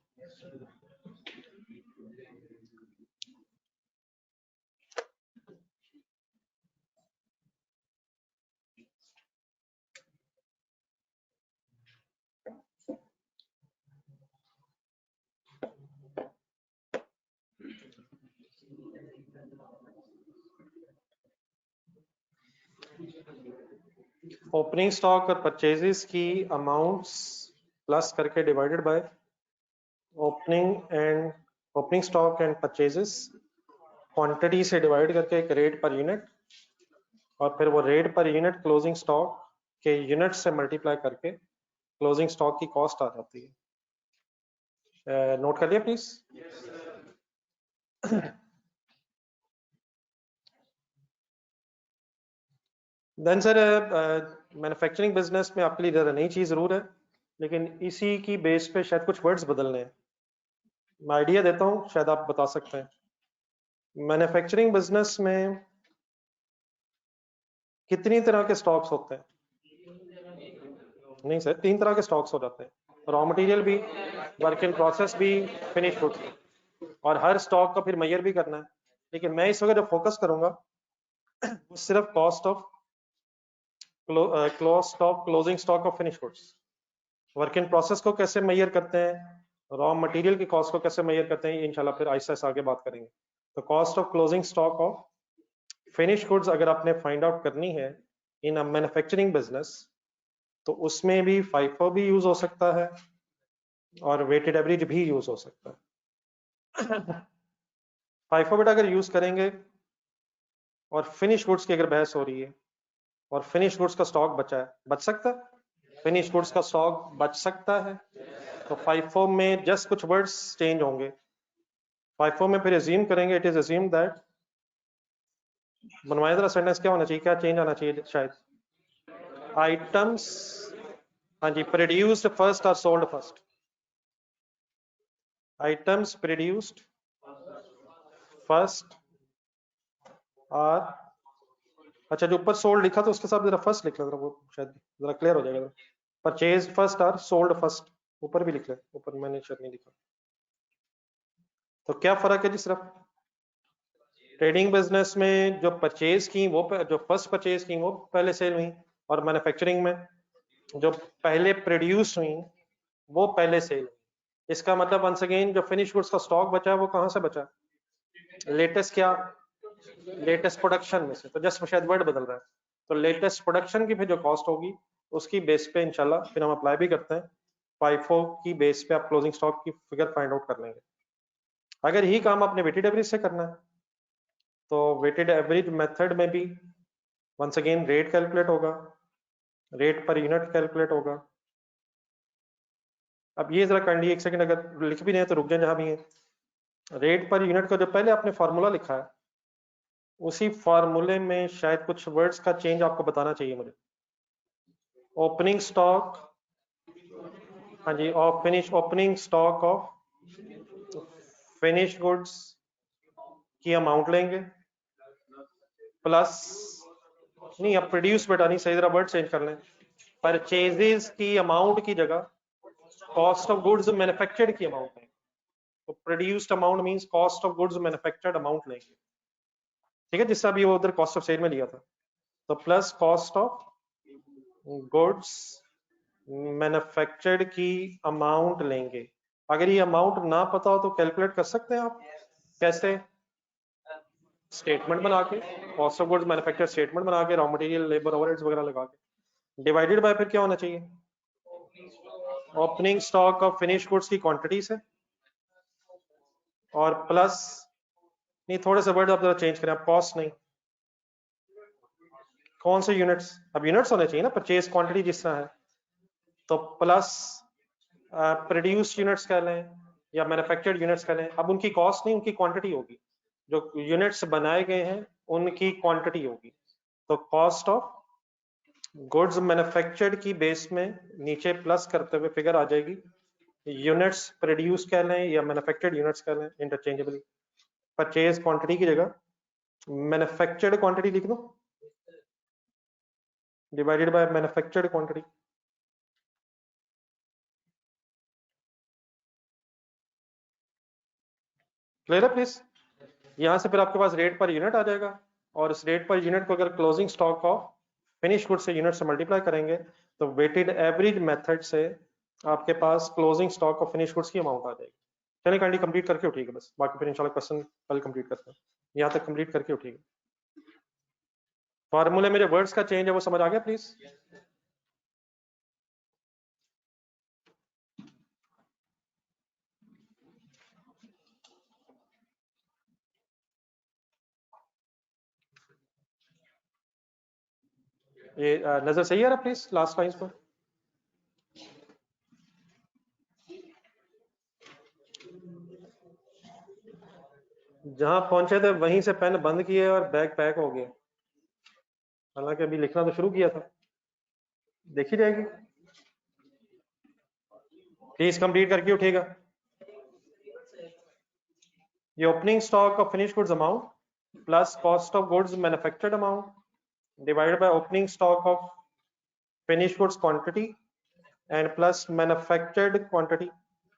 ओपनिंग स्टॉक और परचेजेस की अमाउंट्स प्लस करके divided by opening stock and purchases quantity से डिवाइड करके एक रेट पर यूनिट, और फिर वो rate per unit closing stock के यूनिट से मल्टीप्लाई करके क्लोजिंग स्टॉक की कॉस्ट आ जाती है। नोट कर लिया please. Then sir manufacturing business में आपके लिए ज़रा नई चीज़ ज़रूर है, लेकिन इसी की बेस पे शायद कुछ वर्ड्स बदलने हैं। मैं आइडिया देता हूँ, शायद आप बता सकते हैं। मैन्युफैक्चरिंग बिजनेस में कितनी तरह के स्टॉक्स होते हैं? नहीं सर, 3 तरह के स्टॉक्स हो जाते हैं, रॉ मटेरियल भी, वर्क इन प्रोसेस भी, फिनिश गुड्स भी, और हर स्टॉक का फिर मेजर भी करना है। लेकिन मैं इस वक्त जो फोकस करूंगा वो सिर्फ cost of closing stock of finish goods. Work in process को कैसे मेजर करते हैं, रॉ मटेरियल की कॉस्ट को कैसे मेजर करते हैं, इंशाल्लाह फिर आहिस्ता आहिस्ता आगे बात करेंगे। तो cost of closing stock of finish goods अगर आपने फाइंड आउट करनी है इन अ मैन्युफैक्चरिंग बिजनेस, तो उसमें भी फाइफो भी यूज हो सकता है और वेटेड एवरेज भी यूज हो सकता है। फाइफो बेटा अगर यूज करेंगे और फिनिश गुड्स की अगर बहस हो रही है और फिनिश गुड्स का स्टॉक बचा है, बच सकता है, फिनिश गुड्स का स्टॉक बच सकता है, तो फाइफो में जस्ट कुछ वर्ड्स चेंज होंगे। फाइफो में फिर अज्यूम करेंगे, इट इज अज्यूम दैट, बनवाए जरा सेंटेंस, क्या होना चाहिए, क्या चेंज आना चाहिए शायद, आइटम्स, हाँ जी, प्रोड्यूस्ड फर्स्ट और sold first, items produced first और, अच्छा जो ऊपर सोल्ड लिखा था उसके साथ जरा फर्स्ट लिख लो जरा, वो शायद जरा क्लियर हो जाएगा। परचेज फर्स्ट और सोल्ड फर्स्ट ऊपर भी लिख ले, ऊपर मैंने शायद नहीं लिखा। तो क्या फर्क है जी, सिर्फ ट्रेडिंग बिजनेस में जो परचेज की वो जो फर्स्ट परचेज की वो पहले सेल हुई, और मैन्युफैक्चरिंग में जो पहले प्रोड्यूस हुई वो पहले सेल हुई। इसका मतलब वंस अगेन जो फिनिश गुड्स का स्टॉक बचा है वो कहां से बचा, लेटेस्ट क्या, लेटेस्ट प्रोडक्शन में से, तो जस्ट शायद वर्ड बदल रहा है। तो लेटेस्ट प्रोडक्शन की फिर जो कॉस्ट होगी उसकी बेस पे इंशाल्लाह फिर हम अप्लाई भी करते हैं, फाइफो की बेस पे आप क्लोजिंग स्टॉक की फिगर फाइंड आउट कर लेंगे। अगर यही काम आपने वेटेड एवरेज से करना है तो वेटेड एवरेज मेथड में भी वंस अगेन रेट कैलकुलेट होगा, रेट पर यूनिट कैलकुलेट होगा। अब ये जरा काइंडली एक सेकंड अगर लिख भी नहीं है तो रुक जाए जहां भी है। रेट पर यूनिट का जो पहले आपने फॉर्मूला लिखा है उसी फॉर्मूले में शायद कुछ वर्ड्स का चेंज आपको बताना चाहिए मुझे। ओपनिंग स्टॉक, हाँ जी, of finish, opening stock of finish goods की अमाउंट लेंगे प्लस, नहीं अब प्रोड्यूस बेटा नहीं, सही, जरा वर्ड चेंज कर लें, परचेजेस की अमाउंट की जगह कॉस्ट ऑफ गुड्स मैन्युफैक्चर्ड की अमाउंट लेंगे। तो produced amount means cost of goods manufactured amount लेंगे, ठीक है, जिससे अभी वो उधर कॉस्ट ऑफ सेल में लिया था। तो plus cost of goods manufactured की अमाउंट लेंगे। अगर ये अमाउंट ना पता हो तो कैलकुलेट कर सकते हैं आप, कैसे, स्टेटमेंट बना के, cost of goods manufactured statement बना के, रॉ मटेरियल लेबर ओवरहेड्स वगैरह लगा के, डिवाइडेड बाय फिर क्या होना चाहिए, opening stock of finish goods की क्वांटिटी से, और प्लस, नहीं थोड़े से वर्ड आप जरा चेंज करें, आप कॉस्ट नहीं, कौन से यूनिट्स, अब यूनिट्स होने चाहिए ना, परचेज क्वांटिटी जिस तरह है, तो प्लस प्रोड्यूस्ड यूनिट्स कह लें या मैन्युफैक्चर्ड यूनिट्स कह लें। अब उनकी कॉस्ट नहीं, उनकी क्वांटिटी होगी, जो यूनिट्स बनाए गए हैं उनकी क्वांटिटी होगी। तो कॉस्ट ऑफ गुड्स मैन्युफैक्चर्ड की बेस में नीचे प्लस करते हुए फिगर आ जाएगी, यूनिट्स प्रोड्यूस कह लें या मैन्युफैक्चर्ड यूनिट्स कह लें इंटरचेंजेबली। परचेज क्वांटिटी की जगह मैन्युफैक्चर्ड क्वांटिटी लिख दो divided by manufactured quantity. Clear है प्लीज? यहाँ से फिर आपके पास रेट पर यूनिट आ जाएगा, और इस रेट पर यूनिट को अगर closing stock of finish good से यूनिट से मल्टीप्लाई करेंगे तो वेटेड एवरेज मेथड से आपके पास closing stock of finish goods की अमाउंट आ जाएगी। चलिए काइंडली कंप्लीट करके उठिएगा बस, बाकी फिर इंशाल्लाह क्वेश्चन कल कंप्लीट करते हैं। यहाँ तक कंप्लीट करके उठिएगा। फार्मूले में जो वर्ड्स का चेंज है वो समझ आ गया प्लीज? ये नजर सही है रहा प्लीज लास्ट लाइन पर? जहां पहुंचे थे वहीं से पेन बंद किए और बैग पैक हो गया, हालांकि अभी लिखना तो शुरू किया था। देखी जाएगी, प्लीज कंप्लीट करके उठेगा। ये opening stock of finish goods amount plus cost of goods manufactured amount divided by opening stock of finish goods quantity and plus manufactured quantity,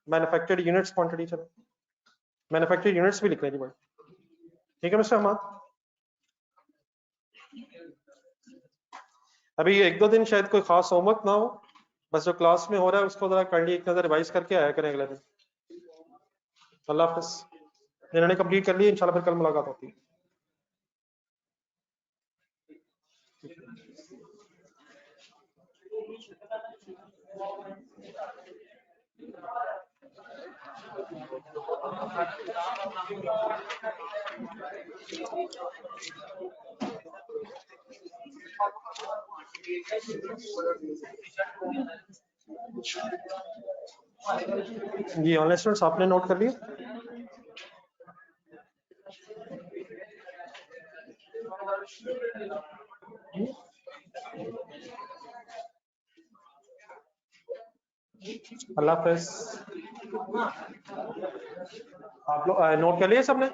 manufactured units quantity. चलो मैन्युफैक्चर्ड यूनिट्स भी लिख लेंगे भाई, ठीक है मिस्टर अहमद? अभी एक दो दिन शायद कोई खास होमवर्क ना हो, बस जो क्लास में हो रहा है उसको जरा काइंडली एक नजर रिवाइज करके आया करें अगले दिन। अल्लाह हाफिज। इन्होंने कंप्लीट कर लिया, इंशाल्लाह फिर कल मुलाकात होती है। जी ऑनलाइन स्टूडेंट्स आपने नोट कर लिया? अल्लाह हाफिज। आप लोग नोट कर लिए सबने?